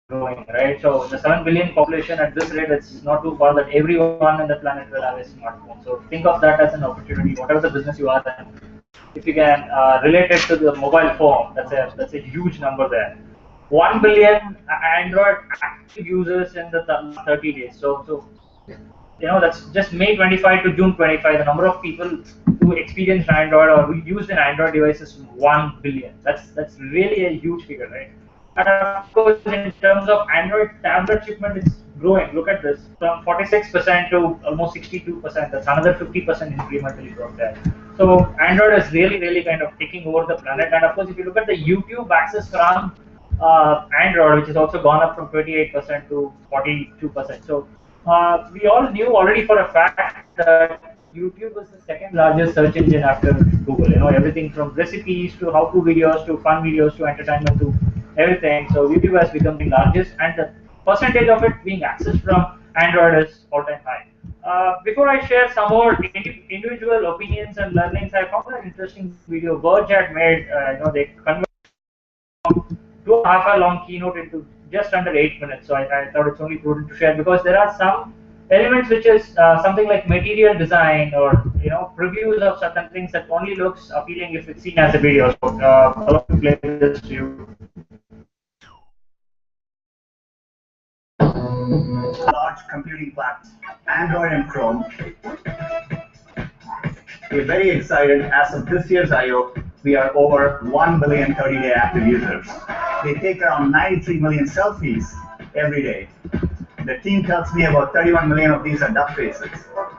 growing, right? So the 7 billion population at this rate, it's not too far that everyone on the planet will have a smartphone. So think of that as an opportunity, whatever the business you are in. If you can relate it to the mobile phone, that's a huge number there. 1 billion Android active users in the 30 days. So that's just May 25 to June 25. The number of people who experienced Android or who used an Android device is 1 billion. That's really a huge figure, right? And of course, in terms of Android tablet shipment, it's growing. Look at this, from 46% to almost 62%. That's another 50% incrementally growth there. So Android is really kind of taking over the planet. And of course, if you look at the YouTube access from Android, which has also gone up from 28% to 42%. So we all knew already for a fact that YouTube is the second largest search engine after Google. Everything from recipes to how-to videos to fun videos to entertainment to everything. So YouTube has become the largest, and the percentage of it being accessed from Android is all-time high. Before I share some more individual opinions and learnings, I found an interesting video Verge had made. They converted 2.5 hour long keynote into just under 8 minutes. So I thought it's only prudent to share, because there are some elements which is something like material design or previews of certain things that only looks appealing if it's seen as a video. So I'll play this to you. Large computing platforms, Android and Chrome. We're very excited. As of this year's I/O, we are over 1 billion 30-day active users. They take around 93 million selfies every day. The team tells me about 31 million of these are duck faces.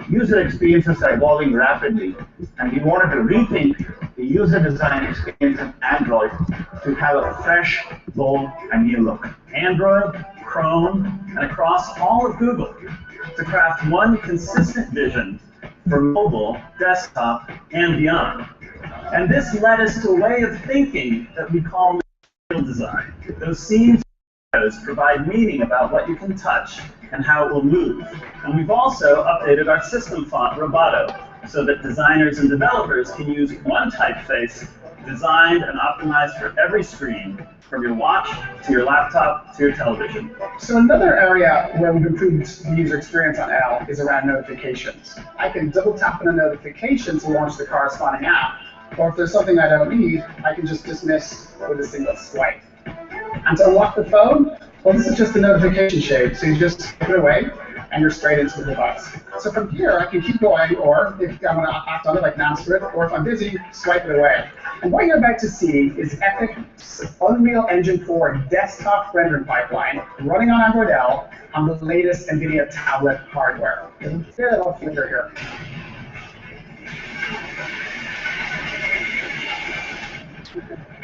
User experiences are evolving rapidly, and we wanted to rethink the user design experience in Android to have a fresh, bold, and new look. Android, Chrome, and across all of Google to craft one consistent vision for mobile, desktop, and beyond. And this led us to a way of thinking that we call material design. Those scenes provide meaning about what you can touch and how it will move. And we've also updated our system font, Roboto, so that designers and developers can use one typeface designed and optimized for every screen, from your watch to your laptop to your television. So another area where we've improved the user experience on L is around notifications. I can double tap on a notification to launch the corresponding app, or if there's something I don't need, I can just dismiss with a single swipe. And to unlock the phone, well, this is just a notification shade, so you just put it away, and you're straight into the device. So from here, I can keep going, or if I want to act on it, like answer it, or if I'm busy, swipe it away. And what you're about to see is Epic Unreal Engine 4 desktop rendering pipeline running on Android L on the latest NVIDIA tablet hardware. Here's a little flicker here.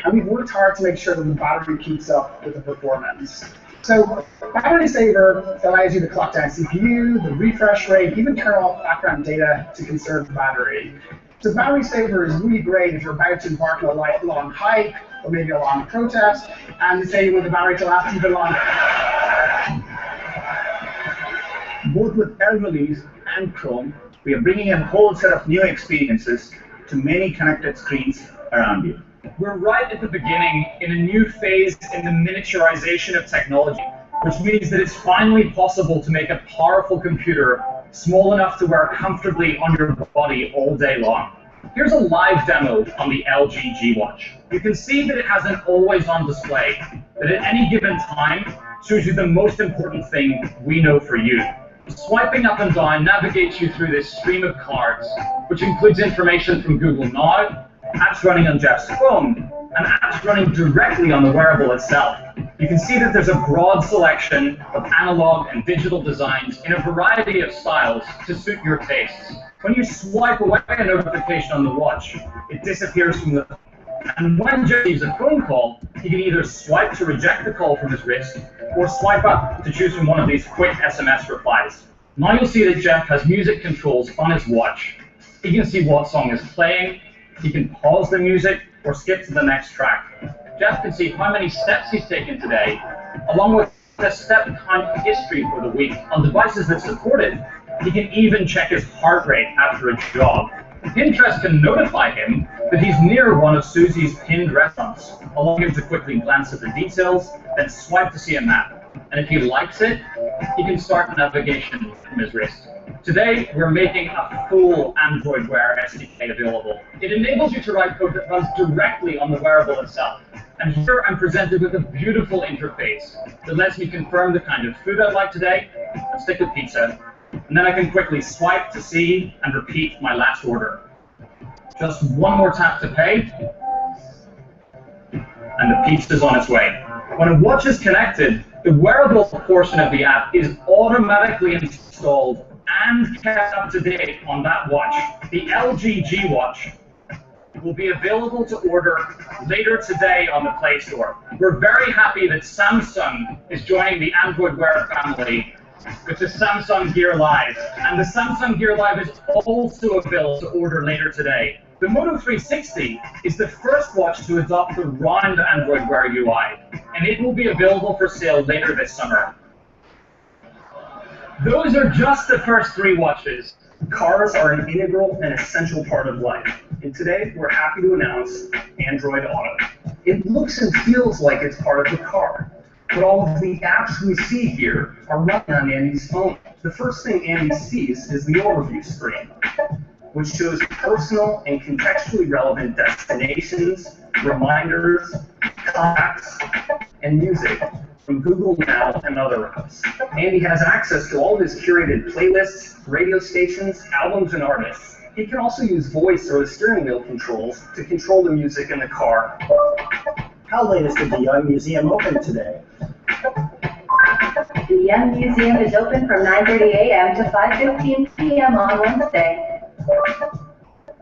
And we've worked hard to make sure that the battery keeps up with the performance. So battery saver allows you to clock down CPU, the refresh rate, even turn off background data to conserve battery. So battery saver is really great if you're about to embark on a long hike or maybe a long protest, and say you want the battery to last even longer. Both with L Release and Chrome, we are bringing in a whole set of new experiences to many connected screens around you. We're right at the beginning in a new phase in the miniaturization of technology, which means that it's finally possible to make a powerful computer small enough to wear comfortably on your body all day long. Here's a live demo on the LG G Watch. You can see that it has an always-on display that at any given time shows you the most important thing we know for you. Swiping up and down navigates you through this stream of cards, which includes information from Google Now, apps running on Jeff's phone, and apps running directly on the wearable itself. You can see that there's a broad selection of analog and digital designs in a variety of styles to suit your tastes. When you swipe away a notification on the watch, it disappears from the phone. And when Jeff receives a phone call, he can either swipe to reject the call from his wrist, or swipe up to choose from one of these quick SMS replies. Now you'll see that Jeff has music controls on his watch. He can see what song is playing, he can pause the music, or skip to the next track. Jeff can see how many steps he's taken today, along with the step count history for the week. On devices that support it, he can even check his heart rate after a jog. Pinterest can notify him that he's near one of Susie's pinned restaurants, allowing him to quickly glance at the details, then swipe to see a map. And if he likes it, he can start navigation from his wrist. Today, we're making a full Android Wear SDK available. It enables you to write code that runs directly on the wearable itself. And here I'm presented with a beautiful interface that lets me confirm the kind of food I'd like today. Let's stick with pizza. And then I can quickly swipe to see and repeat my last order. Just one more tap to pay, and the pizza's on its way. When a watch is connected, the wearable portion of the app is automatically installed and kept up to date on that watch. The LG G Watch will be available to order later today on the Play Store. We're very happy that Samsung is joining the Android Wear family with the Samsung Gear Live. And the Samsung Gear Live is also available to order later today. The Moto 360 is the first watch to adopt the round Android Wear UI, and it will be available for sale later this summer. Those are just the first 3 watches. Cars are an integral and essential part of life. And today, we're happy to announce Android Auto. It looks and feels like it's part of the car. But all of the apps we see here are running on Andy's phone. The first thing Andy sees is the overview screen, which shows personal and contextually relevant destinations, reminders, contacts, and music from Google Now and other apps. Andy has access to all of his curated playlists, radio stations, albums, and artists. He can also use voice or the steering wheel controls to control the music in the car. How late is the Young Museum open today? The Young Museum is open from 9:30 a.m. to 5:15 p.m. on Wednesday.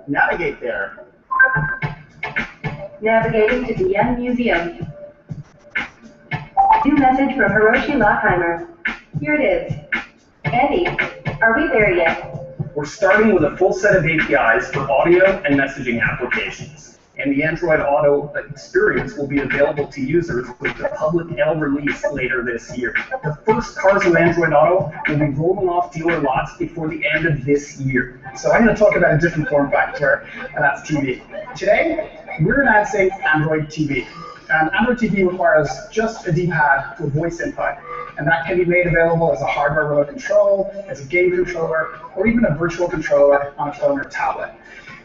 Navigate there. Navigating to the Young Museum. New message from Hiroshi Lockheimer. Here it is. Andy, are we there yet? We're starting with a full set of APIs for audio and messaging applications. And the Android Auto experience will be available to users with the public L release later this year. The first cars with Android Auto will be rolling off dealer lots before the end of this year. So I'm going to talk about a different form factor, and that's TV. Today, we're announcing Android TV. And Android TV requires just a D-pad for voice input. And that can be made available as a hardware remote control, as a game controller, or even a virtual controller on a phone or tablet.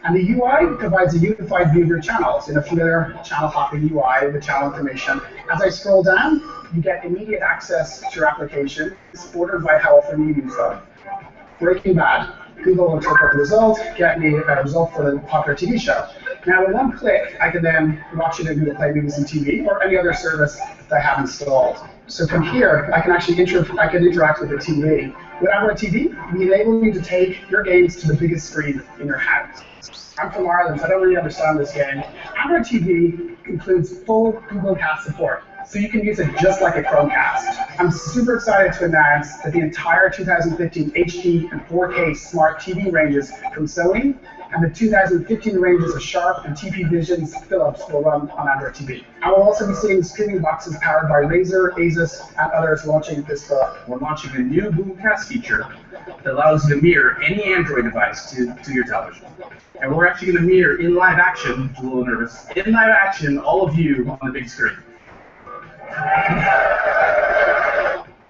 And the UI provides a unified view of your channels in a familiar channel hopping UI with channel information. As I scroll down, you get immediate access to your application, ordered by how often you use them. Breaking Bad. Google will interpret the result, get me a result for the popular TV show. Now, with one click, I can then watch it in Google Play Movies and TV or any other service that I have installed. So from here, I can actually interact with the TV. With Android TV, we enable you to take your games to the biggest screen in your house. I'm from Ireland, so I don't really understand this game. Android TV includes full Google Cast support, so you can use it just like a Chromecast. I'm super excited to announce that the entire 2015 HD and 4K smart TV ranges from Sony and the 2015 ranges of Sharp and TP Vision's Philips will run on Android TV. I will also be seeing streaming boxes powered by Razer, Asus, and others launching this fall. We're launching a new Google Cast feature that allows you to mirror any Android device to your television. And we're actually going to mirror in live action, a little nervous, in live action, all of you on the big screen.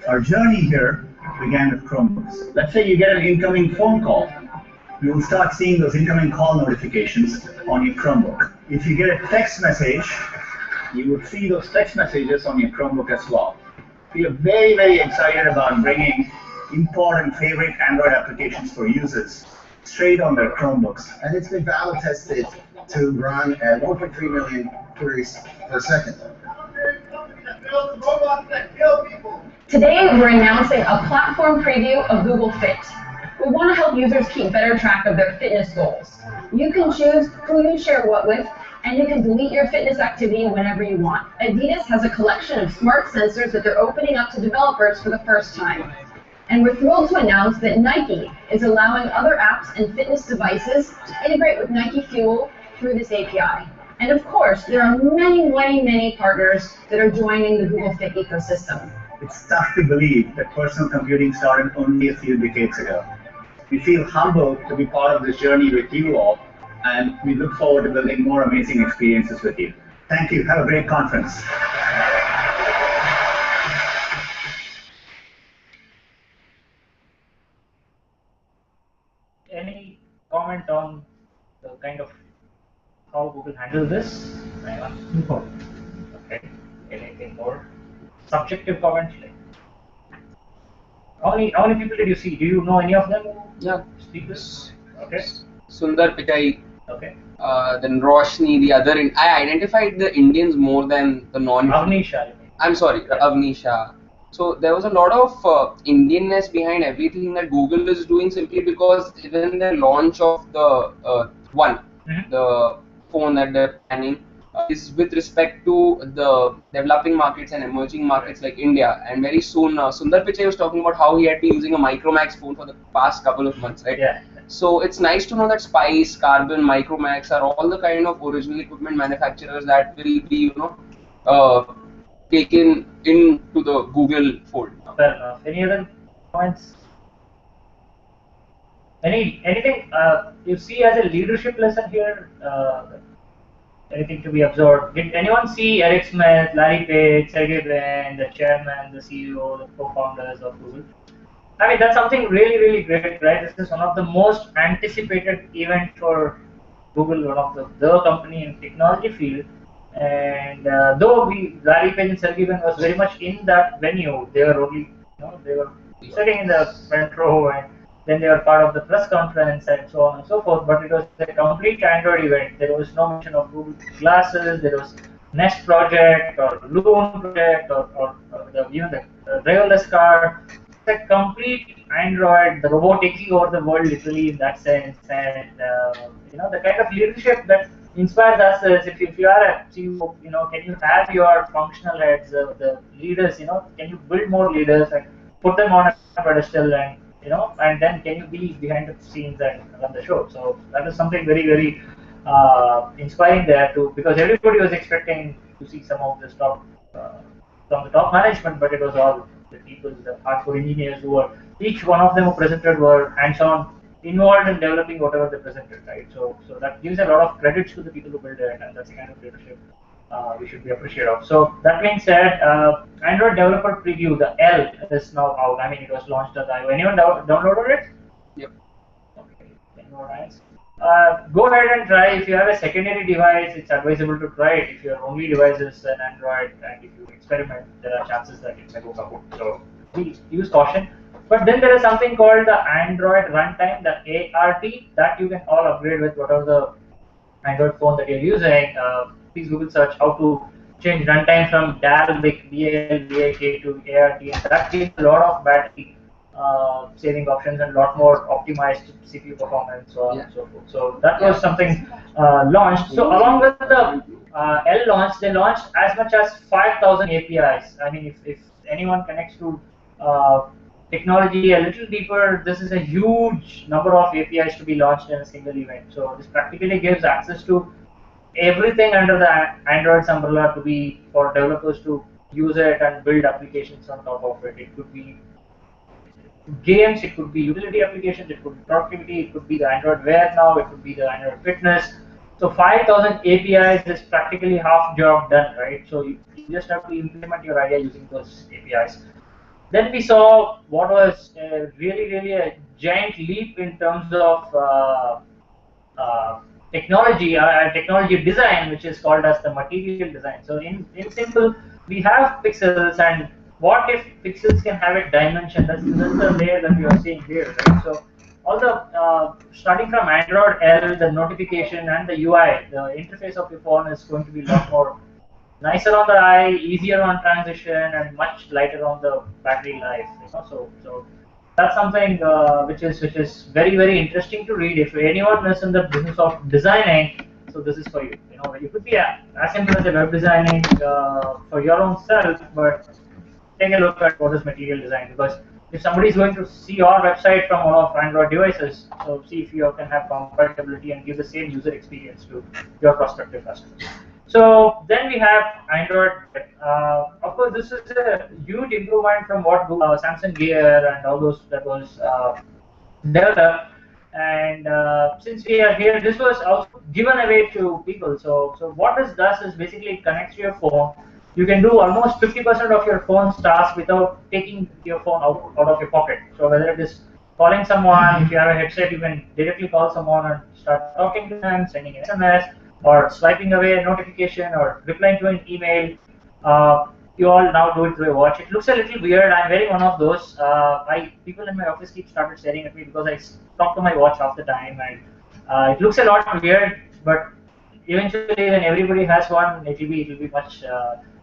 Our journey here began with Chromebooks. Let's say you get an incoming phone call. You will start seeing those incoming call notifications on your Chromebook. If you get a text message, you will see those text messages on your Chromebook as well. We are very, very excited about bringing important favorite Android applications for users straight on their Chromebooks. And it's been battle tested to run at 1.3 million queries per second. Today, we're announcing a platform preview of Google Fit. We want to help users keep better track of their fitness goals. You can choose who you share what with, and you can delete your fitness activity whenever you want. Adidas has a collection of smart sensors that they're opening up to developers for the first time. And we're thrilled to announce that Nike is allowing other apps and fitness devices to integrate with Nike Fuel through this API. And of course, there are many, many, many partners that are joining the Google Fit ecosystem. It's tough to believe that personal computing started only a few decades ago. We feel humbled to be part of this journey with you all, and we look forward to building more amazing experiences with you. Thank you. Have a great conference. comment on the kind of how Google handles this? Anyone? Okay. Anything more? Subjective comments? How many people did you see? Do you know any of them? Yeah. Speakers? Okay. Sundar Pichai. Okay. Then Roshni, the other. I identified the Indians more than the non. Avnisha. I'm sorry, Avnisha. So there was a lot of Indianness behind everything that Google is doing, simply because even the launch of the the phone that they're planning is with respect to the developing markets and emerging markets like India. And very soon, Sundar Pichai was talking about how he had been using a Micromax phone for the past couple of months, right? Yeah. So it's nice to know that Spice, Carbon, Micromax are all the kind of original equipment manufacturers that will be, taken into the Google fold. Fair enough. Any other points? Anything you see as a leadership lesson here? Anything to be absorbed? Did anyone see Eric Smith, Larry Page, Sergey Brin, the chairman, the CEO, the co-founders of Google? I mean, that's something really, really great, right? This is one of the most anticipated events for Google, one of the company in technology field. And though Larry Page and Sergey Brin was very much in that venue, they were only, they were sitting in the front row, and then they were part of the press conference and so on and so forth. But it was a complete Android event. There was no mention of Google Glasses. There was Nest project or Loon project or even the driverless car. It's a complete Android, the robot taking over the world literally in that sense. And the kind of leadership that inspires us is if you are a CEO, can you have your functional heads, the leaders, can you build more leaders and put them on a pedestal, and and then can you be behind the scenes and run the show? So that is something very, very inspiring there too, because everybody was expecting to see some of this stuff from the top management, but it was all the people, the hardcore engineers who were, each one of them who presented were hands-on involved in developing whatever they presented, right? So that gives a lot of credits to the people who build it, and that's the kind of leadership we should be appreciative of. So that being said, Android Developer Preview, the L, is now out. I mean, it was launched as IO. Anyone downloaded it? Yep. Okay. Go ahead and try. If you have a secondary device, it's advisable to try it. If your only device is an Android, and if you experiment, there are chances that it may go kaput. So please use caution. But then there is something called the Android Runtime, the ART, that you can all upgrade with whatever the Android phone that you're using. Please Google search how to change runtime from Dalvik, DALVIK to ART, and that gives a lot of battery saving options and a lot more optimized CPU performance, so on and so forth. So that was something launched. So along with the L launch, they launched as much as 5,000 APIs. I mean, if anyone connects to technology a little deeper, this is a huge number of APIs to be launched in a single event. So this practically gives access to everything under the Android's umbrella to be for developers to use it and build applications on top of it. It could be games, it could be utility applications, it could be productivity, it could be the Android Wear now, it could be the Android Fitness. So 5,000 APIs is practically half job done, right? So you just have to implement your idea using those APIs. Then we saw what was really a giant leap in terms of technology and technology design, which is called as the material design. So in simple, we have pixels, and what if pixels can have a dimension? That's the layer that we are seeing here, right? So all the starting from Android L, the notification and the UI, the interface of your phone is going to be a lot more nicer on the eye, easier on transition, and much lighter on the battery life. So that's something which is very interesting to read. If anyone is in the business of designing, so this is for you. You could be as simple as a web designing for your own self, but take a look at what is material design, because if somebody is going to see your website from one of Android devices, so see if you can have compatibility and give the same user experience to your prospective customers. So then we have Android. Of course, this is a huge improvement from what Samsung Gear and all those that was developed. And since we are here, this was also given away to people. So what this does is basically it connects to your phone. You can do almost 50% of your phone's tasks without taking your phone out of your pocket. So whether it is calling someone. If you have a headset, you can directly call someone and start talking to them, sending an SMS, or swiping away a notification, or replying to an email. You all now do it through a watch. It looks a little weird. I'm wearing one of those. People in my office keep started staring at me because I talk to my watch half the time, and it looks a lot weird. But eventually, when everybody has one, it will be much.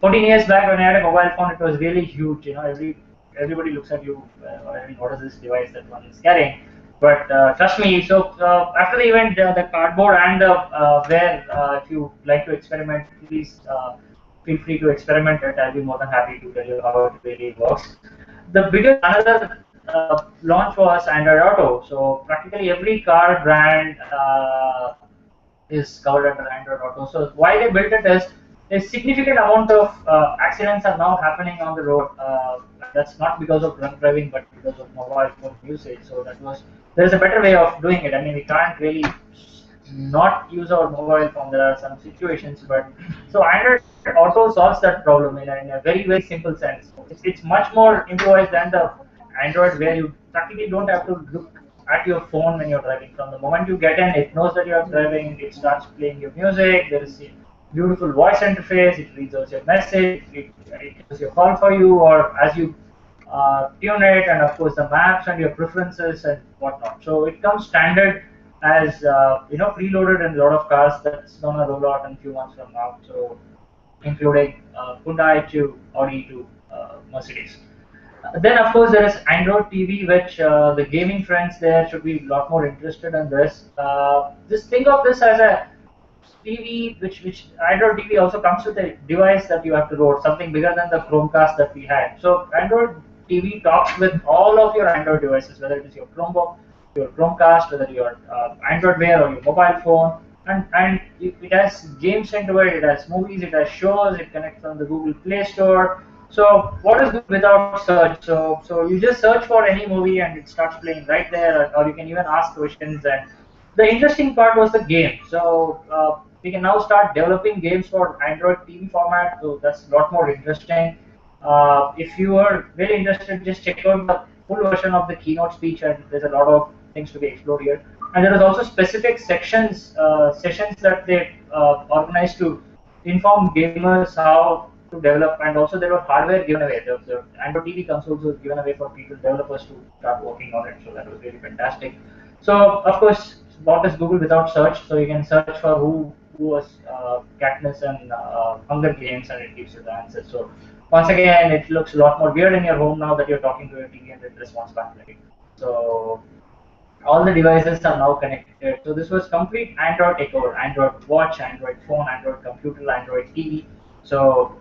14 years back, when I had a mobile phone, it was really huge. Everybody looks at you. What is this device that one is carrying? But trust me. So after the event, the cardboard and the wear. If you like to experiment, please feel free to experiment it. I'll be more than happy to tell you how it really works. The biggest another launch was Android Auto. So practically every car brand is covered under Android Auto. So why they built it is a significant amount of accidents are now happening on the road. That's not because of drunk driving, but because of mobile phone usage. So there is a better way of doing it. I mean, we can't really not use our mobile phone. There are some situations, but so Android Auto solves that problem in a very simple sense. It's much more improvised than the Android, where you practically don't have to look at your phone when you're driving. From the moment you get in, it knows that you're driving. It starts playing your music. There is a beautiful voice interface. It reads out your message. It does your call for you, or as you tune it, and of course the maps and your preferences and whatnot. So it comes standard as preloaded in a lot of cars. That's gonna roll out in a few months from now. So including Hyundai to Audi to Mercedes. Then of course there is Android TV, which the gaming friends there should be a lot more interested in this. Just think of this as a TV, which Android TV also comes with a device that you have to load, something bigger than the Chromecast that we had. So Android TV talks with all of your Android devices, whether it is your Chromebook, your Chromecast, whether your Android Wear or your mobile phone, and it has games into it, it has movies, it has shows, it connects on the Google Play Store. So what is good without search? So you just search for any movie and it starts playing right there, or you can even ask questions. And the interesting part was the game. So we can now start developing games for Android TV format. So that's a lot more interesting. If you are very interested, just check out the full version of the keynote speech, and there's a lot of things to be explored here. And there is also specific sessions that they organized to inform gamers how to develop, and also there were hardware given away. The Android TV consoles was given away for people, developers, to start working on it. So that was really fantastic. So of course, what is Google without search? So you can search for who was Katniss and Hunger Games, and it gives you the answers. So once again, it looks a lot more weird in your home now that you're talking to your TV and it responds back. So all the devices are now connected. So this was complete Android takeover: Android watch, Android phone, Android computer, Android TV. So,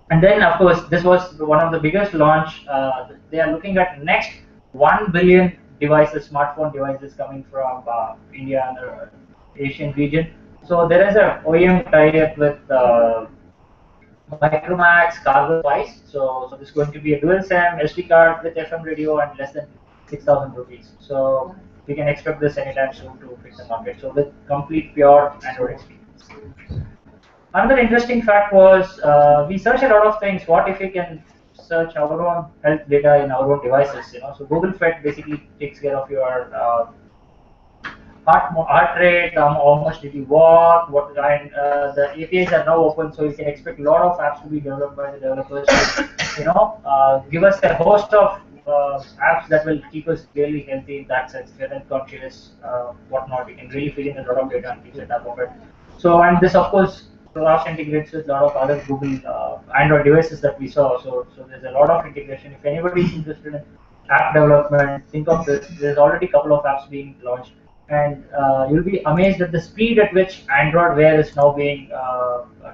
and then of course this was one of the biggest launch. They are looking at next 1 billion devices, smartphone devices coming from India and the Asian region. So there is a OEM tie-up with Micromax Cargo Spice. So this is going to be a dual SIM SD card with FM radio and less than 6,000 rupees. So we can expect this anytime soon to hit the market. So with complete pure Android experience. Another interesting fact was we searched a lot of things. What if we can search our own health data in our own devices? So Google Fit basically takes care of your heart rate, how much did you walk, and the APIs are now open, so you can expect a lot of apps to be developed by the developers to, give us a host of apps that will keep us really healthy in that sense, health conscious, whatnot. We can really fill in a lot of data and keep it up of it. So, and this of course cross integrates with a lot of other Google Android devices that we saw. So there's a lot of integration. If anybody is interested in app development, think of this. There's already a couple of apps being launched. And you'll be amazed at the speed at which Android Wear is now being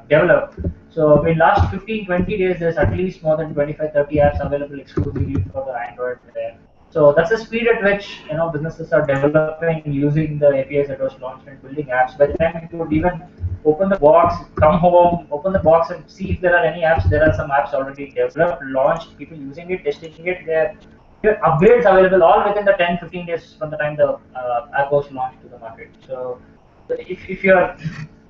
developed. So in last 15-20 days, there's at least more than 25-30 apps available exclusively for the Android Wear. So that's the speed at which businesses are developing using the APIs that was launched and building apps. By the time you would even open the box, come home, open the box and see if there are any apps. There are some apps already developed, launched, people using it, testing it. There upgrades available all within the 10-15 days from the time the app was launched to the market. So if you're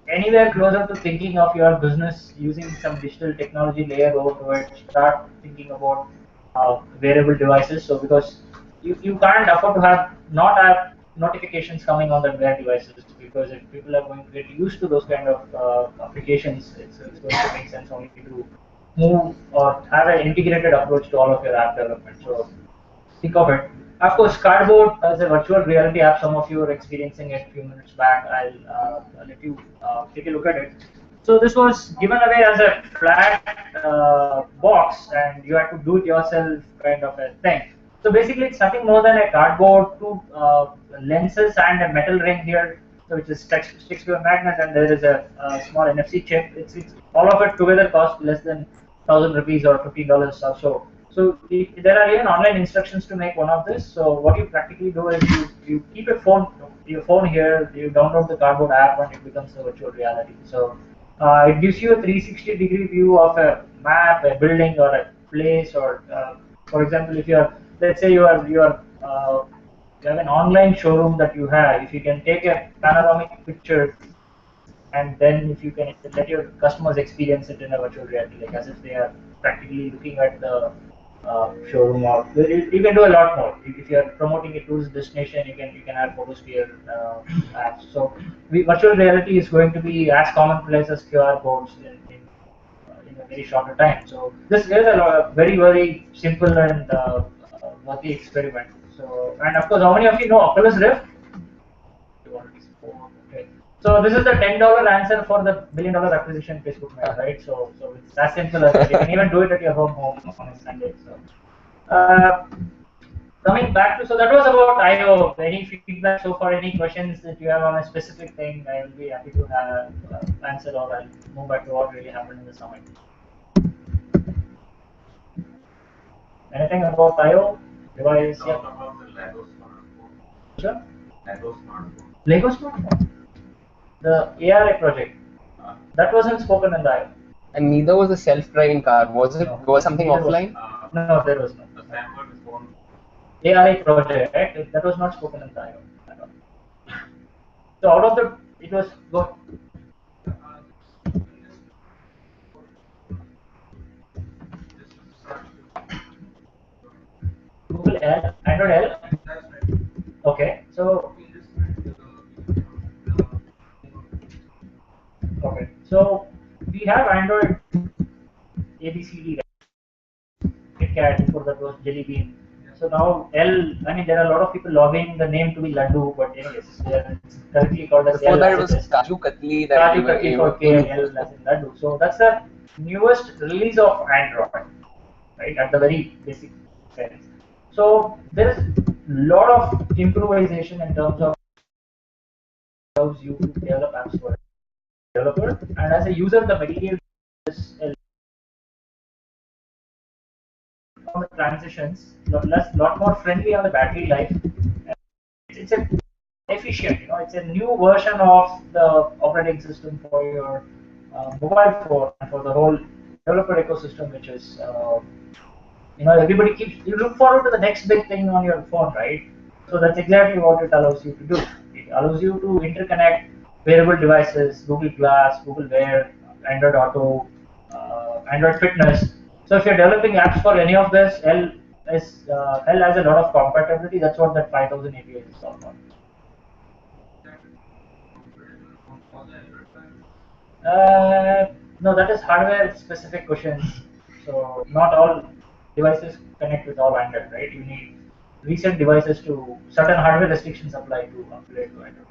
anywhere closer to thinking of your business using some digital technology layer over to it, start thinking about wearable devices. So because you can't afford to not have notifications coming on the Wear devices, because if people are going to get used to those kind of applications, it's going to make sense only to move or have an integrated approach to all of your app development. So think of it. Of course, Cardboard as a virtual reality app, some of you are experiencing it a few minutes back. I'll let you take a look at it. So this was given away as a flat box, and you had to do it yourself kind of a thing. So basically, it's nothing more than a cardboard, two lenses, and a metal ring here, which is sticks to a magnet, and there is a small NFC chip. It's all of it together cost less than 1,000 rupees or $15 or so. So there are even online instructions to make one of this. So what you practically do is you keep your phone here, you download the Cardboard app, and it becomes a virtual reality. So it gives you a 360-degree view of a map, a building, or a place. Or for example, if you're, let's say you have an online showroom that you have, if you can take a panoramic picture, and then if you can let your customers experience it in a virtual reality, like as if they are practically looking at the showroom, or you can do a lot more. If you are promoting a tourist destination, you can add photos to your apps. So virtual reality is going to be as commonplace as QR codes in a very shorter time. So this is a very simple and worthy experiment. So, and of course, how many of you know Oculus Rift? Okay. So this is the $10 answer for the $1 billion acquisition Facebook made, right? So it's as simple as that. You can even do it at your home on a Sunday. So coming back to, so that was about I/O. Any feedback so far? Any questions that you have on a specific thing? I will be happy to have answer, or I'll move back to what really happened in the summit. Anything about I/O device? Talk about the Lego smartphone. Sure. Lego smartphone. Lego smartphone. The ARA project. That wasn't spoken in the I/O. And neither was the self-driving car. Was it? No. Was something offline? No, there was not. The Sanford phone. ARA project, that was not spoken in the I/O at all. So out of the, it was go. Google L, Android L. Okay, so okay, so we have Android ABCD, KitKat, before that was Jelly Bean. So now L, I mean, there are a lot of people lobbying the name to be Laddu, but anyways, it's currently called as Before L. that it was Kaju Katli. That Kaju Katli for K and L as in Laddu. So that's the newest release of Android, right, at the very basic sense. So there is a lot of improvisation in terms of allows you to develop apps for a developer, and as a user, the material is on the transitions, lot more friendly on the battery life. It's a efficient, it's a new version of the operating system for your mobile phone and for the whole developer ecosystem, which is everybody you look forward to the next big thing on your phone, right? So that's exactly what it allows you to do. It allows you to interconnect wearable devices, Google Glass, Google Wear, Android Auto, Android Fitness. So if you're developing apps for any of this, L has a lot of compatibility. That's what that 5,000 API is all about. No, that is hardware specific questions. So not all devices connect with all Android, right? You need recent devices to, certain hardware restrictions apply to upgrade to Android.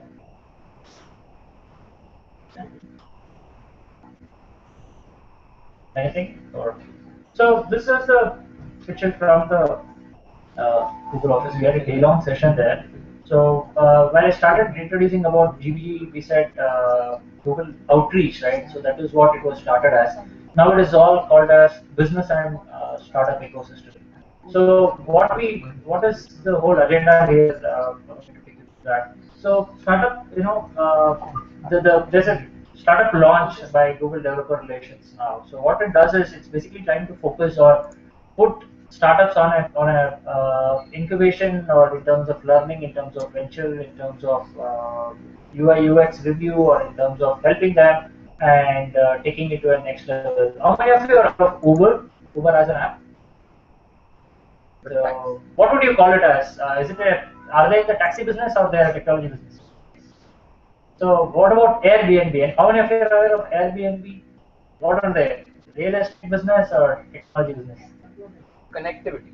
Anything? So this is the picture from the Google office. We had a day-long session there. So when I started introducing about GBG, we said Google Outreach, right? So that is what it was started as. Now it is all called as business and startup ecosystem. So what is the whole agenda here? So startup, there's a startup launch by Google Developer Relations now. So what it does is it's basically trying to focus or put startups on a incubation, or in terms of learning, in terms of venture, in terms of UI UX review, or in terms of helping them and taking it to a next level. How many of you are of Uber? Uber as an app? So, what would you call it as? Are they in the taxi business or they are a technology business? So, what about Airbnb? And how many of you are aware of Airbnb? What are they? Real estate business or technology business? Connectivity.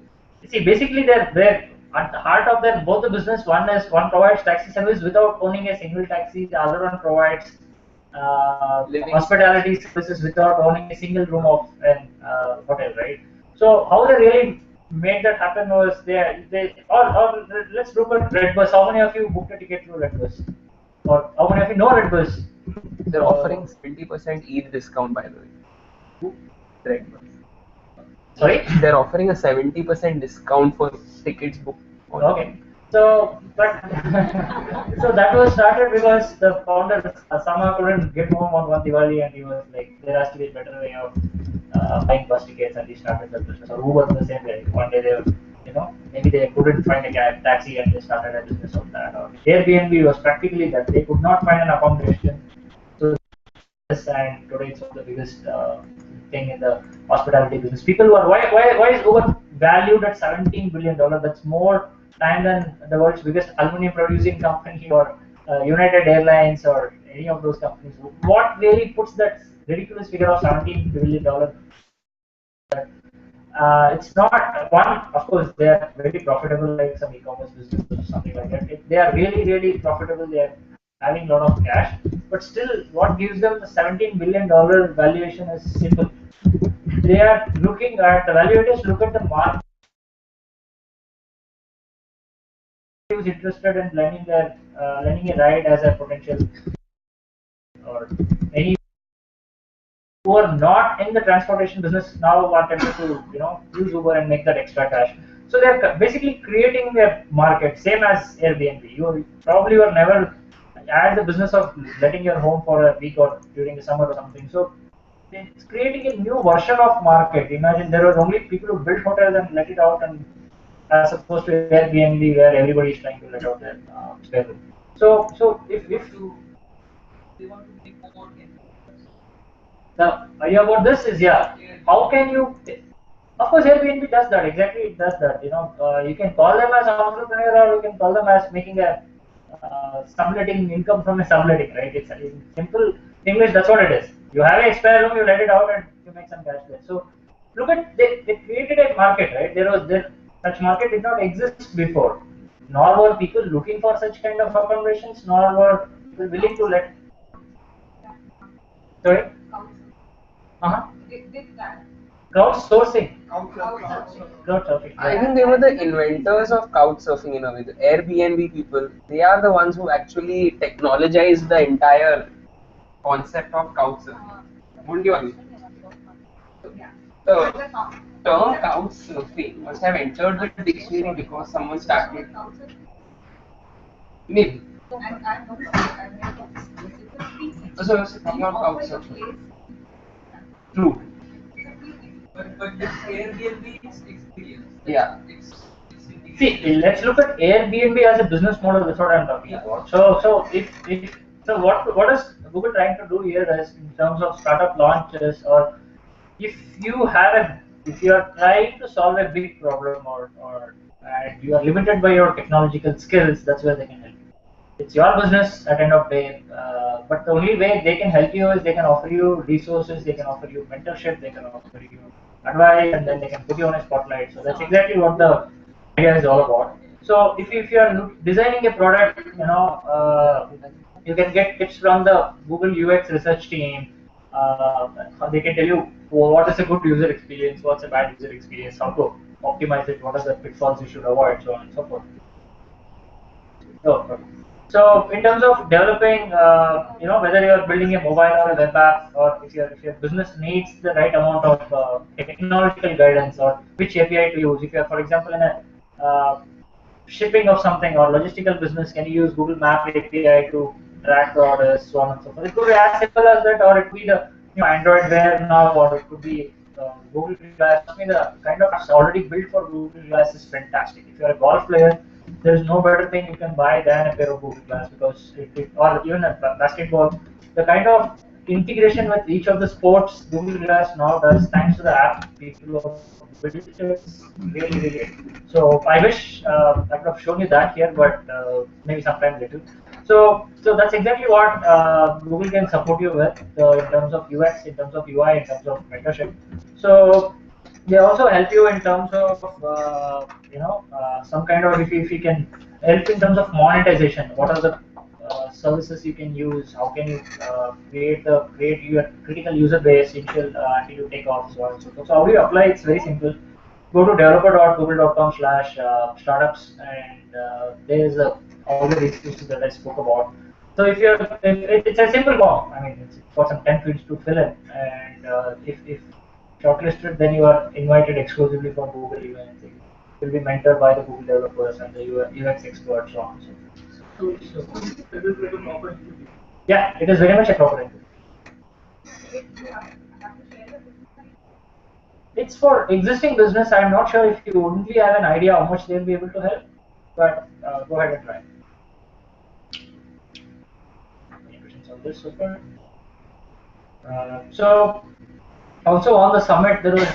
See, basically, they're at the heart of their both the business. One provides taxi service without owning a single taxi. The other one provides hospitality services without owning a single room of an hotel, right? So how they really made that happen was or let's look at Redbus. How many of you booked a ticket through Redbus? Or how many of you know Redbus? They're offering 70% Eid discount, by the way. Redbus. Sorry? They're offering a 70% discount for tickets booked. Okay. So, but so that was started because the founder Sama couldn't get home on one Diwali, and he was like, there has to be a better way of buying bus tickets, and he started the business. Or Uber the same way. One day they were, maybe they couldn't find a taxi, and they started a business of that. Or Airbnb was practically that they could not find an accommodation. So and today it's one of the biggest thing in the hospitality business. People who are why is Uber valued at $17 billion? That's more time than the world's biggest aluminum producing company or United Airlines or any of those companies. What really puts that ridiculous figure of $17 billion? It's not one. Of course, they are very profitable, like some e-commerce business or something like that. They are really, really profitable. They are having a lot of cash, but still, what gives them the $17 billion valuation is simple. They are looking at the evaluators look at the market who's interested in lending a ride as a potential, or any who are not in the transportation business now are tempted to use Uber and make that extra cash. So they're basically creating their market, same as Airbnb. You probably were never at the business of letting your home for a week or during the summer or something. So it's creating a new version of market. Imagine there were only people who built hotels and let it out, and as opposed to Airbnb where everybody is trying to let out their spare room. So if they want to make more the idea about this is how can you? Of course, Airbnb does that exactly. It does that. You can call them as entrepreneur, or you can call them as making a subletting income from a subletting, right? It's in simple English. That's what it is. You have a spare room, you let it out, and you make some cash there. So look at they created a market, right? Such market did not exist before. Nor were people looking for such kind of accommodations, nor were people willing to let. Sorry. Crowdsourcing. I think they were the inventors of couchsurfing in a way. The Airbnb people, they are the ones who actually technologized the entire concept of couchsurfing. Wouldn't you agree? The term couchsurfing must have entered the dictionary because someone started. Maybe. So it's talking about couchsurfing. True. But this Airbnb experience. Yeah. See, let's look at Airbnb as a business model. That's what I'm talking about. So what is Google trying to do here is in terms of startup launches, or if you are trying to solve a big problem and you are limited by your technological skills, that's where they can help you. It's your business at the end of the day, but the only way they can help you is they can offer you resources, they can offer you mentorship, they can offer you advice, and then they can put you on a spotlight. So that's exactly what the idea is all about. So if you are designing a product, you can get tips from the Google UX research team. They can tell you what is a good user experience, what's a bad user experience, how to optimize it, what are the pitfalls you should avoid, so on and so forth. So in terms of developing, whether you're building a mobile or a web app, or if your business needs the right amount of technological guidance or which API to use. If you're, for example, in a shipping of something or logistical business, can you use Google Map API to track the orders, so on and so forth. It could be as simple as that, or it could be the Android Wear now, or it could be Google Glass. I mean, the kind of apps already built for Google Glass is fantastic. If you're a golf player, there is no better thing you can buy than a pair of Google Glass, because or even a basketball, the kind of integration with each of the sports Google Glass now does thanks to the app people have built. It's really, really good. So I wish I could have shown you that here, but maybe sometime later. So that's exactly what Google can support you with in terms of UX, in terms of UI, in terms of mentorship. So they also help you in terms of some kind of if you can help in terms of monetization. What are the services you can use? How can you create your critical user base until you take off, so on and so forth. So how do you apply? It's very simple. Go to developer.google.com/startups, and there's all the resources that I spoke about. So if it's a simple form, I mean it's got some 10 fields to fill in, and if shortlisted, then you are invited exclusively for Google events. You'll be mentored by the Google developers and the UX experts, so on and so forth. It is like a proper interview. Yeah, it is very much a proper interview. It's for existing business. I'm not sure if you only have an idea how much they'll be able to help, but go ahead and try. Any questions on this so far? So also on the summit there was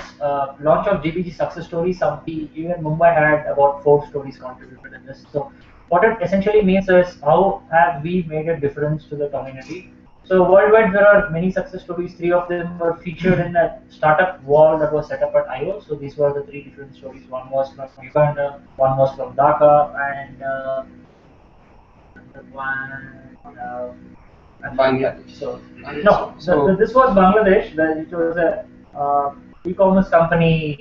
launch of GBG Success Story. Even Mumbai had about 4 stories contributed in this. So what it essentially means is how have we made a difference to the community. So worldwide there are many success stories. 3 of them were featured in a startup wall that was set up at I/O. So these were the 3 different stories. One was from Uganda, one was from Dhaka, and Bangladesh. So this was Bangladesh. It was a e-commerce company.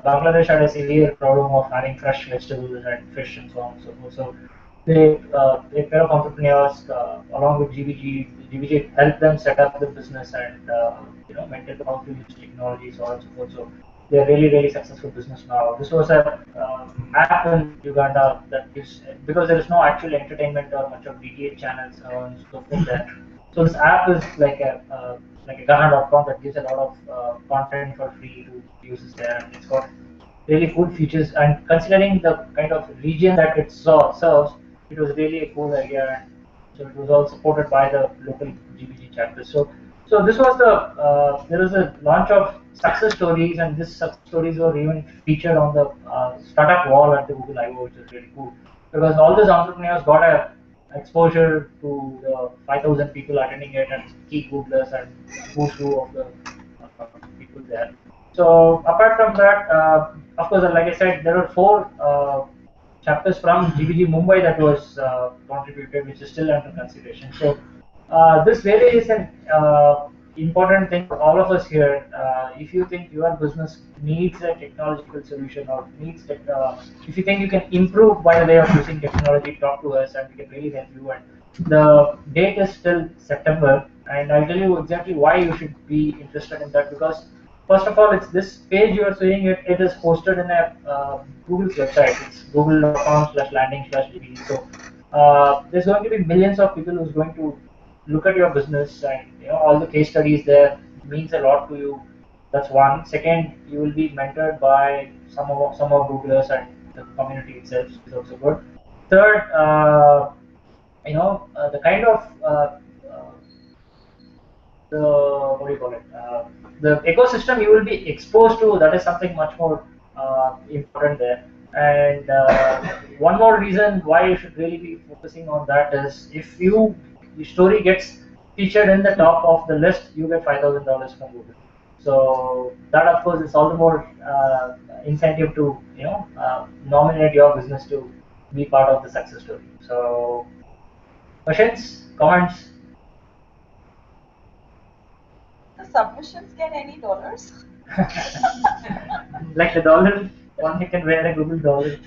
Bangladesh had a severe problem of having fresh vegetables and fish and so on and so forth. So they pair of entrepreneurs along with GBG helped them set up the business and mentor them how to use technology, so on and so forth. So they're really, really successful business now. This was a app in Uganda that gives, because there is no actual entertainment or much of DTH channels and so forth there. So this app is like a Ghana.com that gives a lot of content for free to users there, and it's got really cool features. And considering the kind of region that it serves, it was really a cool idea. And so it was all supported by the local GBG chapter. So this was there was a launch of success stories, and these success stories were even featured on the startup wall at the Google I/O, which is really cool because all these entrepreneurs got a exposure to the 5,000 people attending it and key Googlers and who's who of the people there. So apart from that, of course, like I said, there were 4 chapters from GBG Mumbai that was contributed, which is still under consideration. So this really is an important thing for all of us here. If you think your business needs a technological solution or needs that, if you think you can improve by the way of using technology, talk to us and we can really help you. And the date is still September, and I'll tell you exactly why you should be interested in that. Because first of all, it's this page you are seeing. It is posted in a Google's website. It's google.com/landing/GBG. So there's going to be millions of people who's going to look at your business, and all the case studies there means a lot to you. That's one. Second, you will be mentored by some of Googlers and the community itself is also good. Third, the kind of the what do you call it? The ecosystem you will be exposed to, that is something much more important there. And one more reason why you should really be focusing on that is if your story gets featured in the top of the list, you get $5,000 from Google. So that, of course, is all the more incentive to nominate your business to be part of the success story. So questions, comments? The submissions get any dollars? Like the dollar, one you can wear a Google dollar.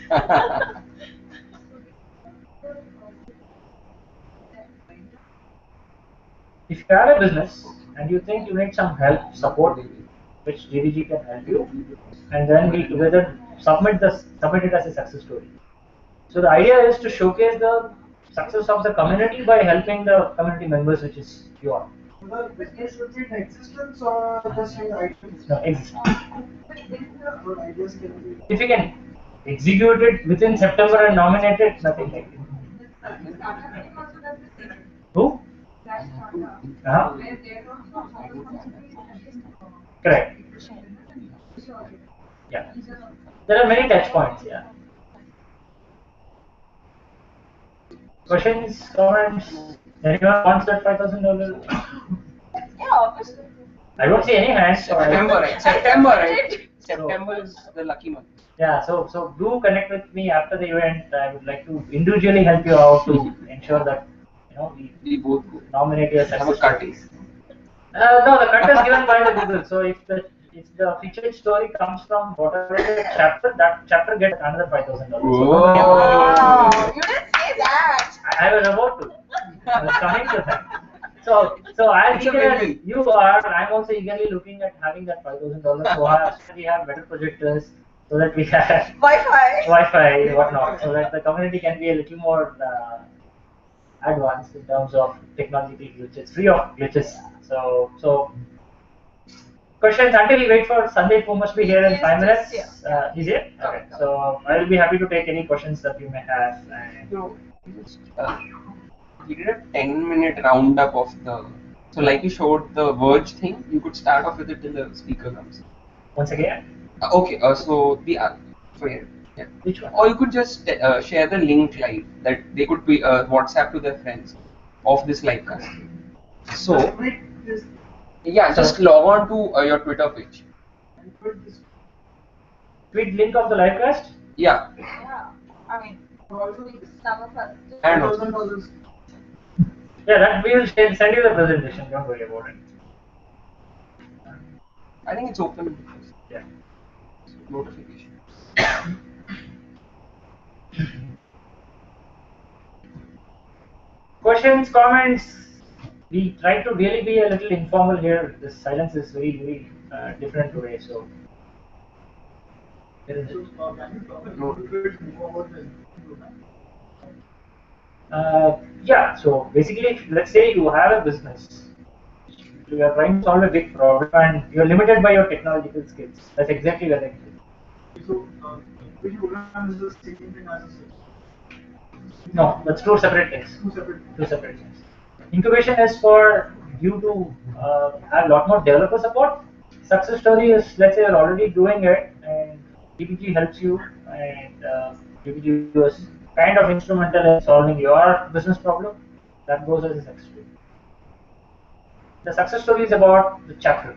If you have a business and you think you need some help, support, which GBG can help you, and then we together submit it as a success story. So the idea is to showcase the success of the community by helping the community members, which is you all. The business should be in existence or just in ideas? No, existence. Or ideas can be. If you can execute it within September and nominate it, nothing like it. Who? Correct. Yeah. There are many touch points. Yeah. Questions, comments? Anyone wants that $5,000? Yeah, obviously. I don't see any hands. So September, right? September, right? September is the lucky month. Yeah, so do connect with me after the event. I would like to individually help you out to ensure that We both go. nominate your Have a success cut. stories. No, the cut is given by the Google. So if the featured story comes from whatever chapter, that chapter gets another $5,000. Wow, you didn't say that. I was about to. I was coming to that. So as It's a eager as win-win. you are, I'm also eagerly looking at having that $5,000 so that we have better projectors, so that we have Wi-Fi, whatnot, so that the community can be a little more advanced in terms of technological glitches, free of glitches. So questions until we wait for Sandeep, who must be here in 5 minutes. He's here? Okay. So I will be happy to take any questions that you may have. And We did a 10-minute roundup of the. So, like you showed the Verge thing, you could start off with it till the speaker comes. Once again? Okay, so the. Yeah. Which one? Or you could just share the link live that they could be WhatsApp to their friends of this live cast. So, yeah, just log on to your Twitter page. Tweet link of the live cast? Yeah. Yeah, I mean, some of us. And also. Yeah, that we will send you the presentation. Don't worry about it. I think it's open. Yeah. Notification. Questions, comments? We try to really be a little informal here. The silence is very different today. So. Yeah, so basically, let's say you have a business, you are trying to solve a big problem and you are limited by your technological skills. That's exactly what I think. So, which program is the same thing as a sales? No, that's two separate things. Two separate things. Incubation is for you to have a lot more developer support. Success story is, let's say you're already doing it and GBG helps you, and GBG was kind of instrumental in solving your business problem. That goes as a success story. The success story is about the chapter.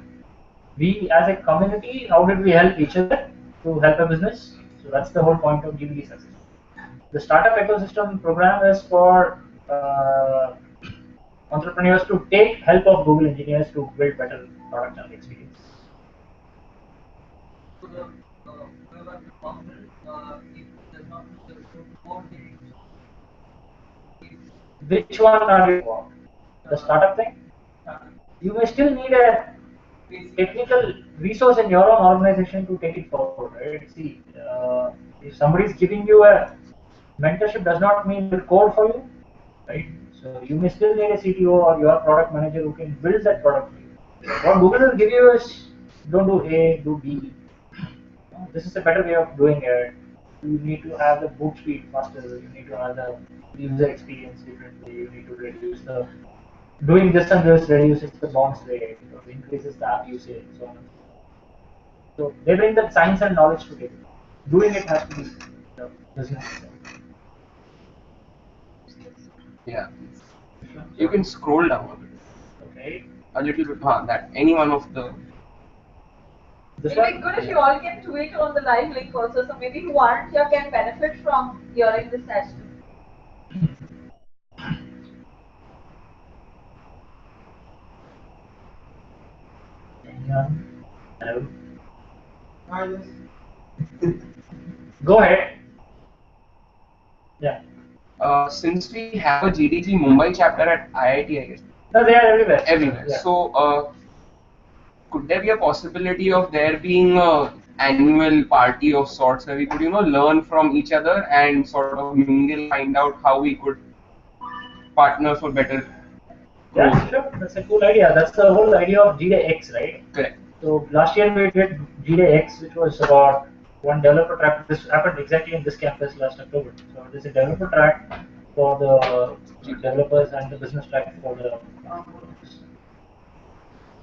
We as a community, how did we help each other to help a business? So that's the whole point of GBG Success. The startup ecosystem program is for entrepreneurs to take help of Google engineers to build better product and experience. Which one are you for? The startup thing? You may still need a technical resource in your own organization to take it forward, right? See, if somebody is giving you a mentorship, does not mean they'll code for you, right? So you may still need a CTO or your product manager who can build that product for you. What Google will give you is, don't do A, do B. This is a better way of doing it. You need to have the boot speed faster. You need to have the user experience differently. You need to reduce the doing this and this reduces the bounce rate, increases the app usage, so on. So they bring that science and knowledge together. Doing it has to be the business. Yeah. You can scroll down a bit. Okay. A little bit. That any one of the. It would be good if you all can tweet on the live link also, so maybe who aren't here can benefit from hearing this session. Hello. Go ahead. Yeah. Since we have a GDG Mumbai chapter at IIT, I guess. No, they are everywhere. Everywhere. Yeah. So, could there be a possibility of there being a annual party of sorts where we could, learn from each other and sort of mingle, find out how we could partner for better growth? Yeah, sure. That's a cool idea. That's the whole idea of GDX, right? Correct. So last year we did GDX, which was about one developer track. This happened exactly in this campus last October. So there's a developer track for the developers and the business track for the.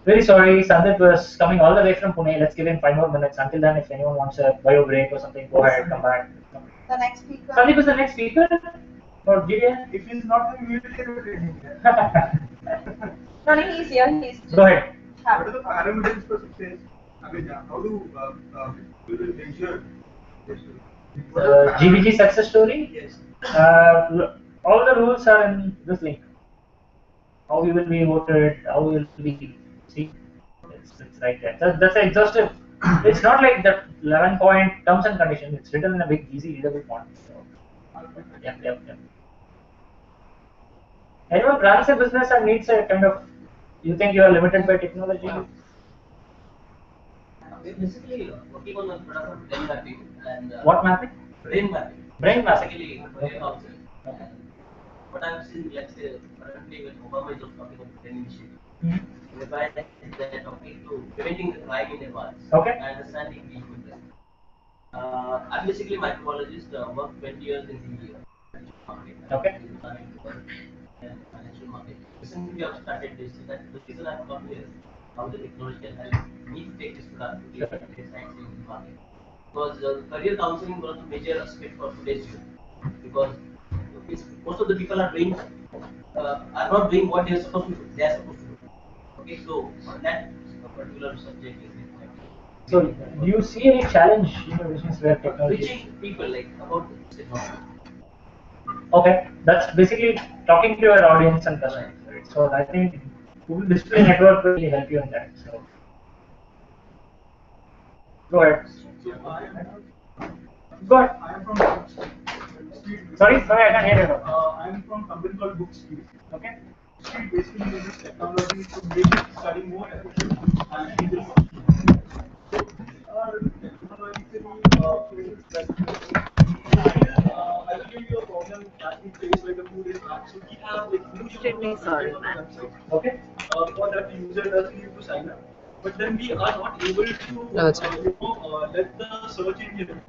Very sorry, Sandeep was coming all the way from Pune. Let's give him 5 more minutes. Until then, if anyone wants a bio break or something, go ahead, come back. The next speaker. Sandeep is the next speaker? Or GDM? If he's not, then we will take a training. No, he's here. He's just Go ahead. What are the parameters for success? I mean, how do you measure this? GBG Success Story? Yes. All the rules are in this link. How we will be voted, how we will be, see, it's right there. That's exhaustive. It's not like that 11-point terms and conditions. It's written in a big, easy, readable font. So, yep. Anyone runs a business and needs a kind of, you think you are limited by technology? We're basically working on a product of brain mapping and What mapping? brain mapping. Brain mapping. Basically, brain also. What I've seen, let's say, currently when Obama is talking about brain initiative, whereby they're talking to preventing the crime in advance and understanding the human risk. I'm basically a microbiologist, worked 20 years in the market. Okay. And financial market. Recently, we have started this. That the reason I've come here is how the technology can help me to take this product to the science in the market. Because career counseling is one of the major aspects for today's youth. Because most of the people are doing are not doing what they are supposed to do. They are supposed to do. Okay, so on that particular subject is important. So, do you see any challenge in your business where technology? Reaching people like about the technology. Okay, that's basically talking to your audience and customers. Right? So I think Google Display Network will really help you in that. So go ahead. Go ahead. I am from Sorry, I can't hear you. I am from a company called Bookstreet. Okay. Bookstreet basically uses technology to make study more efficient and easier. Our technology is that I will give you a problem that we faced like a few days back. So we have like extremely sorry. Okay. For that user does need to sign up, but then we are not able to let the search engine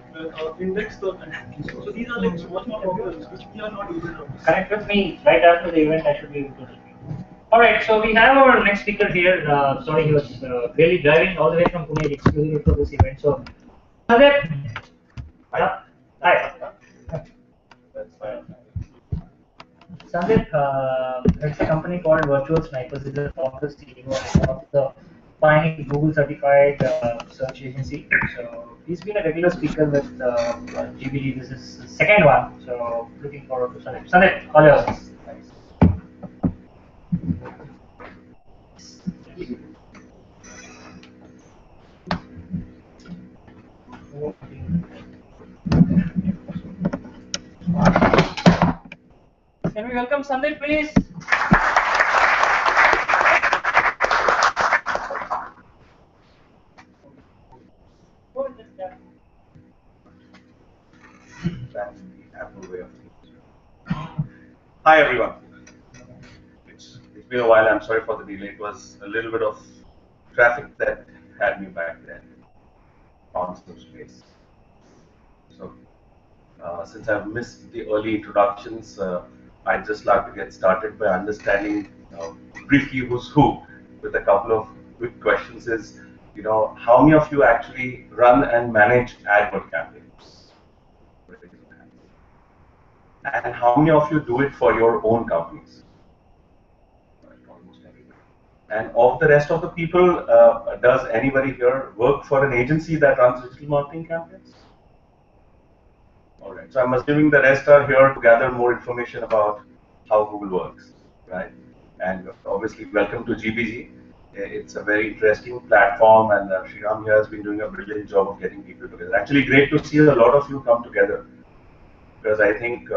index the content. So these are like small problems which we are not able to. Connect with me right after the event. I should be able to help you. All right. So we have our next speaker here. Sorry, he was really driving all the way from Pune exclusively for this event. So, Sandeep. Hi. That's fine. Sandeep, it's a company called Virtual Snipers. It's a founder CEO of the pioneering Google certified search agency. So he's been a regular speaker with GBG. This is the second one. So looking forward to Sandeep. Sandeep, all yours. Can we welcome Sandeep, please? Hi everyone. It's been a while. I'm sorry for the delay. It was a little bit of traffic that had me back there. Found some space. So since I've missed the early introductions, I'd just like to get started by understanding briefly who's who with a couple of quick questions. Is how many of you actually run and manage AdWord campaigns? And how many of you do it for your own companies? Almost everybody. And of the rest of the people, does anybody here work for an agency that runs digital marketing campaigns? All right. So I'm assuming the rest are here to gather more information about how Google works, right? And obviously, welcome to GBG. It's a very interesting platform, and Sreeram here has been doing a brilliant job of getting people together. Actually, great to see a lot of you come together, because I think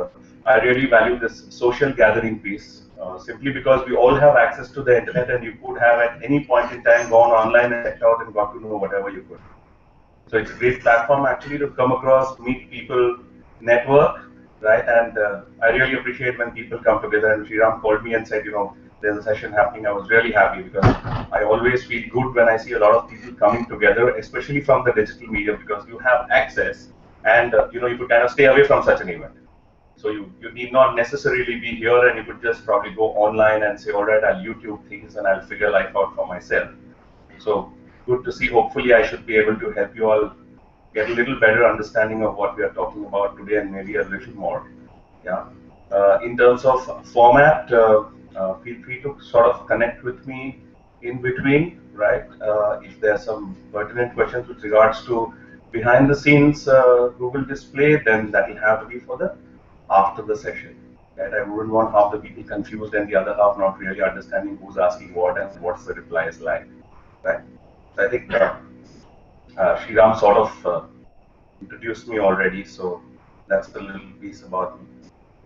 I really value this social gathering piece, simply because we all have access to the internet, and you could have at any point in time gone online and checked out and got to know whatever you could. So it's a great platform actually to come across, meet people, network, right? And I really appreciate when people come together. And Sreeram called me and said, there's a session happening. I was really happy because I always feel good when I see a lot of people coming together, especially from the digital media, because you have access and you could kind of stay away from such an event. So you need not necessarily be here, and you could just probably go online and say, all right, I'll YouTube things and I'll figure life out for myself. So good to see. Hopefully, I should be able to help you all get a little better understanding of what we are talking about today, and maybe a little more. Yeah. In terms of format, feel free to sort of connect with me in between, right? If there are some pertinent questions with regards to behind the scenes Google display, then that will have to be for the after the session. Right? I wouldn't want half the people confused and the other half not really understanding who's asking what and what's the reply is like. Right? So I think Sreeram sort of introduced me already, so that's a little piece about me.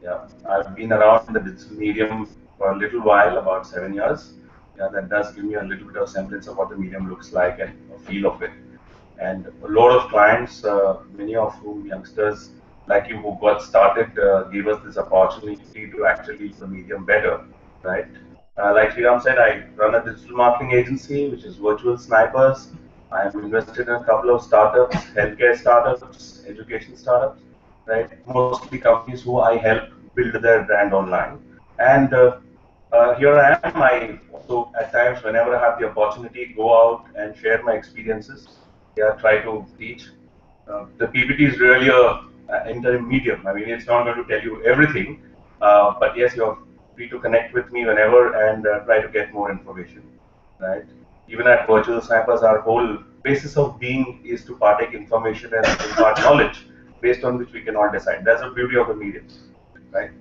Yeah, I've been around in the digital medium for a little while, about 7 years. Yeah, that does give me a little bit of semblance of what the medium looks like and a feel of it. And a lot of clients, many of whom youngsters like you who got started, gave us this opportunity to actually use the medium better, right? Like Sriram said, I run a digital marketing agency, which is Virtual Snipers. I am invested in a couple of startups, healthcare startups, education startups, right? Mostly companies who I help build their brand online. And here I am. I also, at times, whenever I have the opportunity, go out and share my experiences. Yeah, try to teach. The PPT is really a interim medium. I mean, it's not going to tell you everything, but yes, you're free to connect with me whenever and try to get more information, right? Even at Virtual Snipers, our whole basis of being is to partake information and impart knowledge based on which we can all decide. That's the beauty of the medium, right?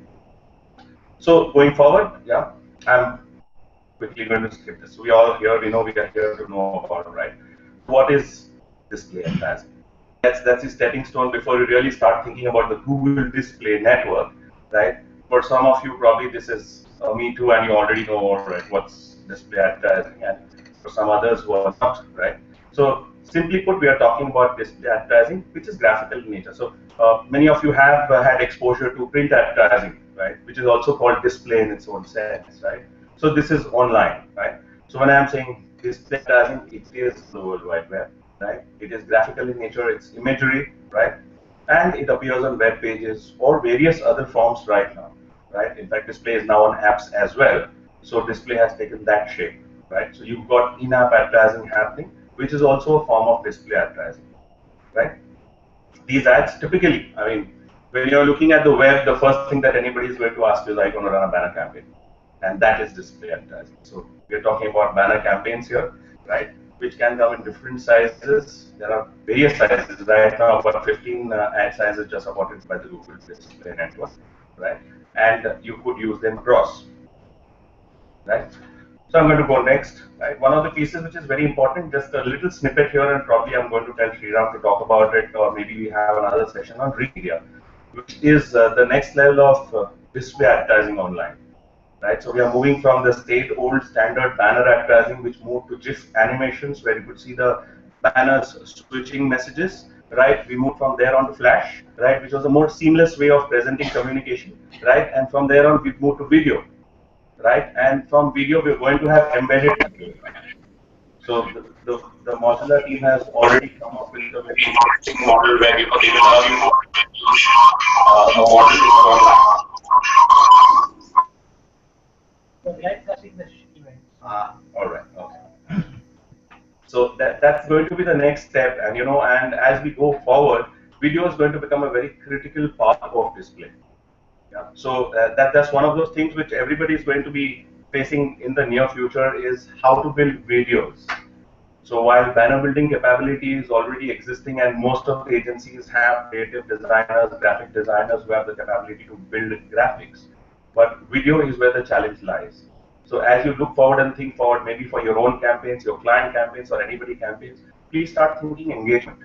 So going forward, yeah, I'm quickly going to skip this. We all here, we know we are here to know about it, right? What is display advertising? That's the stepping stone before you really start thinking about the Google Display Network, right? For some of you, probably this is me too, and you already know, right, what's display advertising, and for some others who are not, right? So simply put, we are talking about display advertising, which is graphical in nature. So many of you have had exposure to print advertising, right, which is also called display in its own sense, right? So this is online, right? So when I'm saying display advertising, it is the World Wide Web, right? It is graphical in nature, it's imagery, right? And it appears on web pages or various other forms right now, right? In fact, display is now on apps as well. So display has taken that shape, right? So you've got in-app advertising happening, which is also a form of display advertising, right? These ads typically, I mean, when you're looking at the web, the first thing that anybody is going to ask you is, are you going to run a banner campaign? And that is display advertising. So we're talking about banner campaigns here, right? Which can come in different sizes. There are various sizes right now, about 15 ad sizes just supported by the Google Display Network, right? And you could use them across, right? So I'm going to go next, right? One of the pieces which is very important, just a little snippet here, and probably I'm going to tell Sriram to talk about it, or maybe we have another session on media, which is the next level of display advertising online. Right, so we are moving from the old standard banner advertising, which moved to GIF animations, where you could see the banners switching messages. Right, we moved from there on to Flash, right, which was a more seamless way of presenting communication. Right, and from there on we moved to video. Right, and from video we're going to have embedded video. So the modular team has already come up with a very interesting model where you can allow you a model all right. Okay. So that's going to be the next step, and and as we go forward, video is going to become a very critical part of display. Yeah. So that's one of those things which everybody is going to be facing in the near future is how to build videos. So while banner building capability is already existing, and most of the agencies have creative designers, graphic designers who have the capability to build graphics, but video is where the challenge lies. So as you look forward and think forward, maybe for your own campaigns, your client campaigns, or anybody campaigns, please start thinking engagement.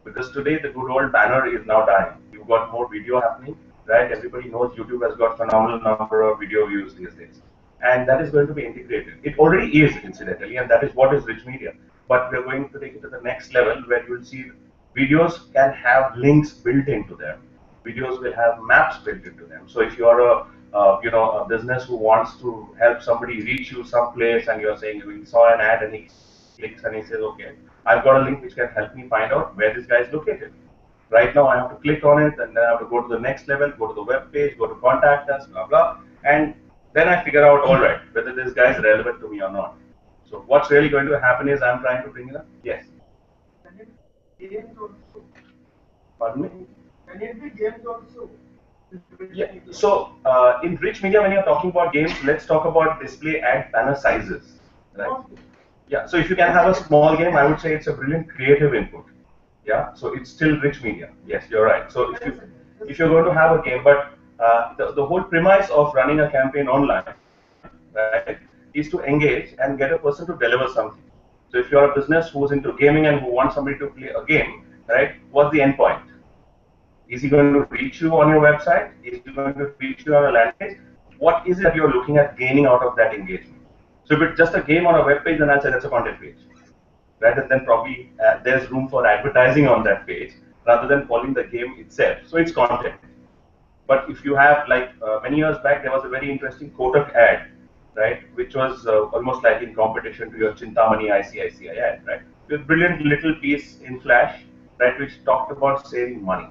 Because today the good old banner is now dying. You've got more video happening, right? Everybody knows YouTube has got phenomenal number of video views these days. And that is going to be integrated. It already is, incidentally, and that is what is rich media. But we're going to take it to the next level where you'll see videos can have links built into them. Videos will have maps built into them. So if you're a business who wants to help somebody reach you someplace, and you're saying you saw an ad and he clicks and he says, okay, I've got a link which can help me find out where this guy is located. Right now I have to click on it, and then I have to go to the next level, go to the web page, go to contact us, blah blah, and then I figure out, all right, whether this guy is relevant to me or not. So what's really going to happen is I'm trying to bring it up. Yes. Games also. Pardon me? Can it be games also? Yeah. So in rich media, when you're talking about games, let's talk about display ad banner sizes. Right? Yeah. So if you can have a small game, I would say it's a brilliant creative input. Yeah. So it's still rich media. Yes, you're right. So if you're going to have a game, but the whole premise of running a campaign online, right, is to engage and get a person to deliver something. So if you're a business who's into gaming and who wants somebody to play a game, right, what's the end point? Is he going to reach you on your website? Is he going to reach you on a landing page? What is it that you're looking at gaining out of that engagement? So if it's just a game on a web page, then I'll say that's a content page. Rather than probably there's room for advertising on that page rather than calling the game itself. So it's content. But if you have, like many years back, there was a very interesting Kotak ad, right, which was almost like in competition to your Chintamani ICICI ad, right? With brilliant little piece in Flash, right, which talked about saving money.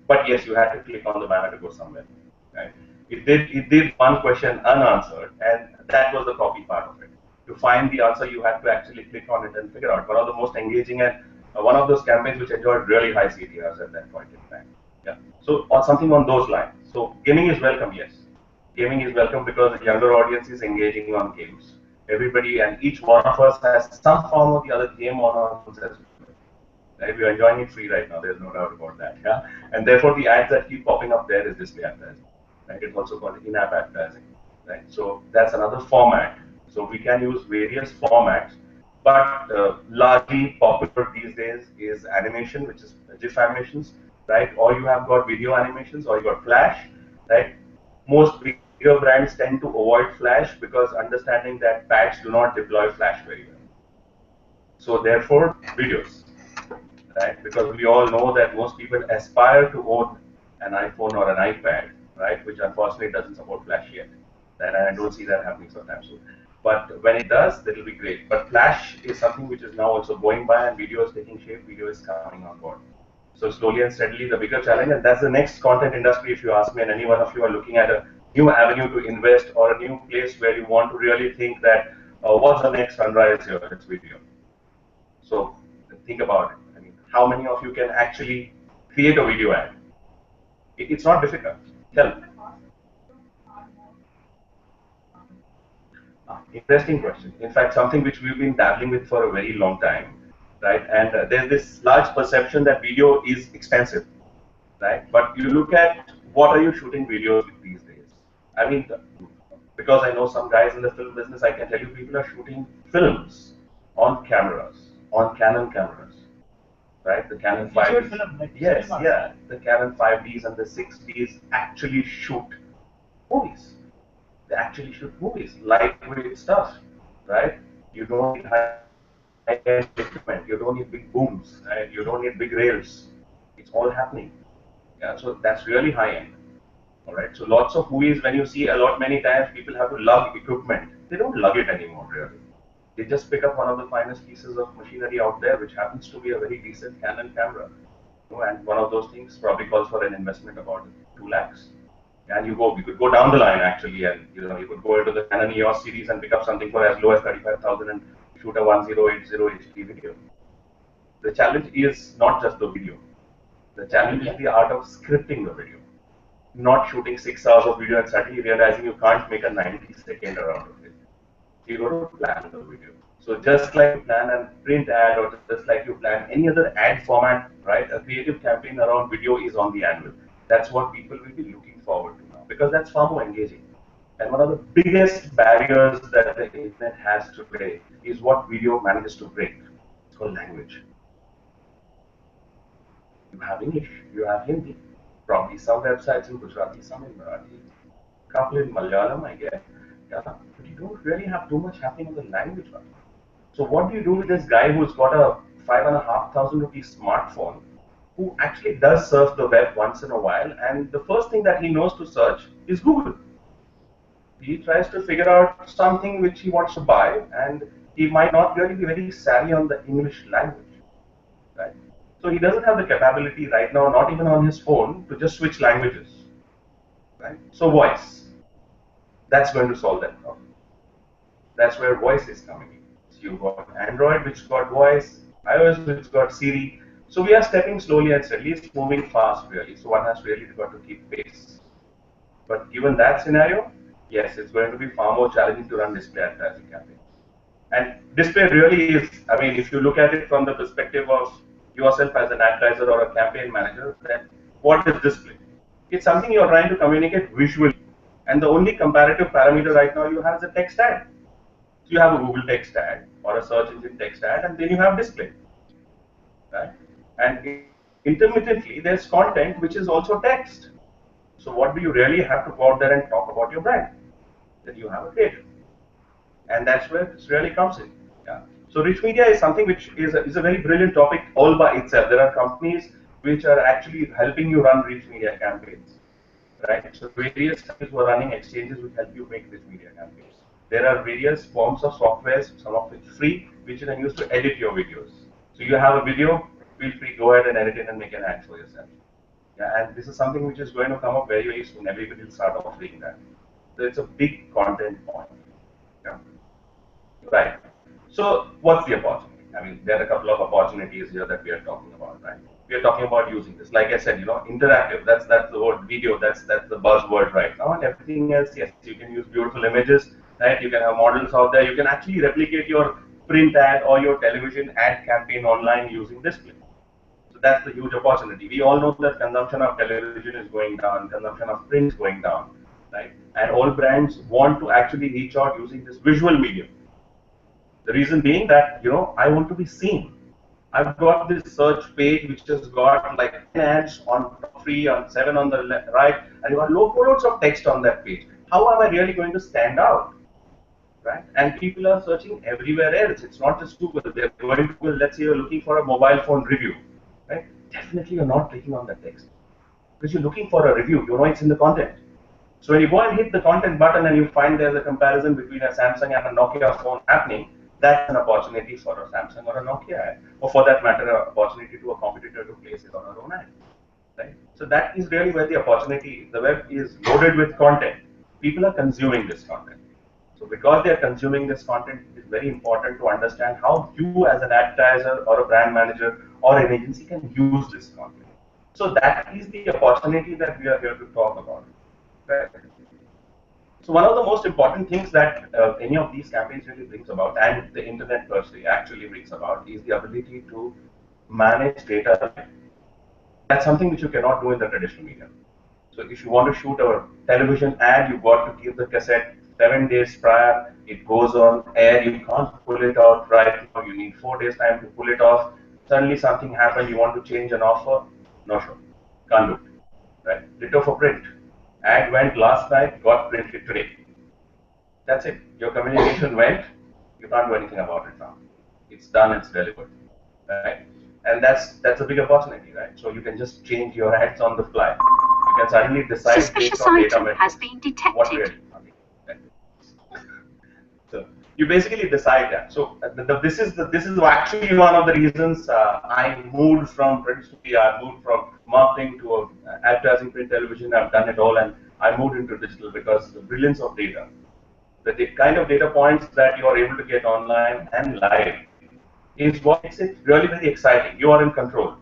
But yes, you had to click on the banner to go somewhere, right? It did one question unanswered, and that was the copy part of it. To find the answer, you had to actually click on it and figure out. One of the most engaging and one of those campaigns which enjoyed really high CTRs at that point in time. Yeah. So or something on those lines. So gaming is welcome, yes. Gaming is welcome because the younger audience is engaging on games. Everybody and each one of us has some form or the other game on our phones as well. Right? We are enjoying it free right now. There's no doubt about that. Yeah. And therefore, the ads that keep popping up there is display advertising. Right? It's also called in-app advertising. Right. So that's another format. So we can use various formats, but largely popular these days is animation, which is GIF animations, right? Or you have got video animations, or you got Flash, right? Most bigger brands tend to avoid Flash because understanding that pads do not deploy Flash very well. So therefore, videos, right? Because we all know that most people aspire to own an iPhone or an iPad, right? Which unfortunately doesn't support Flash yet. And I don't see that happening sometime soon. But when it does, that will be great. But Flash is something which is now also going by, and video is taking shape, video is coming on board. So slowly and steadily, the bigger challenge, and that's the next content industry, if you ask me, and any one of you are looking at a new avenue to invest or a new place where you want to really think that, what's the next sunrise here? It's video. So think about it. I mean, how many of you can actually create a video ad? It's not difficult. Tell me. Interesting question. In fact, something which we've been dabbling with for a very long time, right? And there's this large perception that video is expensive, right? But you look at what are you shooting videos with these days? I mean, because I know some guys in the film business, I can tell you people are shooting films on cameras, on Canon cameras, right? The Canon 5Ds. Film, like yes, cinema. yeah. The Canon 5Ds and the 6Ds actually shoot movies. They actually shoot movies, lightweight stuff, right? You don't need high-end equipment. You don't need big booms. Right? You don't need big rails. It's all happening. Yeah, so that's really high-end. All right. So lots of movies, when you see many times people have to lug equipment. They don't lug it anymore, really. They just pick up one of the finest pieces of machinery out there, which happens to be a very decent Canon camera. And one of those things probably calls for an investment about 2 lakhs. And you could go down the line actually, and you could go into the Canon EOS series and pick up something for as low as 35,000 and shoot a 1080 HD video. The challenge is not just the video. The challenge is the art of scripting the video. Not shooting 6 hours of video and suddenly realizing you can't make a 90-second out of it. You got to plan the video. So just like you plan a print ad, or just like you plan any other ad format, right? A creative campaign around video is on the anvil. That's what people will be looking forward to now, because that's far more engaging. And one of the biggest barriers that the internet has today is what video manages to break. It's called language. You have English, you have Hindi, probably some websites in Gujarati, some in Marathi, a couple in Malayalam, I guess. Yeah, but you don't really have too much happening on the language one. So what do you do with this guy who's got a 5,500 rupee smartphone, who actually does surf the web once in a while, and the first thing that he knows to search is Google. He tries to figure out something which he wants to buy, and he might not really be very savvy on the English language, right? So he doesn't have the capability right now, not even on his phone, to just switch languages, right? So voice, that's going to solve that problem. That's where voice is coming in. So you've got Android, which got voice, iOS, which got Siri. So we are stepping slowly and steadily. It's moving fast, really. So one has really got to keep pace. But given that scenario, yes, it's going to be far more challenging to run display advertising campaigns. And display really is, I mean, if you look at it from the perspective of yourself as an advertiser or a campaign manager, then what is display? It's something you're trying to communicate visually. And the only comparative parameter right now you have is a text ad. So you have a Google text ad or a search engine text ad, and then you have display. Right? And intermittently, there's content which is also text. So what do you really have to go out there and talk about your brand? Then you have a creative. And that's where this really comes in. Yeah. So rich media is something which is a very brilliant topic all by itself. There are companies which are actually helping you run rich media campaigns. Right? So various companies who are running exchanges will help you make rich media campaigns. There are various forms of softwares, some of which free, which you can use to edit your videos. So you have a video, feel free, go ahead and edit it and make an ad for yourself. Yeah, and this is something which is going to come up very, very soon. Everybody will start offering that. So it's a big content point. Yeah. Right. So what's the opportunity? I mean, there are a couple of opportunities here that we are talking about, right? We are talking about using this. Like I said, interactive. That's the word. Video. That's the buzzword right now. And everything else, yes, you can use beautiful images, right? You can have models out there. You can actually replicate your print ad or your television ad campaign online using display. So that's the huge opportunity. We all know that consumption of television is going down, consumption of print is going down, right? And all brands want to actually reach out using this visual medium. The reason being that, I want to be seen. I've got this search page which has got like 10 ads on top 3, on 7 on the left, right, and you've got loads of text on that page. How am I really going to stand out? Right? And people are searching everywhere else. It's not just Google. They're going to Google, let's say you're looking for a mobile phone review. Right? Definitely you're not clicking on that text. Because you're looking for a review. It's in the content. So when you go and hit the content button and you find there's a comparison between a Samsung and a Nokia phone happening, that's an opportunity for a Samsung or a Nokia ad, or for that matter, an opportunity to a competitor to place it on our own ad. Right? So that is really where the opportunity, the web is loaded with content. People are consuming this content. So because they are consuming this content, it is very important to understand how you as an advertiser or a brand manager or an agency can use this content. So that is the opportunity that we are here to talk about. Right? So one of the most important things that any of these campaigns really brings about, and the internet per se actually brings about, is the ability to manage data. That's something which you cannot do in the traditional media. So if you want to shoot a television ad, you've got to keep the cassette 7 days prior. It goes on air. You can't pull it out right now. You need 4 days time to pull it off. Suddenly something happened. You want to change an offer. No show. Can't do it. Right? Ditto for print. Ad went last night, got printed today. That's it. Your communication went. You can't do anything about it now. It's done. It's delivered. Right? And that's a big opportunity, right? So you can just change your ads on the fly. You can suddenly decide Suspicious item has been detected. What really. Right? So you basically decide that. So this is actually one of the reasons I moved from print to PR, moved from marketing to advertising, print, television. I've done it all, and I moved into digital because the brilliance of data, the kind of data points that you are able to get online and live, is what makes it really very exciting. You are in control.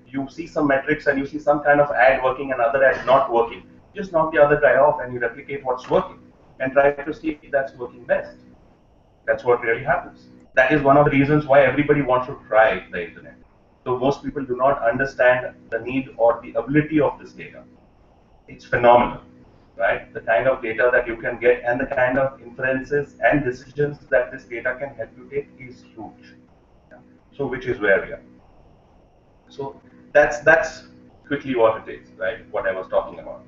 You see some metrics and you see some kind of ad working and other ad not working. Just knock the other guy off and you replicate what's working and try to see if that's working best. That's what really happens. That is one of the reasons why everybody wants to try the internet. So most people do not understand the need or the ability of this data. It's phenomenal, right? The kind of data that you can get and the kind of inferences and decisions that this data can help you take is huge. So which is where we are. So that's quickly what it is, right? What I was talking about.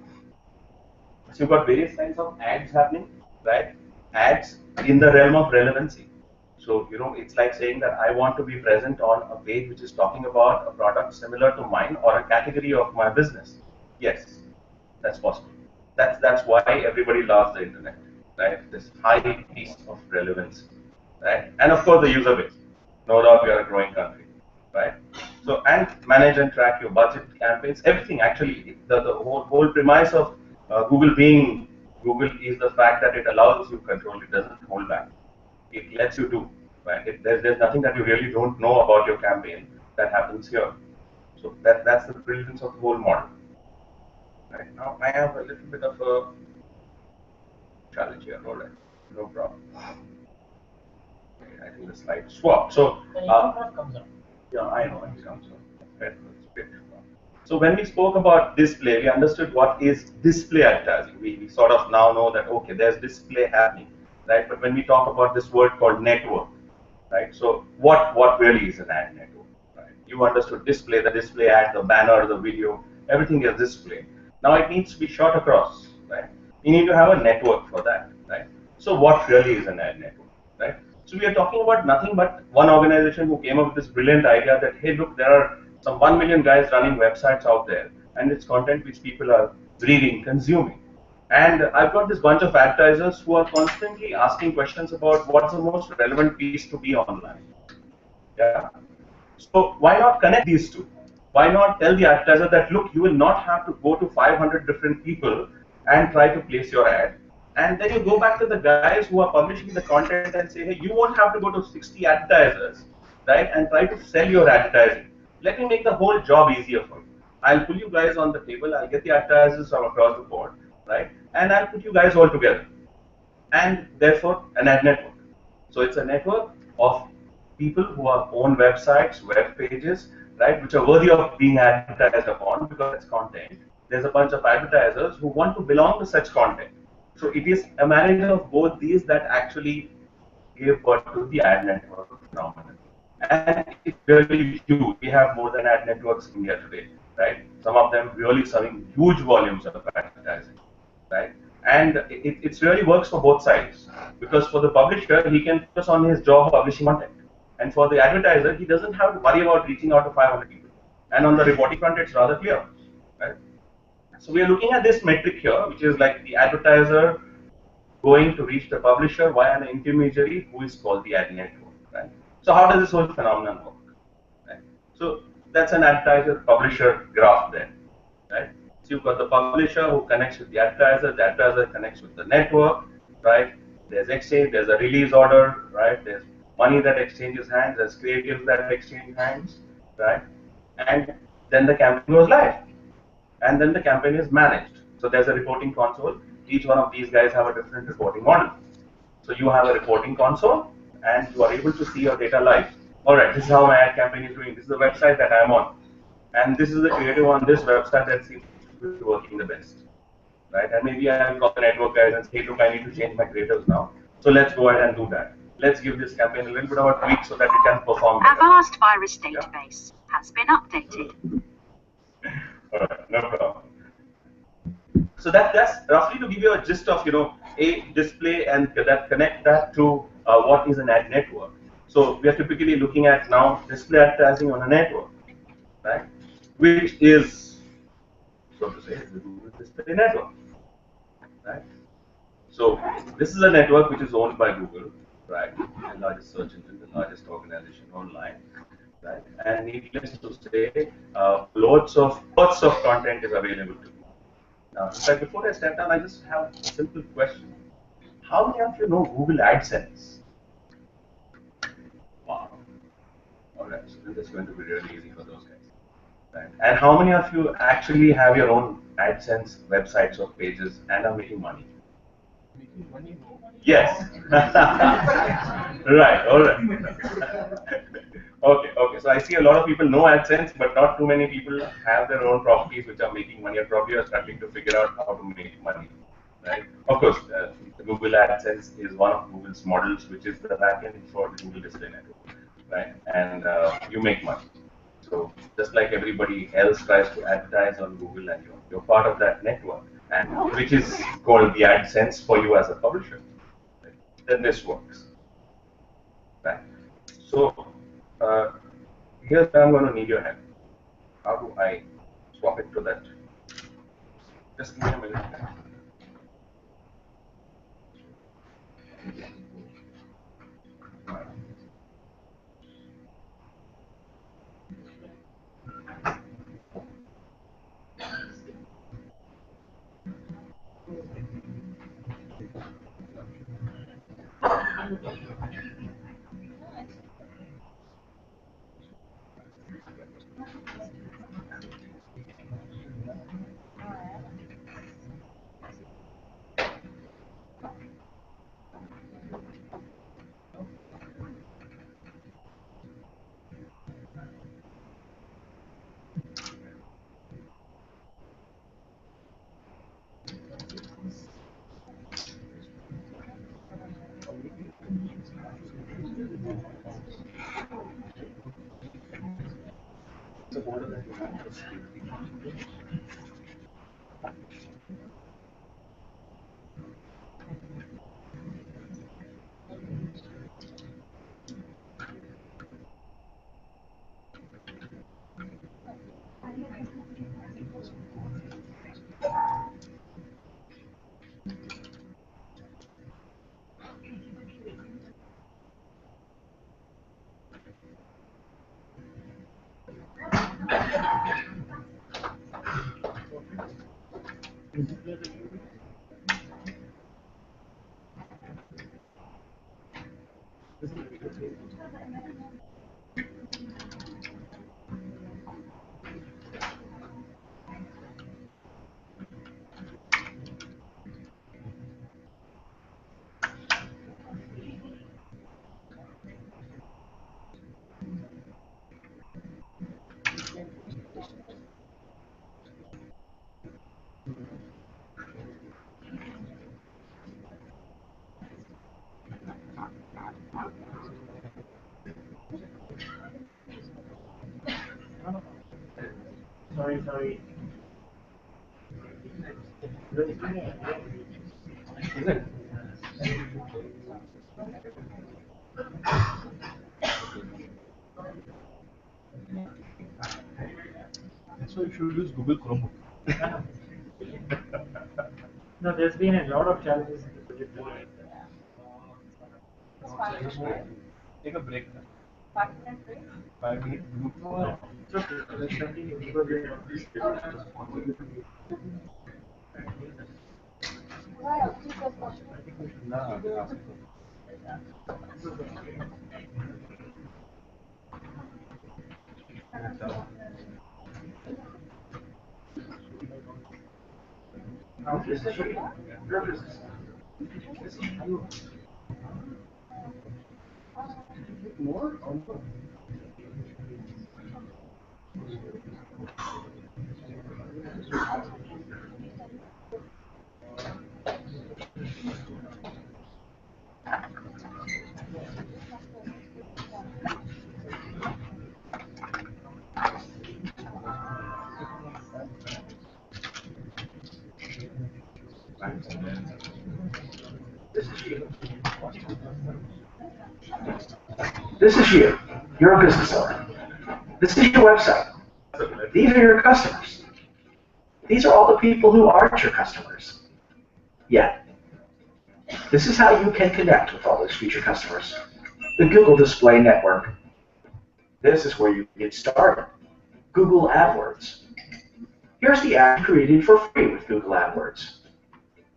So you've got various kinds of ads happening, right? Ads in the realm of relevancy. So it's like saying that I want to be present on a page which is talking about a product similar to mine or a category of my business. Yes, that's possible. That's why everybody loves the internet, right? This high piece of relevance, right? And of course the user base. No doubt we are a growing country, right? So, and manage and track your budget, campaigns, everything. Actually, the whole premise of Google being Google is the fact that it allows you control. It doesn't hold back. it lets you do. Right? There's nothing that you really don't know about your campaign that happens here. So that's the brilliance of the whole model. Right now, I have a little bit of a challenge here. All right, no problem. I think the slide swap. So yeah, I know it comes up. Right. So when we spoke about display, we understood what is display advertising. We sort of now know that okay, there's display happening, right? But when we talk about this word called network, right? So what really is an ad network? Right? You understood display, the display ad, the banner, the video, everything is display. Now it needs to be shot across, right? You need to have a network for that, right? So what really is an ad network, right? So we are talking about nothing but one organization who came up with this brilliant idea that hey, look, there are some 1 million guys running websites out there, and it's content which people are reading, consuming. And I've got this bunch of advertisers who are constantly asking questions about what's the most relevant piece to be online. Yeah. So why not connect these two? Why not tell the advertiser that look, you will not have to go to 500 different people and try to place your ad. And then you go back to the guys who are publishing the content and say, hey, you won't have to go to 60 advertisers, right, and try to sell your advertising. Let me make the whole job easier for you. I'll pull you guys on the table, I'll get the advertisers from across the board, right, and I'll put you guys all together. And therefore, an ad network. So it's a network of people who have own websites, web pages, right, which are worthy of being advertised upon because it's content. There's a bunch of advertisers who want to belong to such content. So it is a marriage of both these that actually gave birth to the ad network phenomenon. And it's really huge. We have more than ad networks in India today, right? Some of them really serving huge volumes of advertising, right? And it really works for both sides because for the publisher, he can focus on his job of publishing content. And for the advertiser, he doesn't have to worry about reaching out to 500 people. And on the reporting front, it's rather clear, right? So we are looking at this metric here, which is like the advertiser going to reach the publisher via an intermediary who is called the ad network, right? So how does this whole phenomenon work, right? So that's an advertiser-publisher graph there, right? So you've got the publisher who connects with the advertiser connects with the network, right? There's exchange, there's a release order, right? There's money that exchanges hands, there's creatives that exchange hands, right? And then the campaign goes live. And then the campaign is managed. So there's a reporting console. Each one of these guys have a different reporting model. So you have a reporting console and you are able to see your data live. Alright, this is how my ad campaign is doing. This is the website that I'm on. And this is the creative on this website that seems to be working the best. Right? And maybe I'll call the network guys and say, look, I need to change my creatives now. So let's go ahead and do that. Let's give this campaign a little bit of a tweak so that it can perform better. Avast virus database has been updated. Alright, no problem. So that's roughly to give you a gist of, a display and that connect that to what is an ad network. So we are typically looking at now display advertising on a network, right? Which is, so to say, the Google Display Network, right? So this is a network which is owned by Google, right? The largest search engine, the largest organization online, right? And needless to say, lots of content is available to you. Now, in fact, before I step down, I just have a simple question. How many of you know Google AdSense? Wow. Alright, so this is going to be really easy for those guys. Right. And how many of you actually have your own AdSense websites or pages and are making money? Making money? Yes. Right, alright. Okay, so I see a lot of people know AdSense, but not too many people have their own properties which are making money or probably are struggling to figure out how to make money, right? Of course, Google AdSense is one of Google's models, which is the backend for the Google Display Network, right? And you make money. So just like everybody else tries to advertise on Google and you're part of that network, and which is called the AdSense for you as a publisher, right? Then this works, right? So here's where I'm going to need your help. How do I swap it to that? Just give me a minute. Sorry. Is it? So you should use Google Chromebook. No, there's been a lot of challenges in the project. Take a break. 5 minutes break? 5 minutes. No, it's okay. Let's continue because we are I think we should Nah, More? This is you. You're a business owner. This is your website. These are your customers. These are all the people who aren't your customers yet. This is how you can connect with all those future customers. The Google Display Network. This is where you get started. Google AdWords. Here's the ad created for free with Google AdWords.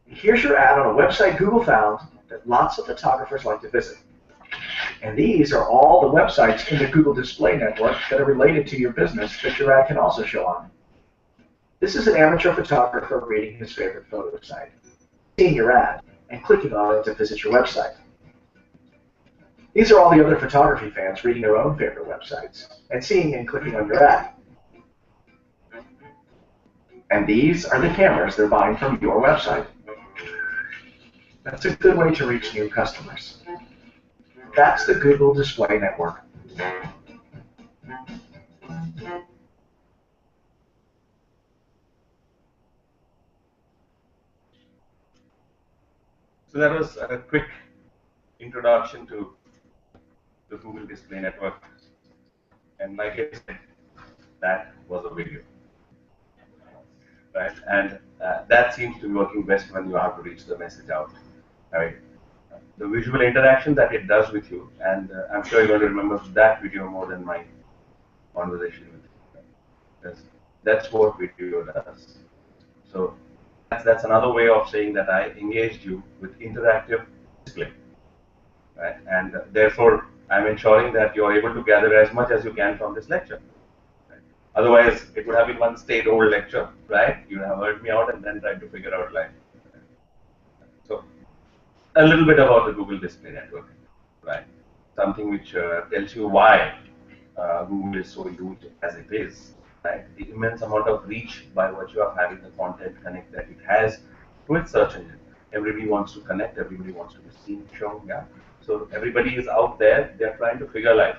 Here's your ad on a website Google found that lots of photographers like to visit. And these are all the websites in the Google Display Network that are related to your business that your ad can also show on. This is an amateur photographer reading his favorite photo site, seeing your ad, and clicking on it to visit your website. These are all the other photography fans reading their own favorite websites, and seeing and clicking on your ad. And these are the cameras they're buying from your website. That's a good way to reach new customers. That's the Google Display Network. So that was a quick introduction to the Google Display Network. And like I said, that was a video. Right? And that seems to be working best when you have to reach the message out. Right? The visual interaction that it does with you, and I'm sure you're going to remember that video more than my conversation with you. That's what video does. So that's another way of saying that I engaged you with interactive display. Right? And therefore, I'm ensuring that you're able to gather as much as you can from this lecture. Right? Otherwise, it would have been one state-old lecture, right? You have heard me out and then tried to figure out life. So, a little bit about the Google Display Network, right? Something which tells you why Google is so huge as it is, right? The immense amount of reach by virtue of having the content connect that it has to its search engine. Everybody wants to connect, everybody wants to be seen, shown, yeah. So everybody is out there, they're trying to figure life,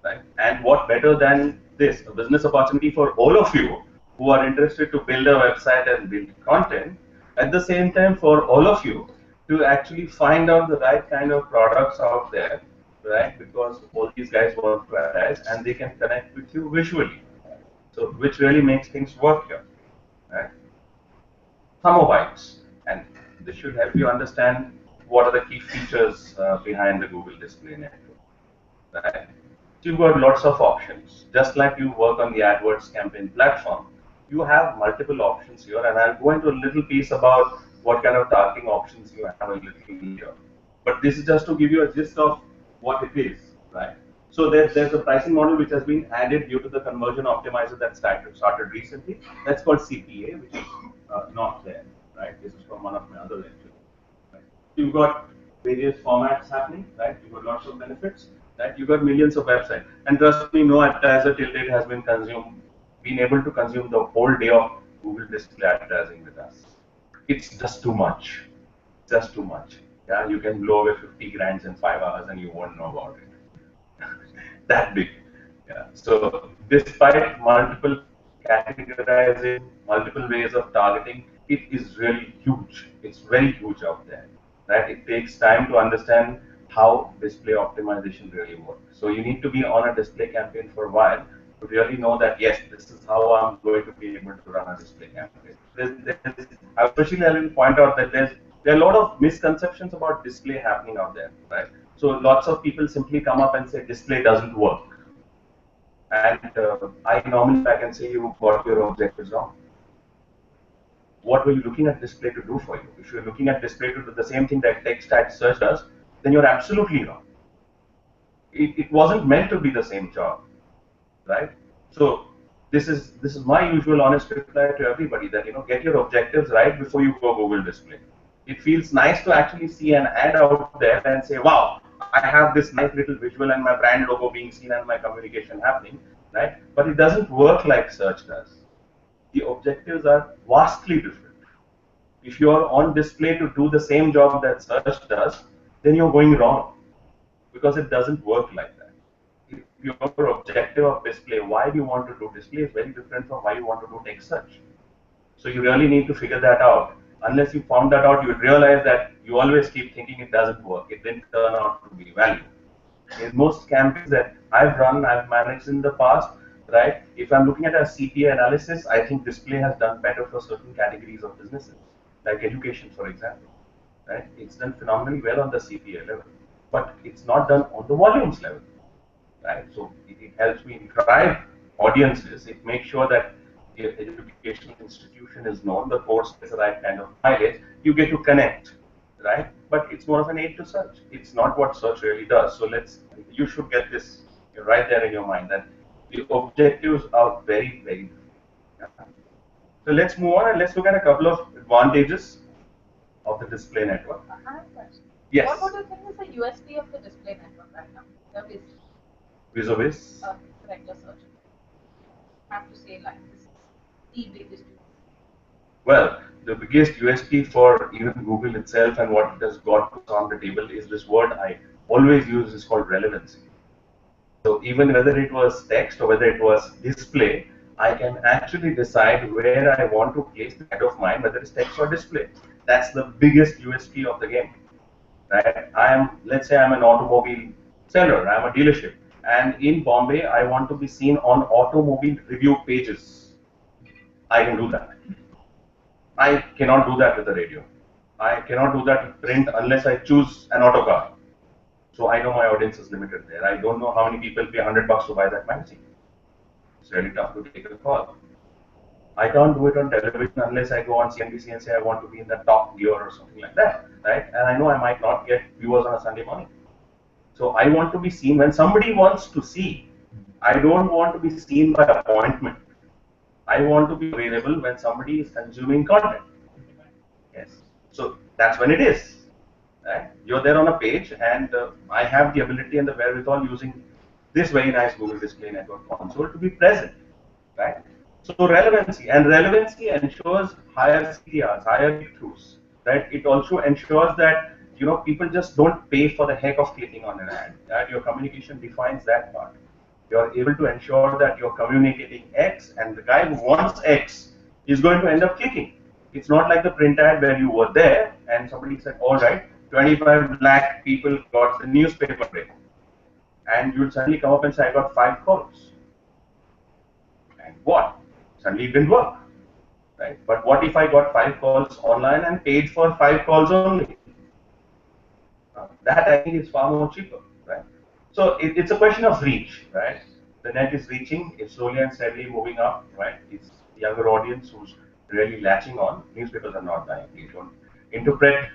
right? And what better than this a business opportunity for all of you who are interested to build a website and build content. At the same time, for all of you to actually find out the right kind of products out there, right? Because all these guys want to advertise and they can connect with you visually. So, which really makes things work here, right? Thermobytes, and this should help you understand what are the key features behind the Google Display Network, right? So you've got lots of options. Just like you work on the AdWords campaign platform, you have multiple options here, and I'll go into a little piece about what kind of targeting options you have a little later. But this is just to give you a gist of what it is, right? So there's a pricing model which has been added due to the conversion optimizer that started recently. That's called CPA, which is not there, right? This is from one of my other lectures. Right? You've got various formats happening, right? You've got lots of benefits, right? You've got millions of websites, and trust me, no advertiser till date has been able to consume the whole day of Google Display advertising with us. It's just too much. Just too much. Yeah, you can blow away 50 grand in 5 hours and you won't know about it. That big. Yeah. So despite multiple categorizing, multiple ways of targeting, it is really huge. It's very huge out there. Right? It takes time to understand how display optimization really works. So you need to be on a display campaign for a while to really know that yes, this is how I'm going to be able to run a display campaign. Especially I will point out that there are a lot of misconceptions about display happening out there, right? So lots of people simply come up and say display doesn't work. And I can say you got your objectives wrong. What were you looking at display to do for you? If you're looking at display to do the same thing that text at search does, then you're absolutely wrong. It wasn't meant to be the same job, right? So this is my usual honest reply to everybody that get your objectives right before you go Google Display. It feels nice to actually see an ad out there and say, wow, I have this nice little visual and my brand logo being seen and my communication happening, right? But it doesn't work like search does. The objectives are vastly different. If you're on display to do the same job that search does, then you're going wrong because it doesn't work like that. If your objective of display, why you want to do display is very different from why you want to do text search. So you really need to figure that out. Unless you found that out, you would realize that you always keep thinking it doesn't work. It didn't turn out to be valuable. In most campaigns that I've run, I've managed in the past, right? If I'm looking at a CPA analysis, I think display has done better for certain categories of businesses, like education, for example. Right? It's done phenomenally well on the CPA level, but it's not done on the volumes level. Right? So it helps me drive audiences. It makes sure that the educational institution is known, the course is the right kind of mileage, you get to connect, right? But it's more of an aid to search. It's not what search really does. So you should get this right there in your mind that the objectives are very, very different. Yeah. So let's move on and let's look at a couple of advantages of the display network. I have a question. Yes. What would you think is the USP of the display network right now? Vis-a-vis? Regular search. I have to say like this is the biggest. Well, the biggest USP for even Google itself and what it has got on the table is this word I always use is called relevancy. So even whether it was text or whether it was display, I can actually decide where I want to place the ad of mine, whether it's text or display. That's the biggest USP of the game. Right? Let's say I'm an automobile seller, I'm a dealership, and in Bombay I want to be seen on automobile review pages. I can do that. I cannot do that with the radio. I cannot do that with print unless I choose an auto car. So I know my audience is limited there. I don't know how many people pay $100 to buy that magazine. It's really tough to take a call. I can't do it on television unless I go on CNBC and say I want to be in the top gear or something like that, right? And I know I might not get viewers on a Sunday morning. So I want to be seen when somebody wants to see. I don't want to be seen by appointment. I want to be available when somebody is consuming content. Yes. So that's when it is. Right? You're there on a page, and I have the ability and the wherewithal using this very nice Google Display Network console to be present. Right? So relevancy ensures higher CTRs, higher click-throughs. Right? It also ensures that people just don't pay for the heck of clicking on an ad. That your communication defines that part. You're able to ensure that you're communicating X, and the guy who wants X is going to end up clicking. It's not like the print ad where you were there and somebody said, all right, 25 lakh people got the newspaper today. And you'll suddenly come up and say, I got 5 calls. And what? Suddenly it didn't work. Right? But what if I got 5 calls online and paid for 5 calls only? That I think is far more cheaper. Right? So it's a question of reach. Right? The net is reaching, it's slowly and steadily moving up. Right? It's the younger audience who's really latching on. Newspapers are not dying. Please don't interpret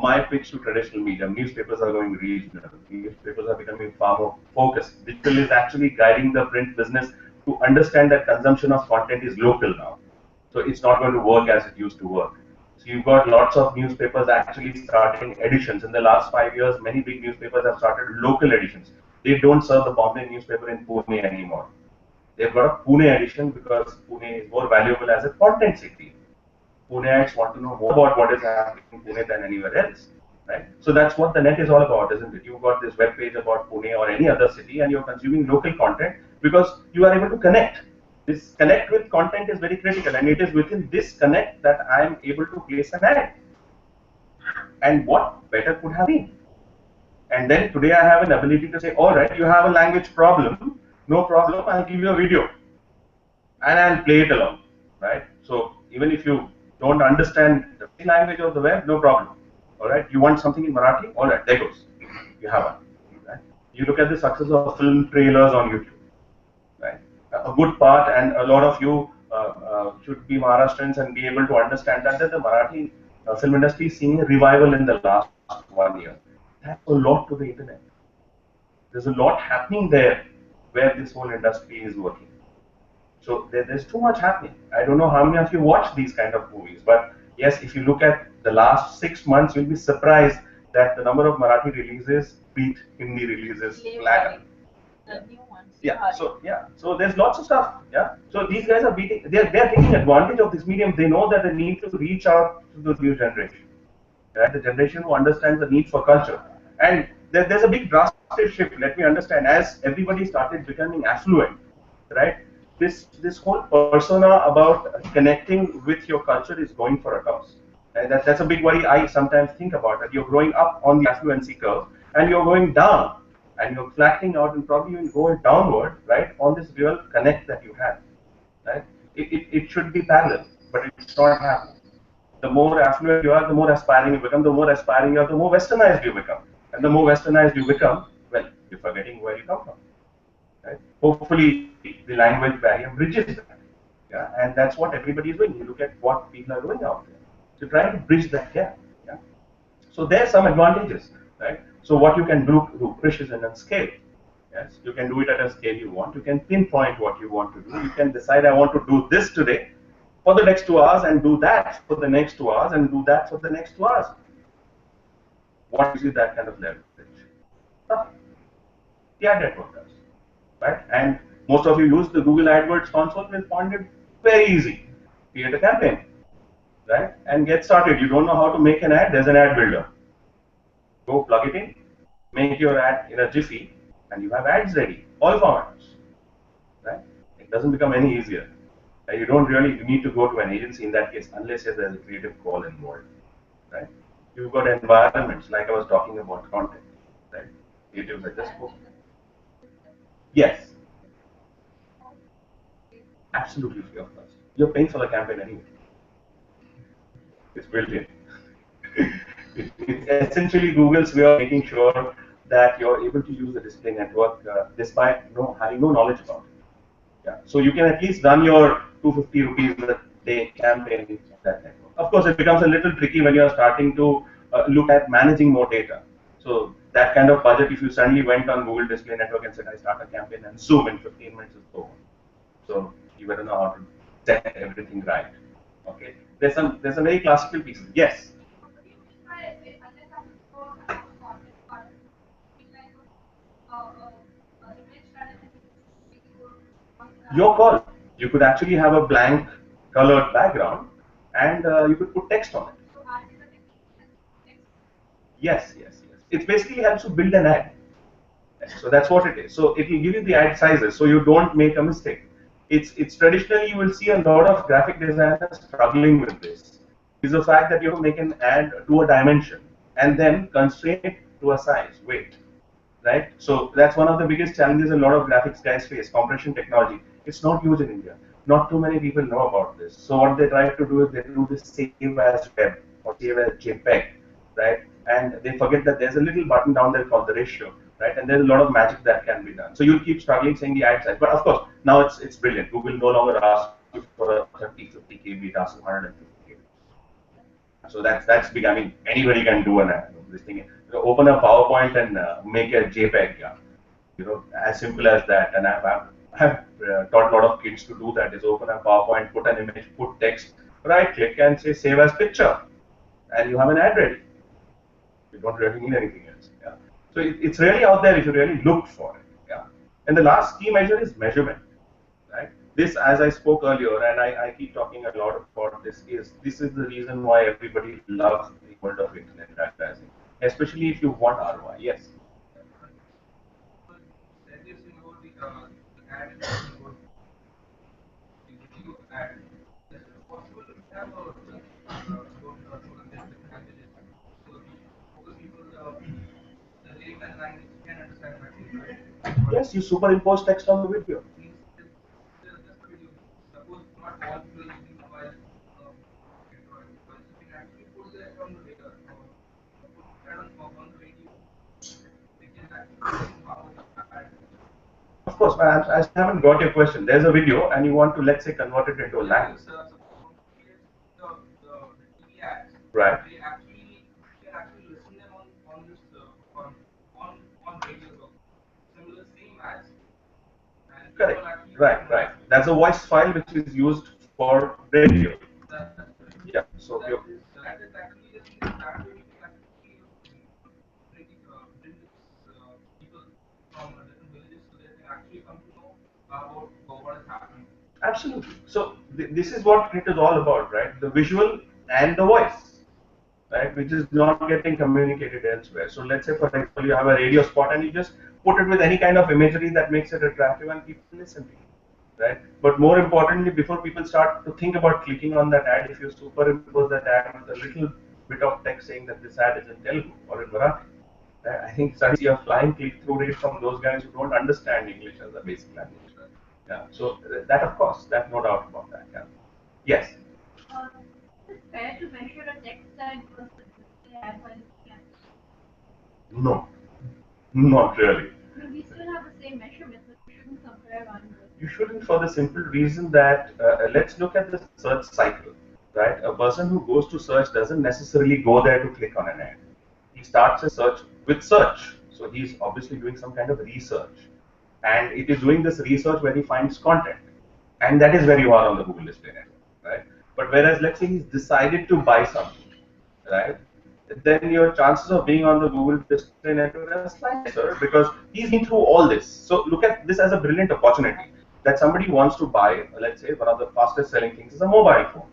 my pitch to traditional media. Newspapers are going regional. Newspapers are becoming far more focused. Digital is actually guiding the print business to understand that consumption of content is local now. So it's not going to work as it used to work. So you've got lots of newspapers actually starting editions. In the last 5 years, many big newspapers have started local editions. They don't serve the Bombay newspaper in Pune anymore. They've got a Pune edition because Pune is more valuable as a content city. Puneites want to know more about what is happening in Pune than anywhere else. Right? So that's what the net is all about, isn't it? You've got this web page about Pune or any other city and you're consuming local content because you are able to connect. This connect with content is very critical, and it is within this connect that I am able to place an ad. And what better could have been? And then today I have an ability to say, all right, you have a language problem, no problem, I'll give you a video and I'll play it along, right? So even if you don't understand the language of the web, no problem, all right? You want something in Marathi, all right, there goes, you have one, right? You look at the success of film trailers on YouTube, right? A good part, and a lot of you should be Maharashtrians and be able to understand that the Marathi film industry is seeing a revival in the last 1 year. That's a lot to the internet. There's a lot happening there where this whole industry is working. So there's too much happening. I don't know how many of you watch these kind of movies, but yes, if you look at the last 6 months, you'll be surprised that the number of Marathi releases beat Hindi releases flat. So there's lots of stuff. Yeah. So these guys are they're taking advantage of this medium. They know that they need to reach out to the new generation, right? The generation who understands the need for culture. And there's a big drastic shift. Let me understand. As everybody started becoming affluent, right? This whole persona about connecting with your culture is going for a toss. And that's a big worry I sometimes think about. That you're growing up on the affluency curve and you're going down. And you're flattening out and probably even going downward, right, on this real connect that you have, right? It should be parallel, but it's not happening. The more affluent you are, the more aspiring you become. The more aspiring you are, the more westernized you become. And the more westernized you become, well, you're forgetting where you come from, right? Hopefully, the language barrier bridges that, yeah? And that's what everybody is doing. You look at what people are doing out there. So trying to bridge that gap, yeah? So there's some advantages, right? So what you can do precision and scale. Yes, you can do it at a scale you want. You can pinpoint what you want to do. You can decide I want to do this today for the next 2 hours and do that for the next 2 hours and do that for the next 2 hours. What gives you that kind of leverage? Nothing. The ad network does, right? And most of you use the Google AdWords console. We'll find it very easy. Create a campaign, right? And get started. You don't know how to make an ad? There's an ad builder. Go plug it in, make your ad in a jiffy, and you have ads ready, all formats, right? It doesn't become any easier. You don't really need to go to an agency in that case unless there's a creative call involved, right? You've got environments like I was talking about content, right? Creatives are just go. Yes. Absolutely free of cost. You're paying for the campaign anyway. It's built in. It's essentially Google's way of making sure that you're able to use the display network despite having no knowledge about it. Yeah. So you can at least run your 250 rupees a day campaign in that network. Of course, it becomes a little tricky when you're starting to look at managing more data. So that kind of budget, if you suddenly went on Google Display Network and said, I start a campaign and zoom in 15 minutes is over. So you better know how to set everything right. Okay. There's some very classical pieces. Yes. Your call. You could actually have a blank colored background and you could put text on it. Yes. It basically helps you build an ad. So that's what it is. So it will give you the ad sizes, so you don't make a mistake. It's traditionally you will see a lot of graphic designers struggling with this. Is the fact that you have to make an ad to a dimension and then constrain it to a size, weight, right? So that's one of the biggest challenges a lot of graphics guys face. Compression technology. It's not used in India. Not too many people know about this. So what they try to do is they do this save as web or save as JPEG, right? And they forget that there's a little button down there called the ratio, right? And there's a lot of magic that can be done. So you'll keep struggling saying the ad size, but of course now it's brilliant. Google no longer asks you for a 30, 50 KB, it asks 150 KB. So that's big. I mean, anybody can do an ad. This thing, open a PowerPoint and make a JPEG. Yeah. As simple as that. And I've taught a lot of kids to do that. Is open a PowerPoint, put an image, put text, right click and say save as picture, and you have an ad ready. You don't really need anything else. Yeah. So it's really out there if you really look for it. Yeah. And the last key measure is measurement. Right. This, as I spoke earlier, and I keep talking a lot about this is the reason why everybody loves the world of internet advertising, especially if you want ROI. Yes. Yes, you superimpose text on the video. Of course, I haven't got your question. There's a video and you want to, let's say, convert it into a language. Right. Correct. Right. That's a voice file which is used for radio. Yeah. So absolutely. So this is what it is all about, right? The visual and the voice, right? Which is not getting communicated elsewhere. So let's say, for example, you have a radio spot and you just put it with any kind of imagery that makes it attractive and people listen to it, right? But more importantly, before people start to think about clicking on that ad, if you superimpose that ad with a little bit of text saying that this ad is in Telugu or in Marathi, I think suddenly you are flying click-through rate from those guys who don't understand English as a basic language. Yeah. So that, of course, that's no doubt about that. Yeah. Yes. Is it fair to measure a text ad versus display ad while looking at it? No, not really. I mean, we still have the same measurements, but we shouldn't compare one. You shouldn't, for the simple reason that let's look at the search cycle, right? A person who goes to search doesn't necessarily go there to click on an ad. He starts a search with search, so he's obviously doing some kind of research, and it is doing this research where he finds content, and that is where you are on the Google Display Network, right? But whereas, let's say he's decided to buy something, right? Then your chances of being on the Google Display Network are slightly lesser because he's been through all this. So look at this as a brilliant opportunity that somebody wants to buy. Let's say one of the fastest selling things is a mobile phone,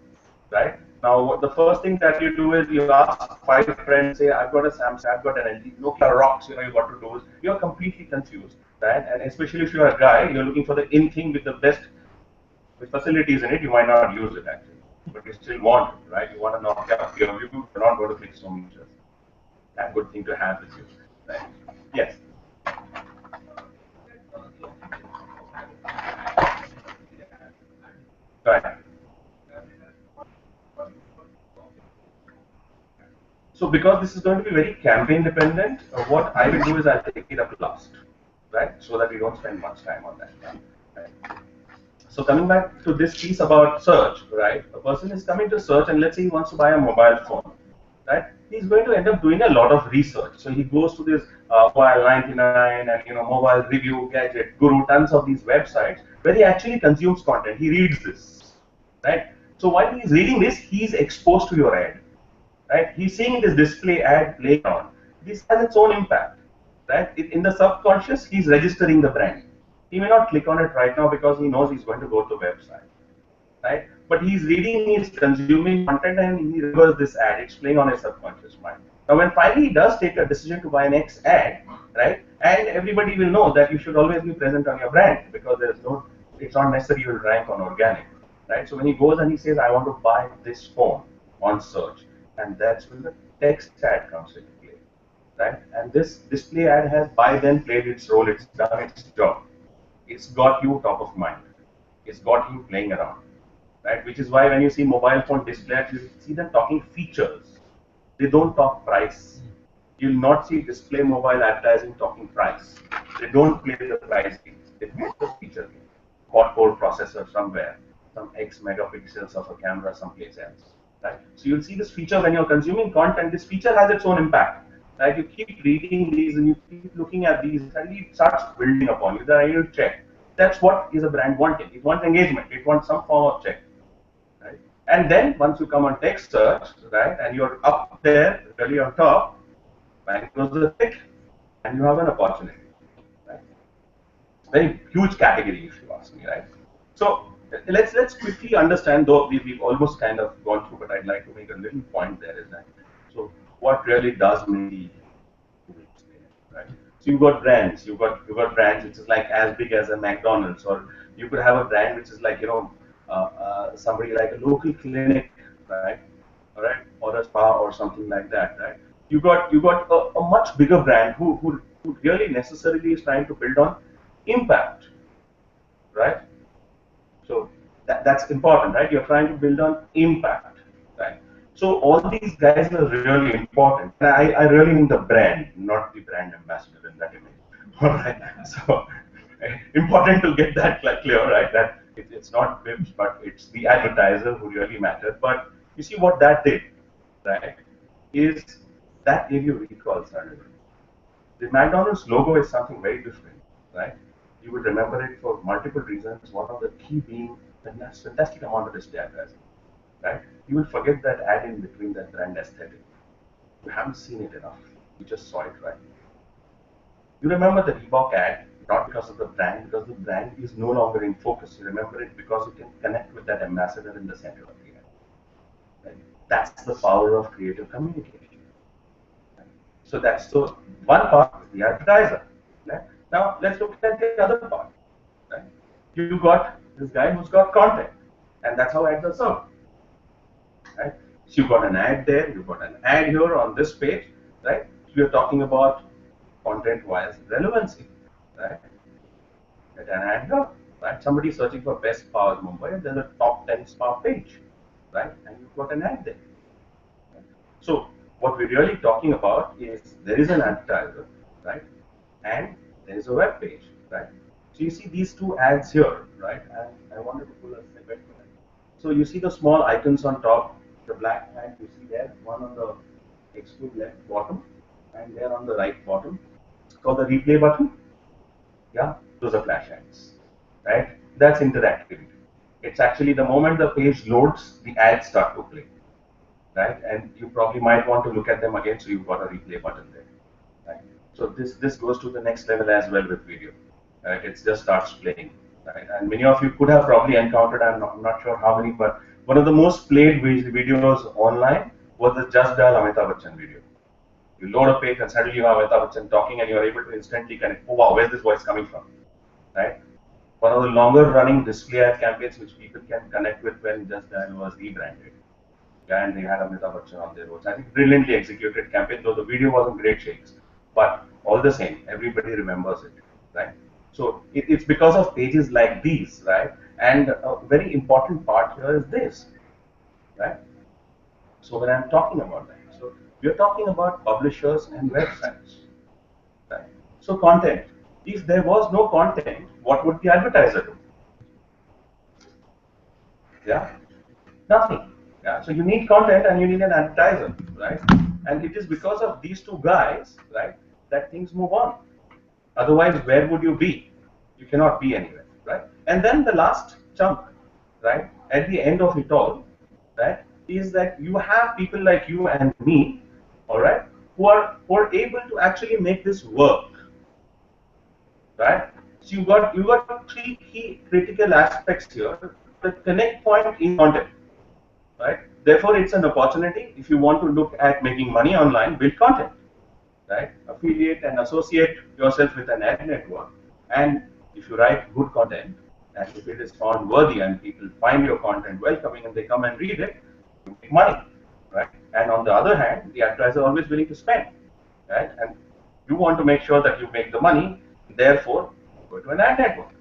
right? Now, the first thing that you do is you ask 5 friends, say, I've got a Samsung, I've got an LG, Nokia rocks, what to do is you're completely confused, right? And especially if you're a guy, you're looking for the in thing with the best with facilities in it, you might not use it actually. But you still want it, right? You want to Nokia, you're not going to click so much. That's a good thing to have with you, right? Yes. Right. So because this is going to be very campaign dependent, what I will do is I'll take it up last, right? So that we don't spend much time on that. Right? So coming back to this piece about search, right? A person is coming to search and let's say he wants to buy a mobile phone, right? He's going to end up doing a lot of research. So he goes to this Mobile 99 and Mobile Review, Gadget, Guru, tons of these websites where he actually consumes content. He reads this, right? So while he's reading this, he's exposed to your ad. Right? He's seeing this display ad later on. This has its own impact, right? In the subconscious, he's registering the brand. He may not click on it right now because he knows he's going to go to the website, right? But he's reading, he's consuming content, and he remembers this ad. It's playing on his subconscious mind. Now, when finally he does take a decision to buy an X ad, right? And everybody will know that you should always be present on your brand, because it's not necessary you will rank on organic, right? So when he goes and he says, I want to buy this phone on search, and that's when the text ad comes into play, right? And this display ad has by then played its role, it's done its job. It's got you top of mind. It's got you playing around, right? Which is why when you see mobile phone display ads, you see them talking features. They don't talk price. You'll not see display mobile advertising talking price. They don't play the price game. They play the feature game. Quad-core processor somewhere, some X megapixels of a camera someplace else, right? So you'll see this feature when you're consuming content. This feature has its own impact, right? You keep reading these and you keep looking at these, and it starts building upon you. Then you check. That's what is a brand wanting. It wants engagement. It wants some form of check, right? And then once you come on text search, right, and you're up there, really on top, bang goes the tick, and you have an opportunity, right? Very huge category, if you ask me, right? So let's quickly understand, though we've almost kind of gone through, but I'd like to make a little point there is that. So what really does make right? So you've got brands, you've got brands which is like as big as a McDonald's, or you could have a brand which is like, you know, somebody like a local clinic, right? All right, or a spa or something like that, right? You got a much bigger brand who really necessarily is trying to build on impact, right? So that's important, right? You're trying to build on impact, right? So all these guys are really important. And I really mean the brand, not the brand ambassador in that image. All right. So important to get that clear, right? That it's not Bibbs, but it's the advertiser who really matters. But you see what that did, right? Is that gave you recall suddenly. The McDonald's logo is something very different, right? You would remember it for multiple reasons. One of the key being the fantastic amount of display advertising, right? You will forget that ad in between, that brand aesthetic. You haven't seen it enough. You just saw it, right? You remember the Reebok ad, not because of the brand, because the brand is no longer in focus. You remember it because you can connect with that ambassador in the center of the ad. Right? That's the power of creative communication. Right? So that's one part is the advertiser. Right? Now let's look at the other part. Right? You got this guy who's got content, and that's how ads are served. Right? So you've got an ad there, you've got an ad here on this page, right? So you're talking about content-wise relevancy, right? Get an ad here, right? Somebody searching for best spa in Mumbai, and there's a top 10 spa page, right? And you've got an ad there. Right? So what we're really talking about is there is an advertiser, right? And there is a web page, right? So you see these two ads here, right? And I wanted to pull a snippet for that. So you see the small icons on top, the black ad you see there, one on the extreme left bottom, and there on the right bottom. It's called the replay button. Yeah, those are flash ads, right? That's interactivity. It's actually the moment the page loads, the ads start to play, right? And you probably might want to look at them again, so you've got a replay button there, right? So this goes to the next level as well with video, right? It just starts playing, right? And many of you could have probably encountered, I'm not sure how many, but one of the most played videos online was the Just Dial Amitabh Bachchan video. You load a page and suddenly you have Amitabh Bachchan talking, and you're able to instantly connect. Oh wow, where's this voice coming from? Right? One of the longer running display ad campaigns which people can connect with when Just Dial was rebranded. Yeah, and they had Amitabh Bachchan on their roads. I think brilliantly executed campaign, though the video wasn't great shakes. But all the same, everybody remembers it, right? So it's because of pages like these, right? And a very important part here is this, right? So when I'm talking about that, so we're talking about publishers and websites, right? So content. If there was no content, what would the advertiser do? Yeah, nothing. Yeah, so you need content and you need an advertiser, right? And it is because of these two guys, right, that things move on. Otherwise, where would you be? You cannot be anywhere, right? And then the last chunk, right, at the end of it all, right, is that you have people like you and me, all right, who are able to actually make this work, right? So you got three key critical aspects here. The connect point is content, right? Therefore, it's an opportunity. If you want to look at making money online, build content, right? Affiliate and associate yourself with an ad network, and if you write good content, and if it is found worthy and people find your content welcoming and they come and read it, you make money, right? And on the other hand, the advertiser is always willing to spend, right? And you want to make sure that you make the money, therefore go to an ad network,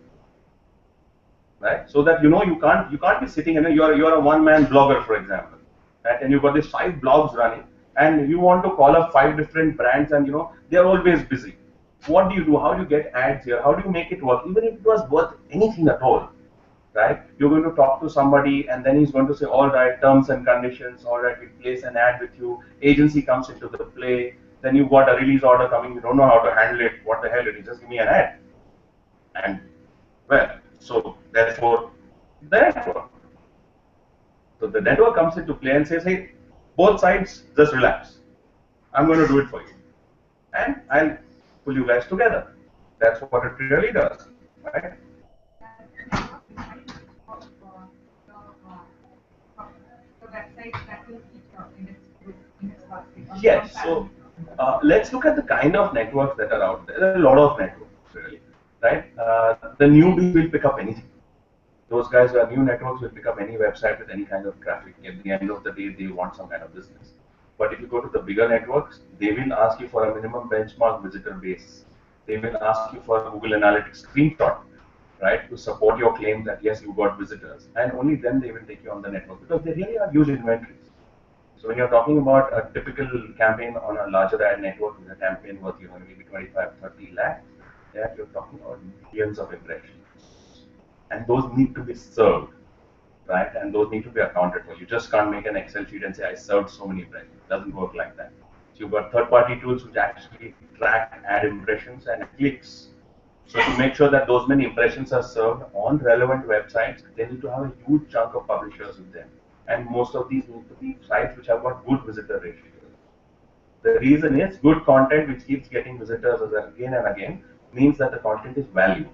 right? So that you can't be sitting and you're a one-man blogger, for example, right? And you've got these 5 blogs running, and you want to call up 5 different brands, and they're always busy. What do you do? How do you get ads here? How do you make it work? Even if it was worth anything at all, right? You're going to talk to somebody, and then he's going to say, all right, terms and conditions, all right, we place an ad with you. Agency comes into the play. Then you've got a release order coming. You don't know how to handle it. What the hell? It is just give me an ad. And well, so therefore, the network. So the network comes into play and says, hey, both sides, just relax. I'm going to do it for you, and I'll pull you guys together. That's what it really does, right? Yes. So let's look at the kind of networks that are out there. There are a lot of networks, really, right? The newbies will pick up anything. Those guys who are new networks will pick up any website with any kind of traffic. At the end of the day, they want some kind of business. But if you go to the bigger networks, they will ask you for a minimum benchmark visitor base. They will ask you for a Google Analytics screenshot, right, to support your claim that yes, you got visitors. And only then they will take you on the network, because they really are huge inventories. So when you're talking about a typical campaign on a larger ad network with a campaign worth maybe 25, 30 lakhs, yeah, you're talking about millions of impressions. And those need to be served, right? And those need to be accounted for. You just can't make an Excel sheet and say, I served so many impressions. It doesn't work like that. So you've got third-party tools which actually track ad impressions and clicks. So to make sure that those many impressions are served on relevant websites, they need to have a huge chunk of publishers with them. And most of these need to be sites which have got good visitor ratios. The reason is good content which keeps getting visitors again and again means that the content is valued.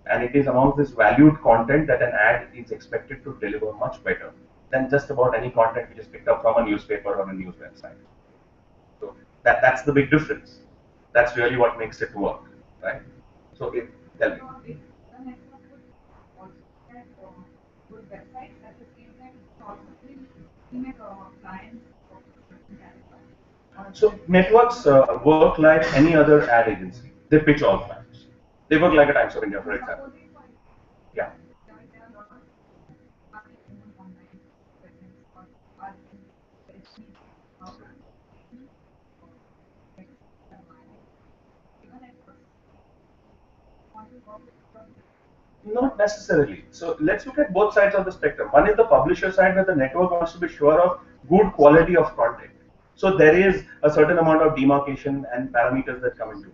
And it is amongst this valued content that an ad is expected to deliver much better than just about any content which is picked up from a newspaper or a news website. So that's the big difference. That's really what makes it work, right? So tell me. So networks work like any other ad agency. They pitch all clients. They work like a Times of India, for example. Yeah. Not necessarily. So let's look at both sides of the spectrum. One is the publisher side, where the network wants to be sure of good quality of content. So there is a certain amount of demarcation and parameters that come into it.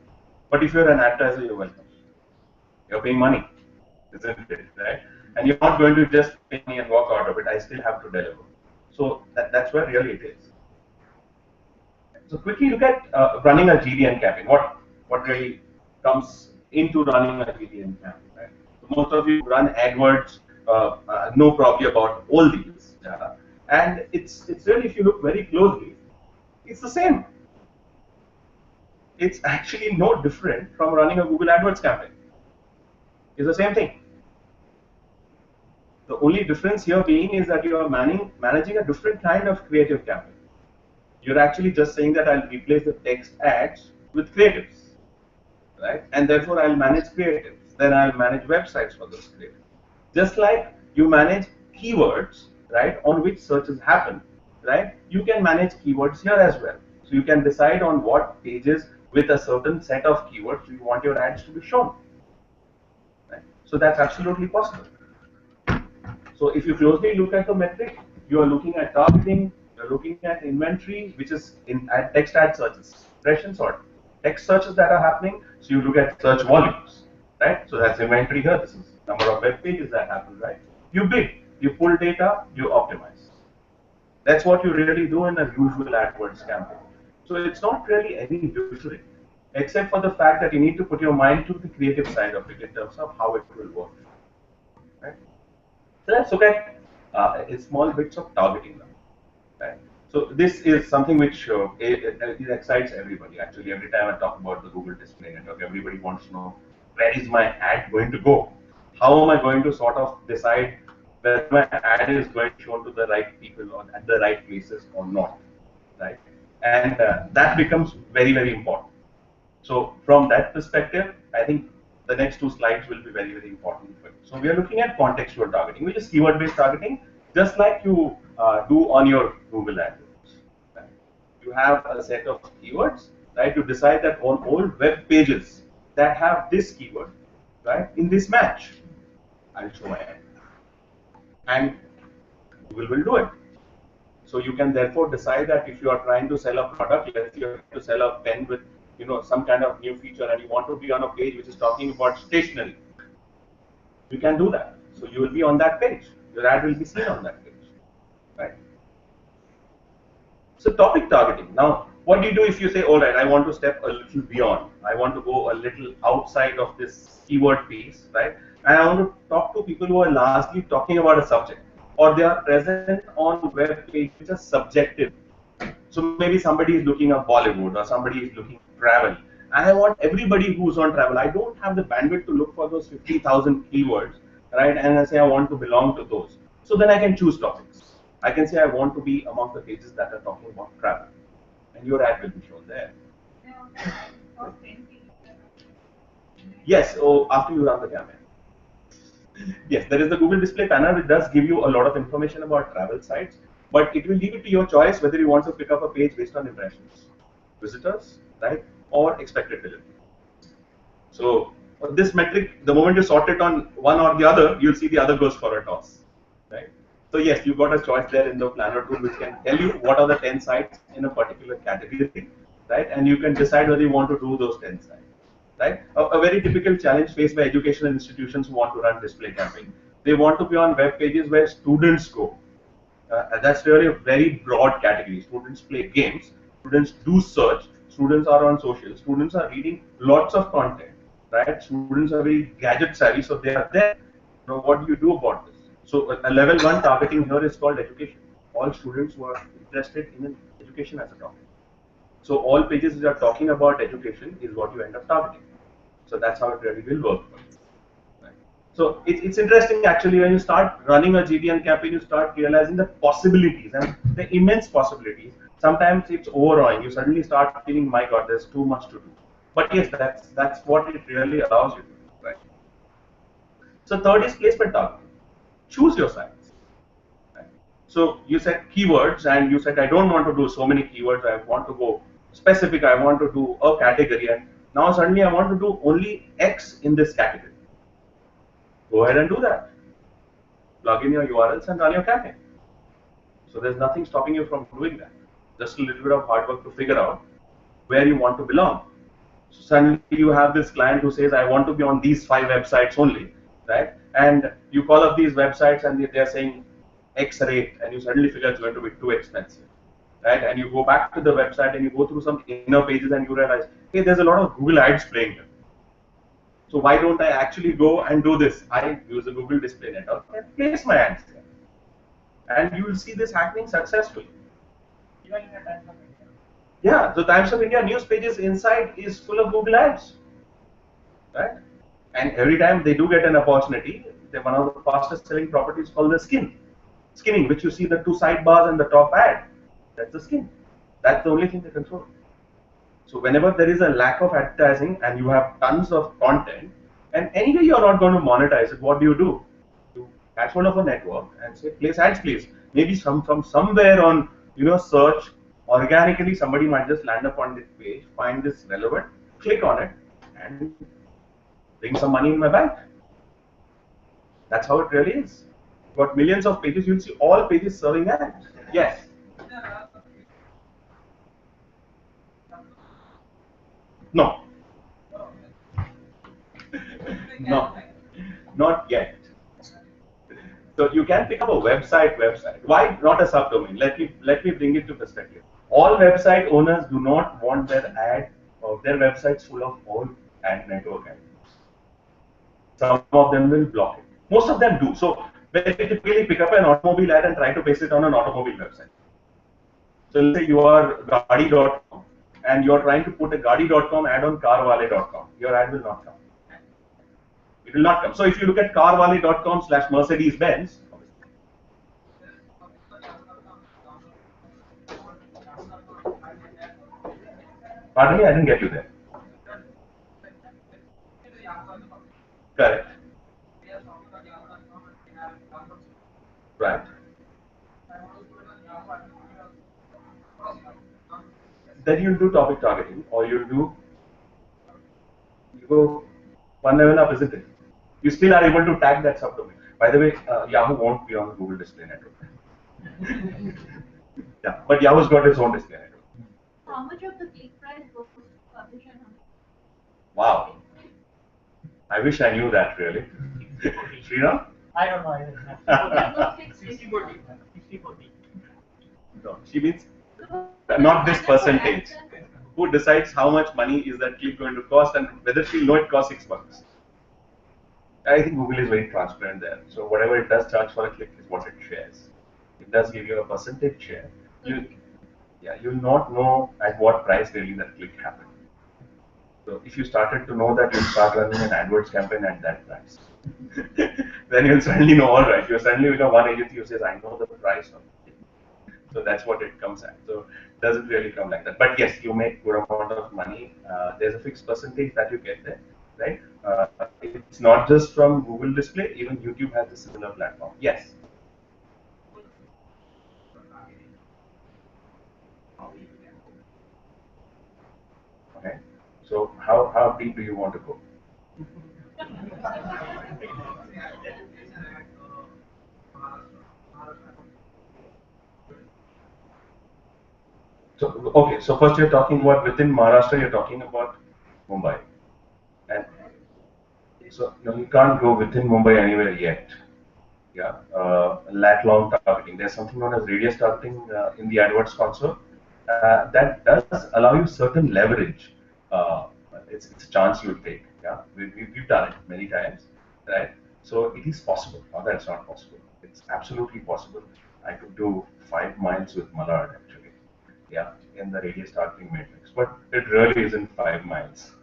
But if you're an advertiser, you're welcome. You're paying money, isn't it? Right? And you're not going to just pay me and walk out of it. I still have to deliver. So that's where really it is. So quickly look at running a GDM campaign. What really comes into running a GDM campaign, right? So most of you run AdWords, know probably about all these. And it's really, if you look very closely, it's the same. It's actually no different from running a Google AdWords campaign. It's the same thing. The only difference here being is that you are managing a different kind of creative campaign. You're actually just saying that I'll replace the text ads with creatives, right? And therefore I'll manage creatives. Then I'll manage websites for those creatives. Just like you manage keywords, right, on which searches happen, right? You can manage keywords here as well. So you can decide on what pages with a certain set of keywords you want your ads to be shown. Right? So that's absolutely possible. So if you closely look at the metric, you are looking at targeting, you're looking at inventory, which is in text ad searches, impressions or text searches that are happening. So you look at search volumes, right? So that's inventory here. This is number of web pages that happen, right? You bid, you pull data, you optimize. That's what you really do in a usual AdWords campaign. So it's not really any different, except for the fact that you need to put your mind to the creative side of it in terms of how it will work, right? So let's look at small bits of targeting now. Right? So this is something which it excites everybody. Actually, every time I talk about the Google Display Network, everybody wants to know, where is my ad going to go? How am I going to sort of decide whether my ad is going to show to the right people or at the right places or not, right? And that becomes very, very important. So from that perspective, I think the next two slides will be very, very important for you. So we are looking at contextual targeting, which is keyword-based targeting, just like you do on your Google AdWords. Right? You have a set of keywords, right? You decide that on all web pages that have this keyword, right, in this match, I'll show my ad. And Google will do it. So you can therefore decide that if you are trying to sell a product, let's say you're trying to sell a pen with some kind of new feature, and you want to be on a page which is talking about stationery, you can do that. So you will be on that page. Your ad will be seen on that page, right? So topic targeting. Now, what do you do if you say, all right, I want to step a little beyond. I want to go a little outside of this keyword piece, right? And I want to talk to people who are largely talking about a subject, or they are present on web pages which are subjective. So maybe somebody is looking at Bollywood, or somebody is looking at travel. And I want everybody who's on travel. I don't have the bandwidth to look for those 50,000 keywords, right? And I say I want to belong to those. So then I can choose topics. I can say I want to be among the pages that are talking about travel, and your ad will be shown there. Yes, after you run the campaign. Yes, there is the Google Display Panel, which does give you a lot of information about travel sites, but it will leave it to your choice whether you want to pick up a page based on impressions, visitors, right, or expected delivery. So this metric, the moment you sort it on one or the other, you'll see the other goes for a toss, right? So yes, you've got a choice there in the planner tool, which can tell you what are the 10 sites in a particular category, right? And you can decide whether you want to do those 10 sites. Right? A very typical challenge faced by educational institutions who want to run display campaign. They want to be on web pages where students go. That's really a very broad category. Students play games, students do search, students are on social, students are reading lots of content, right? Students are very gadget savvy, so they are there. Now, what do you do about this? So a level 1 targeting here is called education. All students who are interested in education as a topic. So all pages that are talking about education is what you end up targeting. So that's how it really will work. Right? So it's interesting actually when you start running a Gdm campaign, you start realizing the possibilities and the immense possibilities. Sometimes it's overawing. You suddenly start feeling, my God, there's too much to do. But yes, that's what it really allows you to do. Right? So third is placement targeting. Choose your sites. Right? So you said keywords, and you said I don't want to do so many keywords. I want to go specific. I want to do a category, and now suddenly I want to do only X in this category. Go ahead and do that. Plug in your URLs and run your campaign. So there's nothing stopping you from doing that. Just a little bit of hard work to figure out where you want to belong. So suddenly you have this client who says, I want to be on these 5 websites only, right? And you call up these websites and they're saying X rate, and you suddenly figure it's going to be too expensive. Right? And you go back to the website and you go through some inner pages and you realize, hey, there's a lot of Google ads playing here. So why don't I actually go and do this? I use a Google Display Network and place my ads there. And you will see this happening successfully. Yeah, the Times of India news pages inside is full of Google ads. Right? And every time they do get an opportunity, one of the fastest selling properties called the skinning, which you see the 2 sidebars and the top ad. That's the skin. That's the only thing they control. So whenever there is a lack of advertising and you have tons of content, and anyway you are not going to monetize it, what do? You catch hold of a network and say, place ads please. Maybe from somewhere on search, organically somebody might just land up on this page, find this relevant, click on it, and bring some money in my bank. That's how it really is. You've got millions of pages, you'll see all pages serving ads. Yes. No. No. Not yet. So you can pick up a website. Why not a subdomain? Let me bring it to perspective. All website owners do not want their ad or their websites full of all ad network ads. Some of them will block it. Most of them do. So they typically pick up an automobile ad and try to paste it on an automobile website. So let's say you are Gadi.com and you are trying to put a Gadi.com ad on Carwale.com. Your ad will not come. It will not come. So if you look at Carwale.com/Mercedes-Benz, pardon me, I didn't get you there. Correct. Right. Then you'll do topic targeting, or you go one level up, isn't it? You still are able to tag that subdomain. By the way, Yahoo won't be on the Google Display Network. Yeah, but Yahoo's got its own display network. How much of the click price goes to publisher? Wow. I wish I knew that really. Sreeraman? I don't know either. 60/40. 60/40. No, she means not this percentage. Who decides how much money is that click going to cost and whether she'll know it costs $6? I think Google is very transparent there. So whatever it does charge for a click is what it shares. It does give you a percentage share. You'll not know at what price really that click happened. So if you started to know that, you'll start running an AdWords campaign at that price. Then you'll suddenly know, all right, you're suddenly one agency who says, I know the price of it. So that's what it comes at. So it doesn't really come like that. But yes, you make good amount of money. There's a fixed percentage that you get there, right? It's not just from Google Display, even YouTube has a similar platform. Yes. Okay. So how deep do you want to go? So okay, so first you're talking about within Maharashtra, you're talking about Mumbai, and so no, you can't go within Mumbai anywhere yet. Yeah, lat long targeting. There's something known as radius targeting in the AdWords console that does allow you certain leverage. It's a chance you'll take. Yeah, we've done it many times, right? So it is possible. Not that it's not possible. It's absolutely possible. I could do 5 miles with Mallard actually. Yeah, in the radius targeting matrix, but it really isn't 5 miles.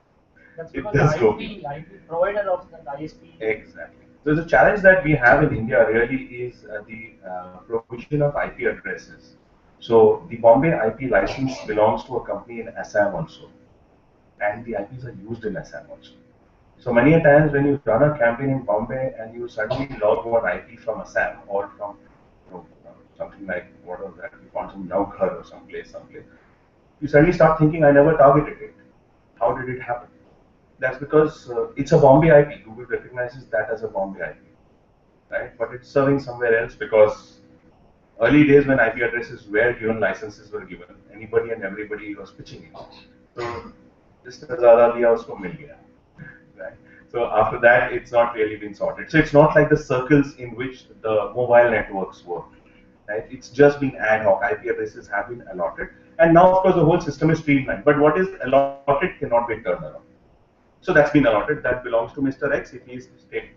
That's It because does the go. IP provider of the ISP. Exactly. So the challenge that we have in India really is the provision of IP addresses. So the Bombay IP license belongs to a company in Assam also, and the IPs are used in Assam also. So many a times when you run a campaign in Bombay and you suddenly log one IP from Assam or from something like what was that? You found some Navghar or someplace. You suddenly start thinking, I never targeted it. How did it happen? That's because it's a Bombay IP. Google recognizes that as a Bombay IP, right? But it's serving somewhere else because early days when IP addresses were given, licenses were given. Anybody and everybody was pitching it. So this ज़्यादा दिया उसको मिल गया, right? So after that, it's not really been sorted. So it's not like the circles in which the mobile networks work, right? It's just been ad hoc. IP addresses have been allotted, and now of course the whole system is streamlined. But what is allotted cannot be turned around. So that's been allotted. That belongs to Mr. X. If he is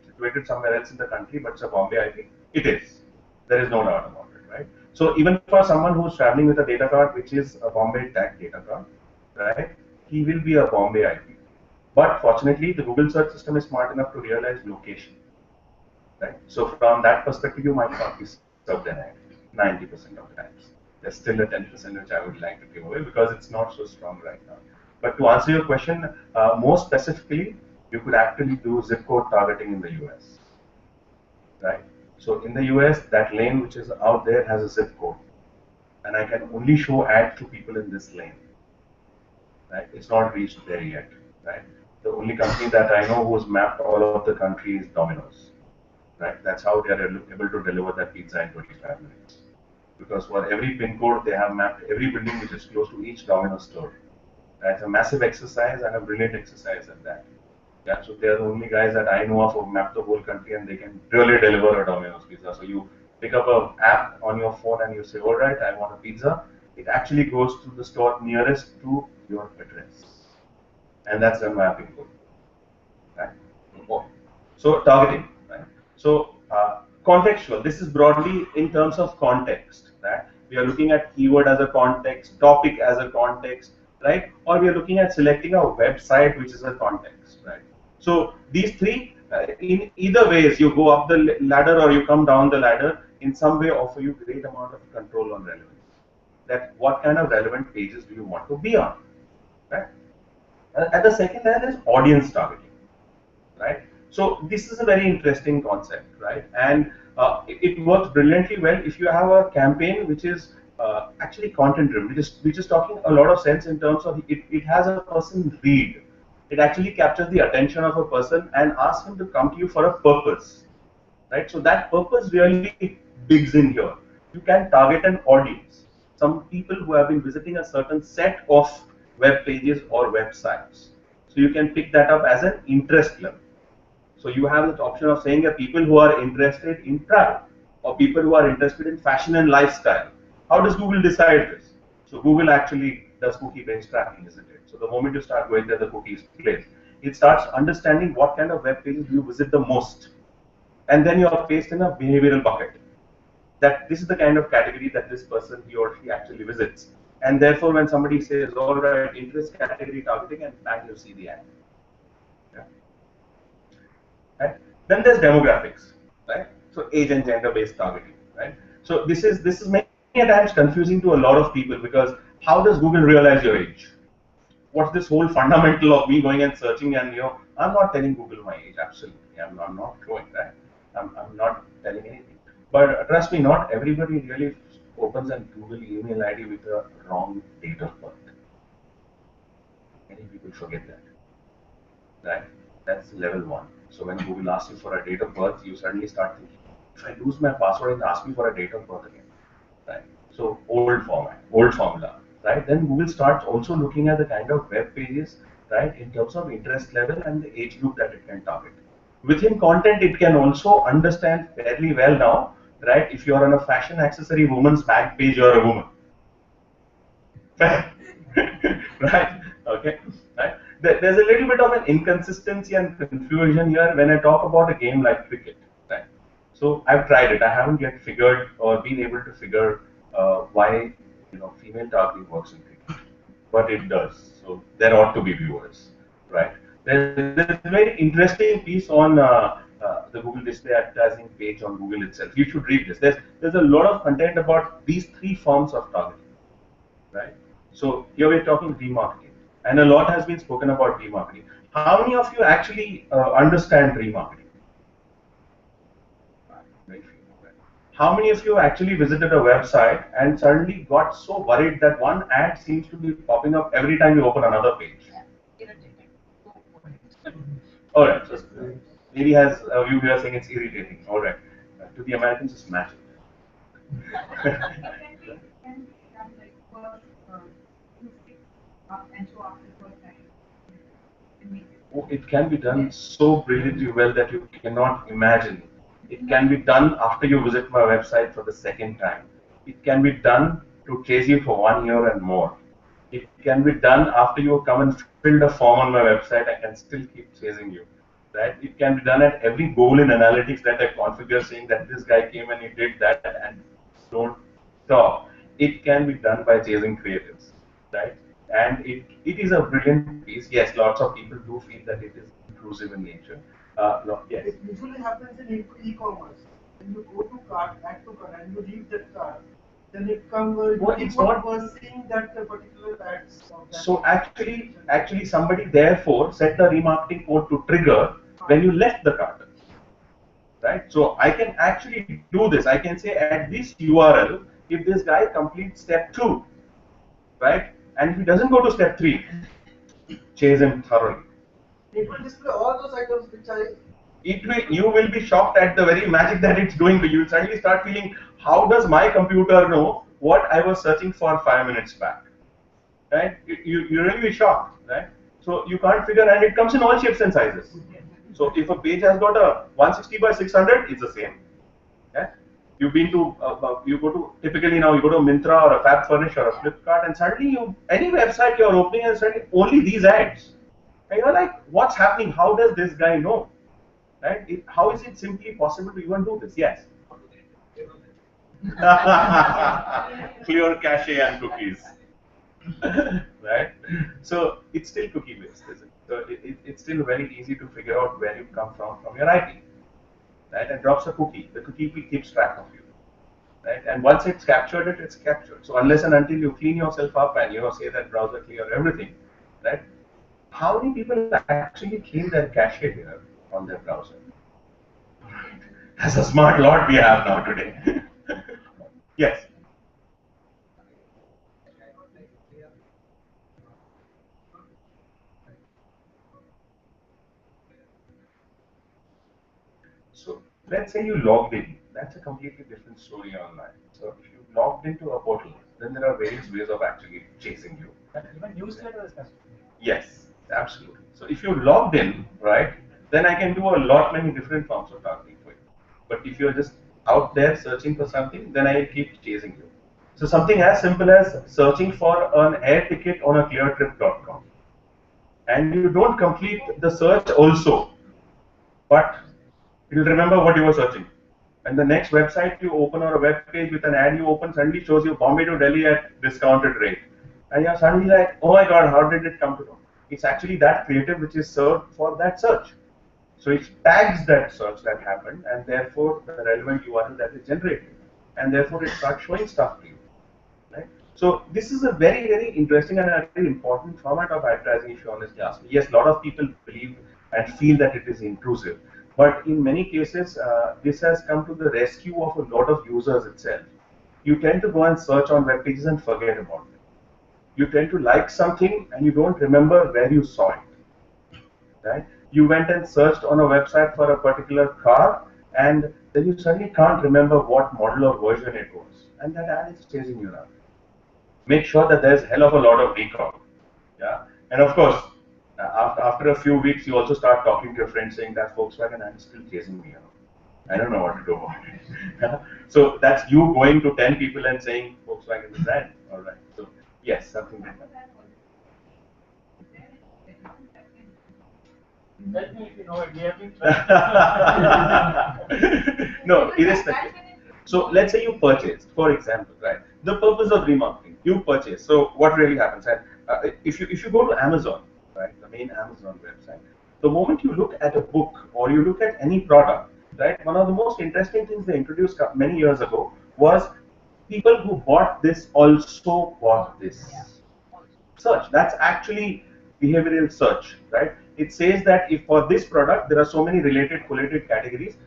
situated somewhere else in the country, but it's a Bombay IP, it is. There is no doubt about it, right? So even for someone who's traveling with a data card, which is a Bombay tag data card, right? He will be a Bombay IP. But fortunately, the Google search system is smart enough to realize location, right? So from that perspective, you might not be served an ad 90% of the times. There's still a 10% which I would like to give away because it's not so strong right now. But to answer your question, more specifically, you could actually do zip code targeting in the US, right? So in the US, that lane which is out there has a zip code, and I can only show ads to people in this lane, right? It's not reached there yet, right? The only company that I know who's mapped all of the country is Domino's, right? That's how they are able to deliver that pizza in 25 minutes. Because for every pin code, they have mapped every building which is close to each Domino's store. It's a massive exercise and a brilliant exercise at that. Yeah, so they are the only guys that I know of who map the whole country and they can really deliver a Domino's pizza. So you pick up an app on your phone and you say, all right, I want a pizza. It actually goes to the store nearest to your address. And that's done via pin code. Right? So targeting. Right? So contextual. This is broadly in terms of context. Right? we are looking at keyword as a context, topic as a context, right? Or we are looking at selecting a website which is a context, right? So these three, in either ways, you go up the ladder or you come down the ladder, in some way offer you great amount of control on relevance. That what kind of relevant pages do you want to be on, right? At the second layer is audience targeting, right? So this is a very interesting concept, right? And it works brilliantly well if you have a campaign which is actually content driven, which is talking a lot of sense in terms of it has a person read. It actually captures the attention of a person and asks him to come to you for a purpose, right? So that purpose really digs in here. You can target an audience, some people who have been visiting a certain set of web pages or websites. So you can pick that up as an interest level. So you have the option of saying that people who are interested in travel or people who are interested in fashion and lifestyle. How does Google decide this? So Google actually does cookie-based tracking, isn't it? So the moment you start going there, the cookie is placed. It starts understanding what kind of web pages do you visit the most. And then you are placed in a behavioral bucket. That this is the kind of category that this person, he or she actually visits. And therefore, when somebody says, all right, interest category targeting, and bang, you see the ad. Yeah. Right? Then there's demographics, right? So age and gender-based targeting, right? So this is many times confusing to a lot of people because how does Google realize your age? What's this whole fundamental of me going and searching and I'm not telling Google my age, absolutely. I'm not showing that. I'm not telling anything. But trust me, not everybody really opens a Google email ID with a wrong date of birth. Many people forget that, right? That's level one. So when Google asks you for a date of birth, you suddenly start thinking, if I lose my password and ask me for a date of birth again, right? So old format, old formula, right? Then Google starts also looking at the kind of web pages, right, in terms of interest level and the age group that it can target. Within content, it can also understand fairly well now, right? If you are on a fashion accessory woman's bag page, you are a woman. Right? Okay. Right? There's a little bit of an inconsistency and confusion here when I talk about a game like cricket. Right? So I've tried it. I haven't yet figured or been able to figure why female targeting works in cricket, but it does. So there ought to be viewers, right? There's a very interesting piece on the Google Display Advertising page on Google itself. You should read this. There's a lot of content about these three forms of targeting, right? So here we're talking remarketing, and a lot has been spoken about remarketing. How many of you actually understand remarketing? Very few. How many of you actually visited a website and suddenly got so worried that one ad seems to be popping up every time you open another page? All right. So maybe has a view here saying it's irritating. All right. To the Americans, it's magic. Oh, it can be done so brilliantly well that you cannot imagine. It can be done after you visit my website for the second time. It can be done to chase you for 1 year and more. It can be done after you come and filled a form on my website. I can still keep chasing you. Right? It can be done at every goal in analytics that I configure, saying that this guy came and he did that and don't stop. It can be done by chasing creatives, right? And it is a brilliant piece. Yes, lots of people do feel that it is intrusive in nature. Yes. It usually happens in e-commerce. When you go to cart, add to cart, and you leave that cart, then it comes. It's not seeing that particular ads. So actually, somebody therefore set the remarketing code to trigger when you left the cart. Right? So I can actually do this. I can say at this URL, if this guy completes step 2, right? And if he doesn't go to step 3, chase him thoroughly. It will display all those items which you will be shocked at the very magic that it's doing to you. You'll suddenly start feeling, how does my computer know what I was searching for 5 minutes back? Right? You'll really be shocked, right? So you can't figure, and it comes in all shapes and sizes. So if a page has got a 160 by 600, it's the same. Yeah? You've been to, typically now you go to a Myntra or a Fab Furnish or a Flipkart, and suddenly any website you're opening and suddenly only these ads. And you're like, what's happening? How does this guy know? Right? How is it simply possible to even do this? Yes. Clear cache and cookies. Right? So it's still cookie based, isn't it? So it's still very easy to figure out where you come from your IP. Right? And drops a cookie. The cookie keeps track of you. Right? And once it's captured it's captured. So unless and until you clean yourself up and say that browser clear everything, right? How many people actually clean their cache here on their browser? That's a smart lot we have now today. Yes. So let's say you logged in. That's a completely different story online. So if you logged into a portal, then there are various ways of actually chasing you. Even newsletter is custom. Yes, absolutely. So if you're logged in, right, then I can do a lot many different forms of targeting for you. But if you're just out there searching for something, then I keep chasing you. So something as simple as searching for an air ticket on a cleartrip.com. And you don't complete the search also, but it'll remember what you were searching. And the next website you open or a web page with an ad you open suddenly shows you Bombay to Delhi at discounted rate. And you're suddenly like, oh my god, how did it come to know? It's actually that creative which is served for that search. So it tags that search that happened and therefore the relevant URL that is generated. And therefore it starts showing stuff to you. Right? So this is a very, very interesting and a very important format of advertising if you honestly ask me. Yes, a lot of people believe and feel that it is intrusive. But in many cases, this has come to the rescue of a lot of users itself. You tend to go and search on web pages and forget about it. You tend to like something and you don't remember where you saw it. Right? You went and searched on a website for a particular car and then you suddenly can't remember what model or version it was. And that ad is chasing you now. Make sure that there's hell of a lot of recall. Yeah? And of course, after a few weeks, you also start talking to your friends saying that Volkswagen ad is still chasing me. I don't know what to do about it. So that's you going to 10 people and saying Volkswagen is brand. All right. So yes, something like that. Tell me if you know it. We have been trying. No, irrespective. So let's say you purchased, for example, right? The purpose of remarketing, you purchase. So what really happens? If you go to Amazon, right, the main Amazon website, the moment you look at a book or you look at any product, right, one of the most interesting things they introduced many years ago was people who bought this also bought this. Search. That's actually behavioral search, right? It says that if for this product there are so many related correlated categories,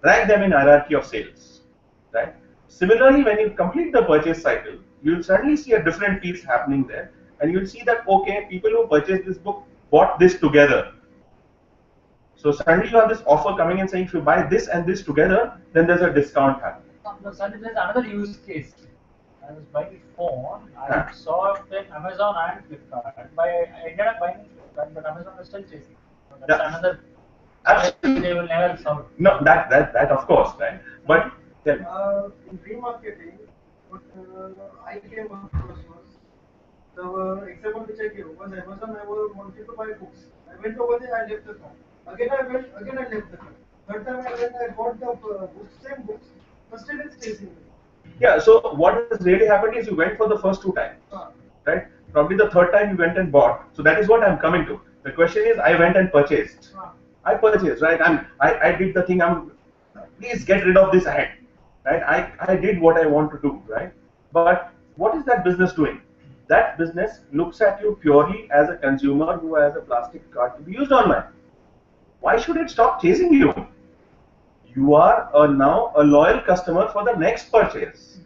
rank them in hierarchy of sales, right? Similarly, when you complete the purchase cycle, you'll suddenly see a different piece happening there, and you'll see that okay, people who purchased this book bought this together. So suddenly you have this offer coming and saying if you buy this and this together, then there's a discount happening. No, suddenly there's another use case. I was buying a phone. I saw it in Amazon and Flipkart. I ended up buying Flipkart, but Amazon was still chasing. So that's another. Absolutely. They will never solve. No, that of course, right? But tell me. In remarketing, what I came across was the example which I gave was Amazon. I wanted to buy books. I went over there. I left the cart. Again I went. Again I left the cart. Third time I went. I bought the same books, but still it's chasing me. Yeah, so what has really happened is you went for the first two times, right? Probably the third time you went and bought. So that is what I'm coming to. The question is, I went and purchased. I purchased, right? I did the thing. Please get rid of this ad, right? I did what I want to do, right? But what is that business doing? That business looks at you purely as a consumer who has a plastic card to be used online. Why should it stop chasing you? You are now a loyal customer for the next purchase.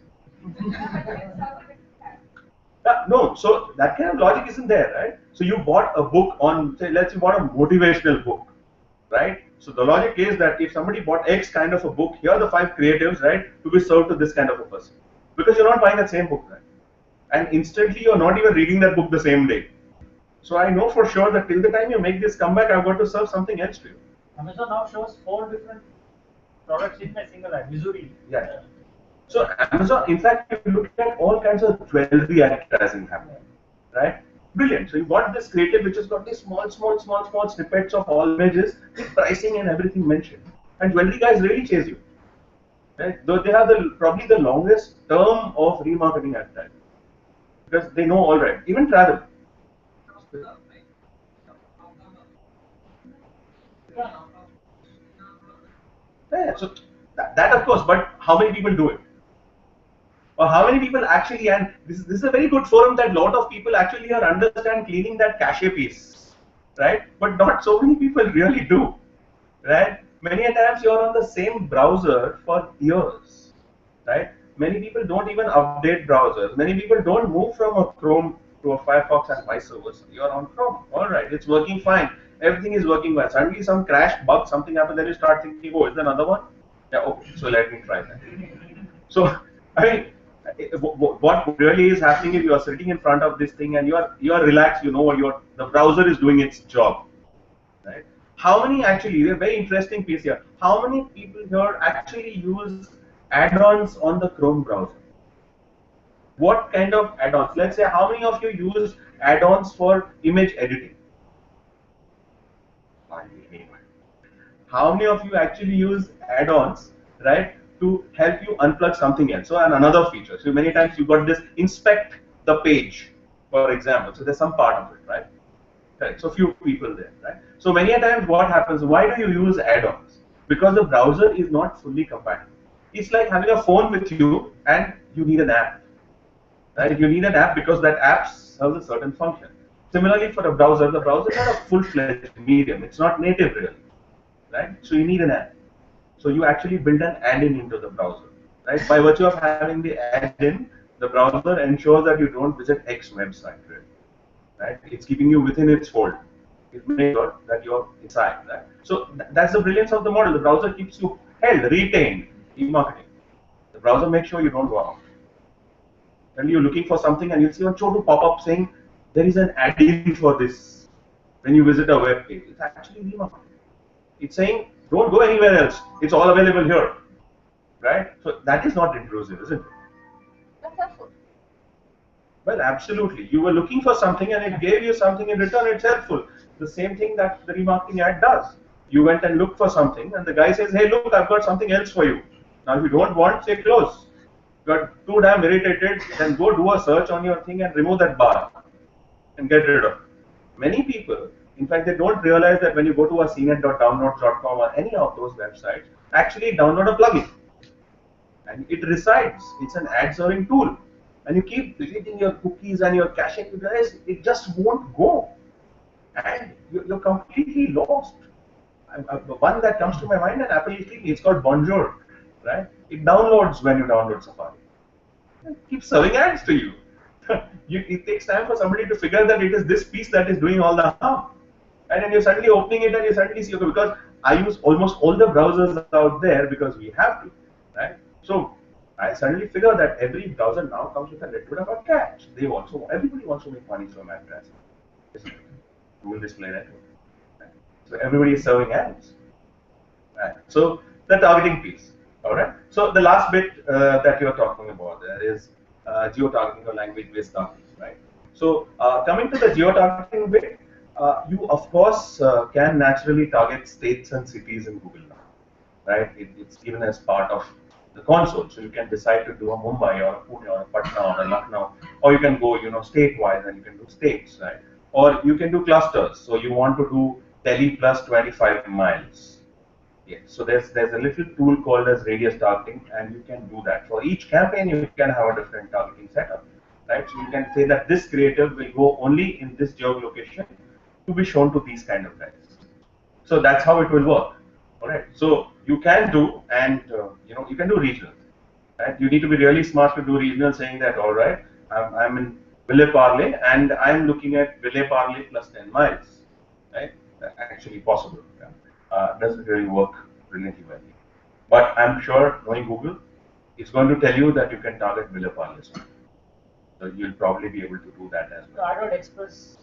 No, so that kind of logic isn't there, right? So you bought a book on, say, let's say you bought a motivational book, right? So the logic is that if somebody bought X kind of a book, here are the 5 creatives, right, to be served to this kind of a person. Because you're not buying that same book, right? And instantly you're not even reading that book the same day. So I know for sure that till the time you make this comeback, I've got to serve something else to you. Amazon now shows 4 different products in a single ad, Missouri. Yeah. So Amazon, in fact, if you look at all kinds of jewelry advertising happening, right? Brilliant. So you got this creative which has got these small snippets of all images with pricing and everything mentioned. And jewelry guys really chase you. Right? Though they have probably the longest term of remarketing at that, because they know all right. Even travel. Yeah, so that of course, but how many people do it? Or how many people actually, and this is a very good forum that a lot of people actually here understand cleaning that cache piece, right? But not so many people really do, right? Many a times you're on the same browser for years, right? Many people don't even update browsers. Many people don't move from a Chrome to a Firefox and vice versa. You're on Chrome, all right, it's working fine. Everything is working well. Suddenly some crash, bug, something happens, then you start thinking, oh, is there another one? Yeah, okay, so let me try that. So, I mean, what really is happening is you are sitting in front of this thing and you are relaxed. You know the browser is doing its job, right? How many actually? A very interesting piece here. How many people here actually use add-ons on the Chrome browser? What kind of add-ons? Let's say how many of you use add-ons for image editing? How many of you actually use add-ons, right, to help you unplug something else? So, and another feature. So many times you got this inspect the page, for example. So there's some part of it, right? Correct. So few people there, right? So many a times what happens? Why do you use add-ons? Because the browser is not fully compatible. It's like having a phone with you and you need an app, right? You need an app because that app serves a certain function. Similarly, for a browser, the browser is not a full-fledged medium. It's not native really, right? So you need an app. So you actually build an add-in into the browser, right? By virtue of having the add-in, the browser ensures that you don't visit X website, right? It's keeping you within its fold. It makes sure that you're inside, right? So that's the brilliance of the model. The browser keeps you held, retained, e-marketing. The browser makes sure you don't go out. When you're looking for something and you'll see a Chotu pop-up saying there is an add-in for this. When you visit a web page, it's actually e-marketing. It's saying don't go anywhere else. It's all available here, right? So that is not intrusive, isn't it? That's helpful. Well, absolutely. You were looking for something and it gave you something in return. It's helpful. The same thing that the remarketing ad does. You went and looked for something and the guy says, hey, look, I've got something else for you. Now, if you don't want, say close. Got too damn irritated, then go do a search on your thing and remove that bar and get rid of it. Many people, in fact, they don't realize that when you go to a cnet.downloads.com or any of those websites, actually download a plugin. And it resides. It's an ad serving tool. And you keep deleting your cookies and your caching, you realize it just won't go. And you're completely lost. One that comes to my mind, and Apple is it's called Bonjour, right? It downloads when you download Safari. It keeps serving ads to you. It takes time for somebody to figure that it is this piece that is doing all the harm. And then you're suddenly opening it and you suddenly see, okay, because I use almost all the browsers out there because we have to, right? So I suddenly figure that every browser now comes with a little bit of a catch. Everybody wants to make money from advertising. Google Display Network. Right? So everybody is serving ads. Right? So the targeting piece. All right. So the last bit that you're talking about there is geo-targeting or language-based targeting, right? So coming to the geo-targeting bit, you of course can naturally target states and cities in Google now, right? It's given as part of the console, so you can decide to do a Mumbai or a Pune or a Patna or a Lucknow, or you can go, state-wise and you can do states, right? Or you can do clusters. So you want to do Delhi plus 25 miles. Yes. So there's a little tool called as radius targeting, and you can do that. For each campaign, you can have a different targeting setup, right? So you can say that this creative will go only in this geolocation to be shown to these kind of guys. So that's how it will work. All right. So you can do, and you can do regional. Right? You need to be really smart to do regional, saying that all right, I'm in Vile-Parle and I'm looking at Vile-Parle plus 10 miles. Right? That's actually possible. Yeah? Doesn't really work brilliantly well. But I'm sure, knowing Google, it's going to tell you that you can target Vile-Parle as well. So you'll probably be able to do that as well. Cardboard Express.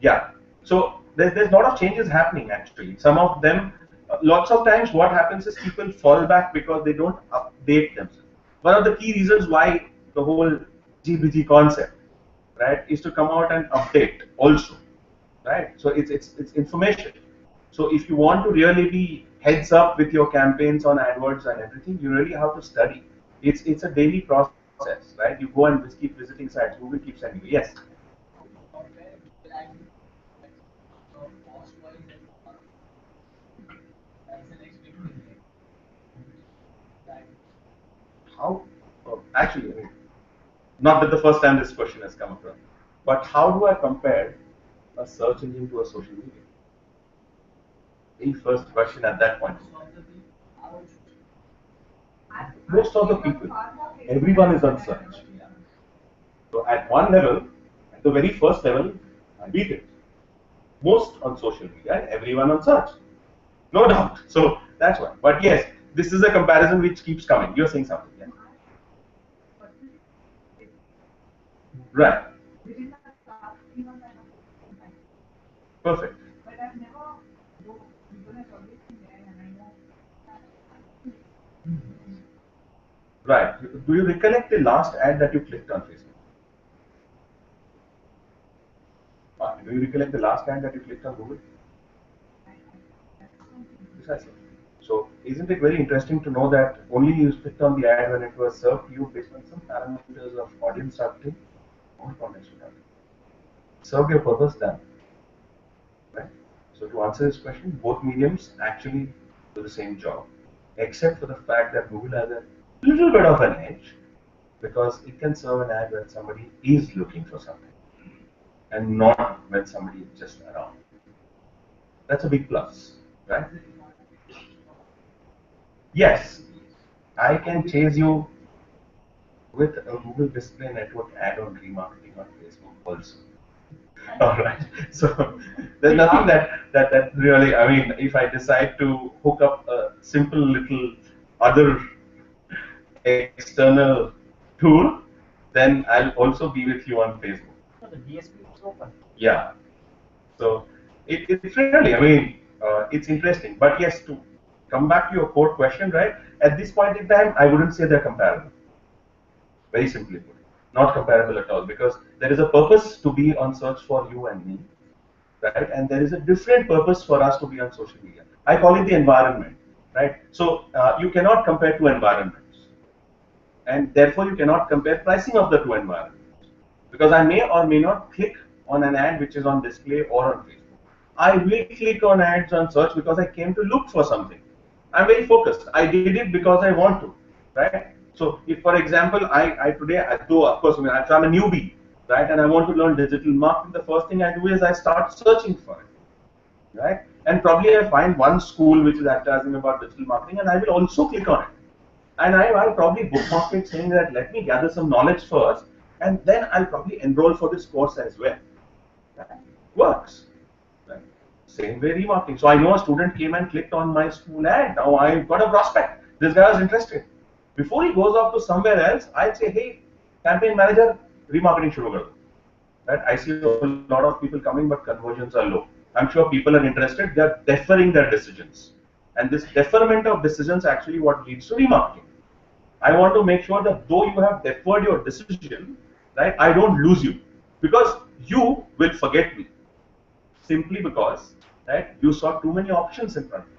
Yeah. So there's a lot of changes happening actually. Some of them, lots of times what happens is people fall back because they don't update themselves. One of the key reasons why the whole GBG concept, right, is to come out and update also, right? So it's information. So if you want to really be heads up with your campaigns on AdWords and everything, you really have to study. It's a daily process, right? You go and keep visiting sites. Google keeps sending you. Yes. How? Actually, I mean, not that the first time this question has come across, but how do I compare a search engine to a social media? The first question at that point. Most of the people, everyone is on search. So at one level, at the very first level, I beat it. Most on social media and everyone on search. No doubt. So that's why. But yes, this is a comparison which keeps coming. You're saying something. Yeah? Right. Perfect. Right. Do you recollect the last ad that you clicked on Facebook? Do you recollect the last ad that you clicked on Google? Precisely. So, isn't it very interesting to know that only you clicked on the ad when it was served to you based on some parameters of audience targeting or contextual targeting? Served your purpose, done. Right? So, to answer this question, both mediums actually do the same job, except for the fact that Google has a little bit of an edge because it can serve an ad when somebody is looking for something and not when somebody is just around. That's a big plus, right? Yes, I can chase you with a Google Display Network ad on remarketing on Facebook also. All right. So there's nothing that really. I mean, if I decide to hook up a simple little other external tool, then I'll also be with you on Facebook. No, the DSP is open. Yeah. So it's really, I mean, it's interesting. But yes, to come back to your core question, right? At this point in time, I wouldn't say they're comparable. Very simply put, not comparable at all, because there is a purpose to be on search for you and me, right? And there is a different purpose for us to be on social media. I call it the environment, right? So you cannot compare two environments, and therefore you cannot compare pricing of the two environments, because I may or may not click on an ad which is on display or on Facebook. I will click on ads on search because I came to look for something. I'm very focused. I did it because I want to, right? So if, for example, though of course, I'm a newbie, right, and I want to learn digital marketing, the first thing I do is I start searching for it, right? And probably I find one school which is advertising about digital marketing, and I will also click on it. And I'll probably bookmark it saying that let me gather some knowledge first, and then I'll probably enroll for this course as well. That works. Right? Same way remarketing. So I know a student came and clicked on my school ad. Now I've got a prospect. This guy was interested. Before he goes off to somewhere else, I'd say, hey, campaign manager, remarketing shuru kar do. Right? I see a lot of people coming, but conversions are low. I'm sure people are interested. They're deferring their decisions. And this deferment of decisions actually what leads to remarketing. I want to make sure that though you have deferred your decision, right, I don't lose you. Because you will forget me. Simply because, right, you saw too many options in front of you.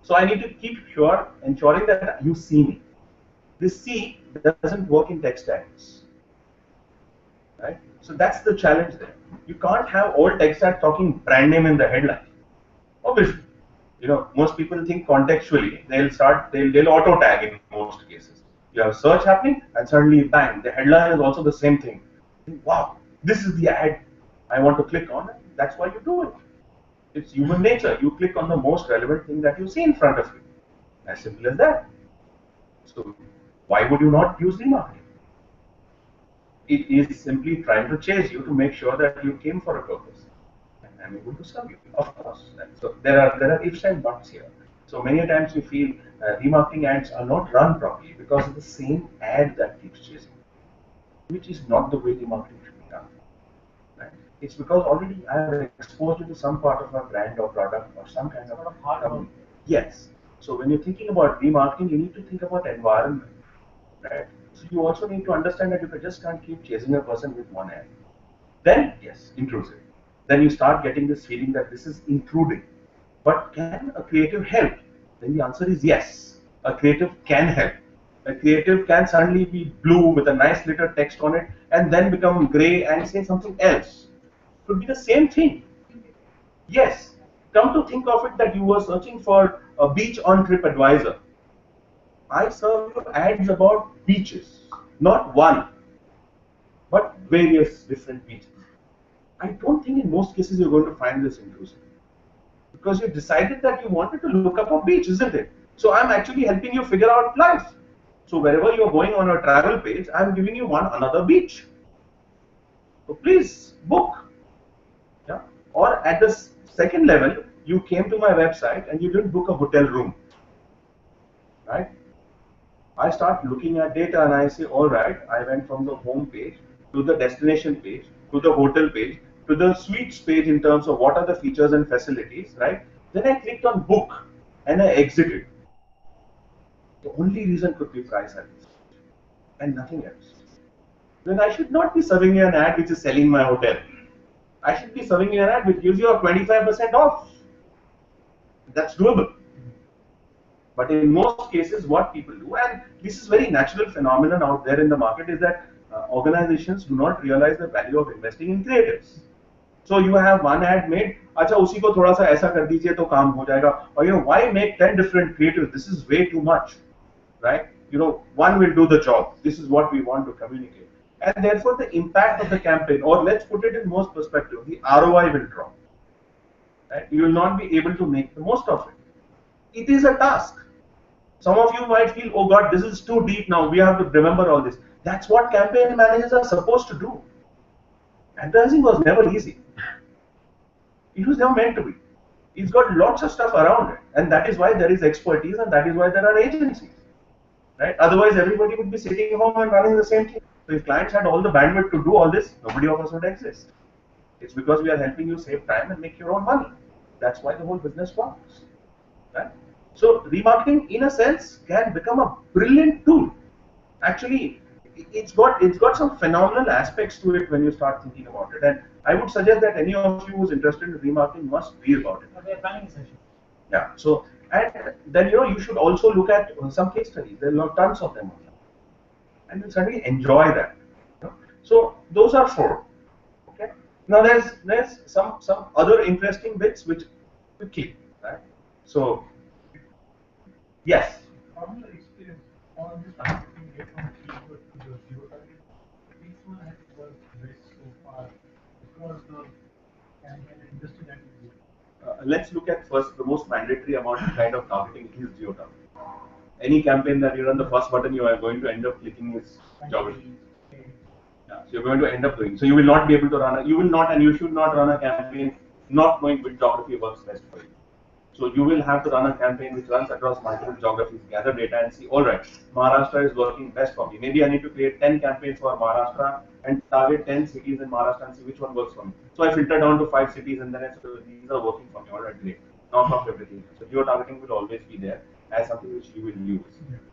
So I need to keep ensuring that you see me. This see doesn't work in text ads, right? So that's the challenge there. You can't have all text ads talking brand name in the headline. Obviously, you know, most people think contextually. They'll auto tag in most cases. You have search happening, and suddenly bang, the headline is also the same thing. Wow, this is the ad I want to click on. That's why you do it. It's human nature. You click on the most relevant thing that you see in front of you. As simple as that. So why would you not use remarketing? It is simply trying to chase you to make sure that you came for a purpose. And I'm able to serve you, of course. So there are ifs and buts here. So many times we feel remarketing ads are not run properly because of the same ad that keeps chasing you, which is not the way remarketing should be done. Right? It's because already I have exposed you to some part of my brand or product or some kind of company. Yes. So when you're thinking about remarketing, you need to think about environment. Right? So you also need to understand that you just can't keep chasing a person with one ad. Then, yes, intrusive. Then you start getting this feeling that this is intruding. But can a creative help? Then the answer is yes. A creative can help. A creative can suddenly be blue with a nice little text on it and then become gray and say something else. It could be the same thing. Yes. Come to think of it that you were searching for a beach on TripAdvisor. I serve you ads about beaches, not one, but various different beaches. I don't think in most cases you're going to find this intrusive. Because you decided that you wanted to look up a beach, isn't it? So I'm actually helping you figure out life. So wherever you're going on a travel page, I'm giving you another beach. So please book. Yeah? Or at the second level, you came to my website and you didn't book a hotel room. Right? I start looking at data and I say, all right, I went from the home page to the destination page to the hotel page to the suites page in terms of what are the features and facilities, right? Then I clicked on book and I exited. The only reason could be price and nothing else. Then I should not be serving you an ad which is selling my hotel. I should be serving you an ad which gives you a 25% off. That's doable. But in most cases, what people do, and this is very natural phenomenon out there in the market, is that organizations do not realize the value of investing in creatives. So you have one ad made, अच्छा उसी को थोड़ा सा ऐसा कर दीजिए तो काम हो जाएगा. Or why make 10 different creatives? This is way too much, right? One will do the job. This is what we want to communicate, and therefore the impact of the campaign, or let's put it in most perspective, the ROI will drop. Right? You will not be able to make the most of it. It is a task. Some of you might feel, oh God, this is too deep now. We have to remember all this. That's what campaign managers are supposed to do. Advertising was never easy. It was never meant to be. It's got lots of stuff around it, and that is why there is expertise, and that is why there are agencies. Right? Otherwise, everybody would be sitting home and running the same thing. So if clients had all the bandwidth to do all this, nobody of us would exist. It's because we are helping you save time and make your own money. That's why the whole business works. Right? So remarketing, in a sense, can become a brilliant tool. Actually, it's got some phenomenal aspects to it when you start thinking about it. And I would suggest that any of you who's interested in remarketing must read about it. Yeah. So, and then you should also look at some case studies. There are tons of them, and you'll certainly enjoy that. So those are 4. Okay. Now there's some other interesting bits which quickly, right? So yes. From your experience on this marketing get from keyword to the geo-targeting, which one has worked best so far across the campaign industry that you do? Let's look at first the most mandatory amount of kind of targeting is geo-targeting. Any campaign that you run, the first button you are going to end up clicking is geography. Yeah, so you're going to end up doing. So you will not be able to run you will not, and you should not run a campaign not knowing which geography works best for you. So you will have to run a campaign which runs across multiple geographies, gather data and see, all right, Maharashtra is working best for me. Maybe I need to create 10 campaigns for Maharashtra and target 10 cities in Maharashtra and see which one works for me. So I filter down to 5 cities and then I say, these are working for me, all right, great. Knock off everything. So geo-targeting will always be there as something which you will use.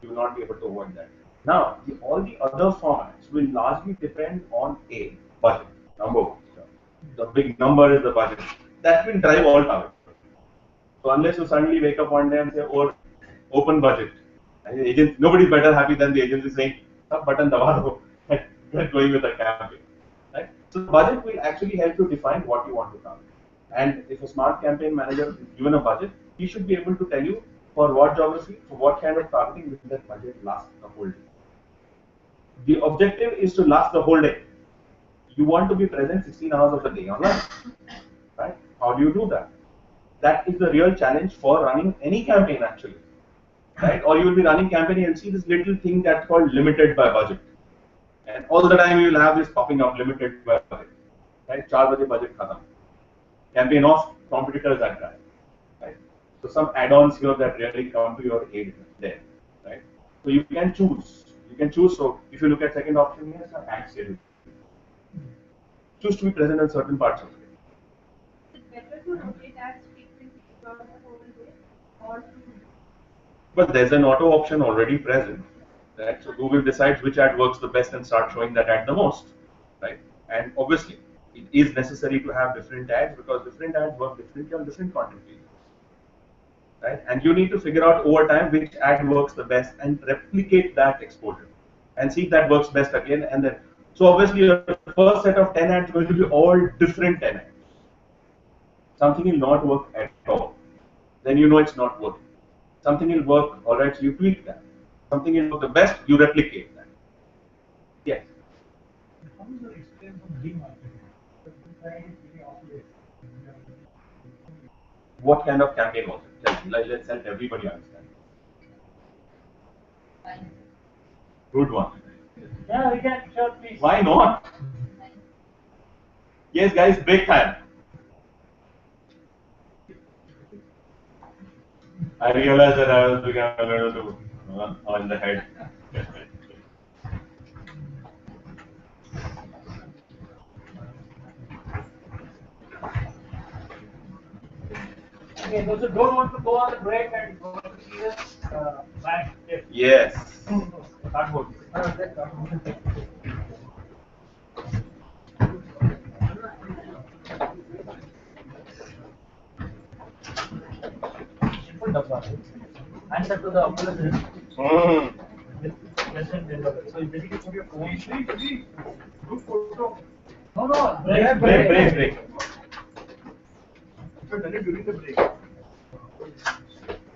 You will not be able to avoid that. Now, all the other formats will largely depend on a budget. Number 1. The big number is the budget. That will drive all targeting. So unless you suddenly wake up one day and say, oh, open budget, and the agent, nobody's better happy than the agency saying, button daba do, get going with the campaign. Right? So the budget will actually help you define what you want to target. And if a smart campaign manager is given a budget, he should be able to tell you for what geography, for what kind of targeting will that budget last the whole day. The objective is to last the whole day. You want to be present 16 hours of the day online. Right? How do you do that? That is the real challenge for running any campaign actually, right? Or you will be running campaign and see this little thing that's called limited by budget, and all the time you will have this popping up, limited by budget, right? 4 baje budget khatam, campaign off, competitors are done, right? So some add-ons here that really come to your aid there, right? So you can choose. So if you look at second option here, ad schedule. Choose to be present in certain parts of it. Is it better to rotate ads frequently throughout the whole day, or But there's an auto option already present, right? So Google decides which ad works the best and starts showing that ad the most, right? And obviously, it is necessary to have different ads because different ads work differently on different content pages, right? And you need to figure out over time which ad works the best and replicate that exposure and see if that works best again. And then, so obviously your first set of 10 ads is going to be all different 10 ads. Something will not work at all. Then you know it's not working. Something will work, all right, so you tweak that. Something will work the best, you replicate that. Yes. How is the experience of remarketing? What kind of campaign was it? Like, let's help everybody understand. Good one. Yeah, we can, sure, please. Why not? Yes, guys, big fan. I realized that I was becoming a little too on the head. Okay, those who don't want to go on the break and go to serious bank. Yes. Cardboard. Answer to the apology. So you basically put your phone. Good photo. No, Break. So done it during the break.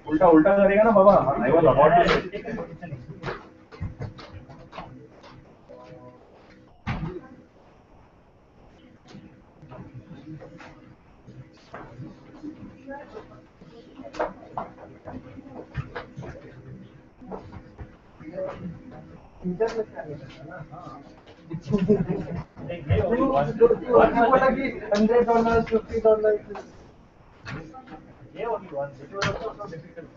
उल्टा करेगा ना बाबा. I was about to say. $100, $50. Yeah, only one. It was also so difficult.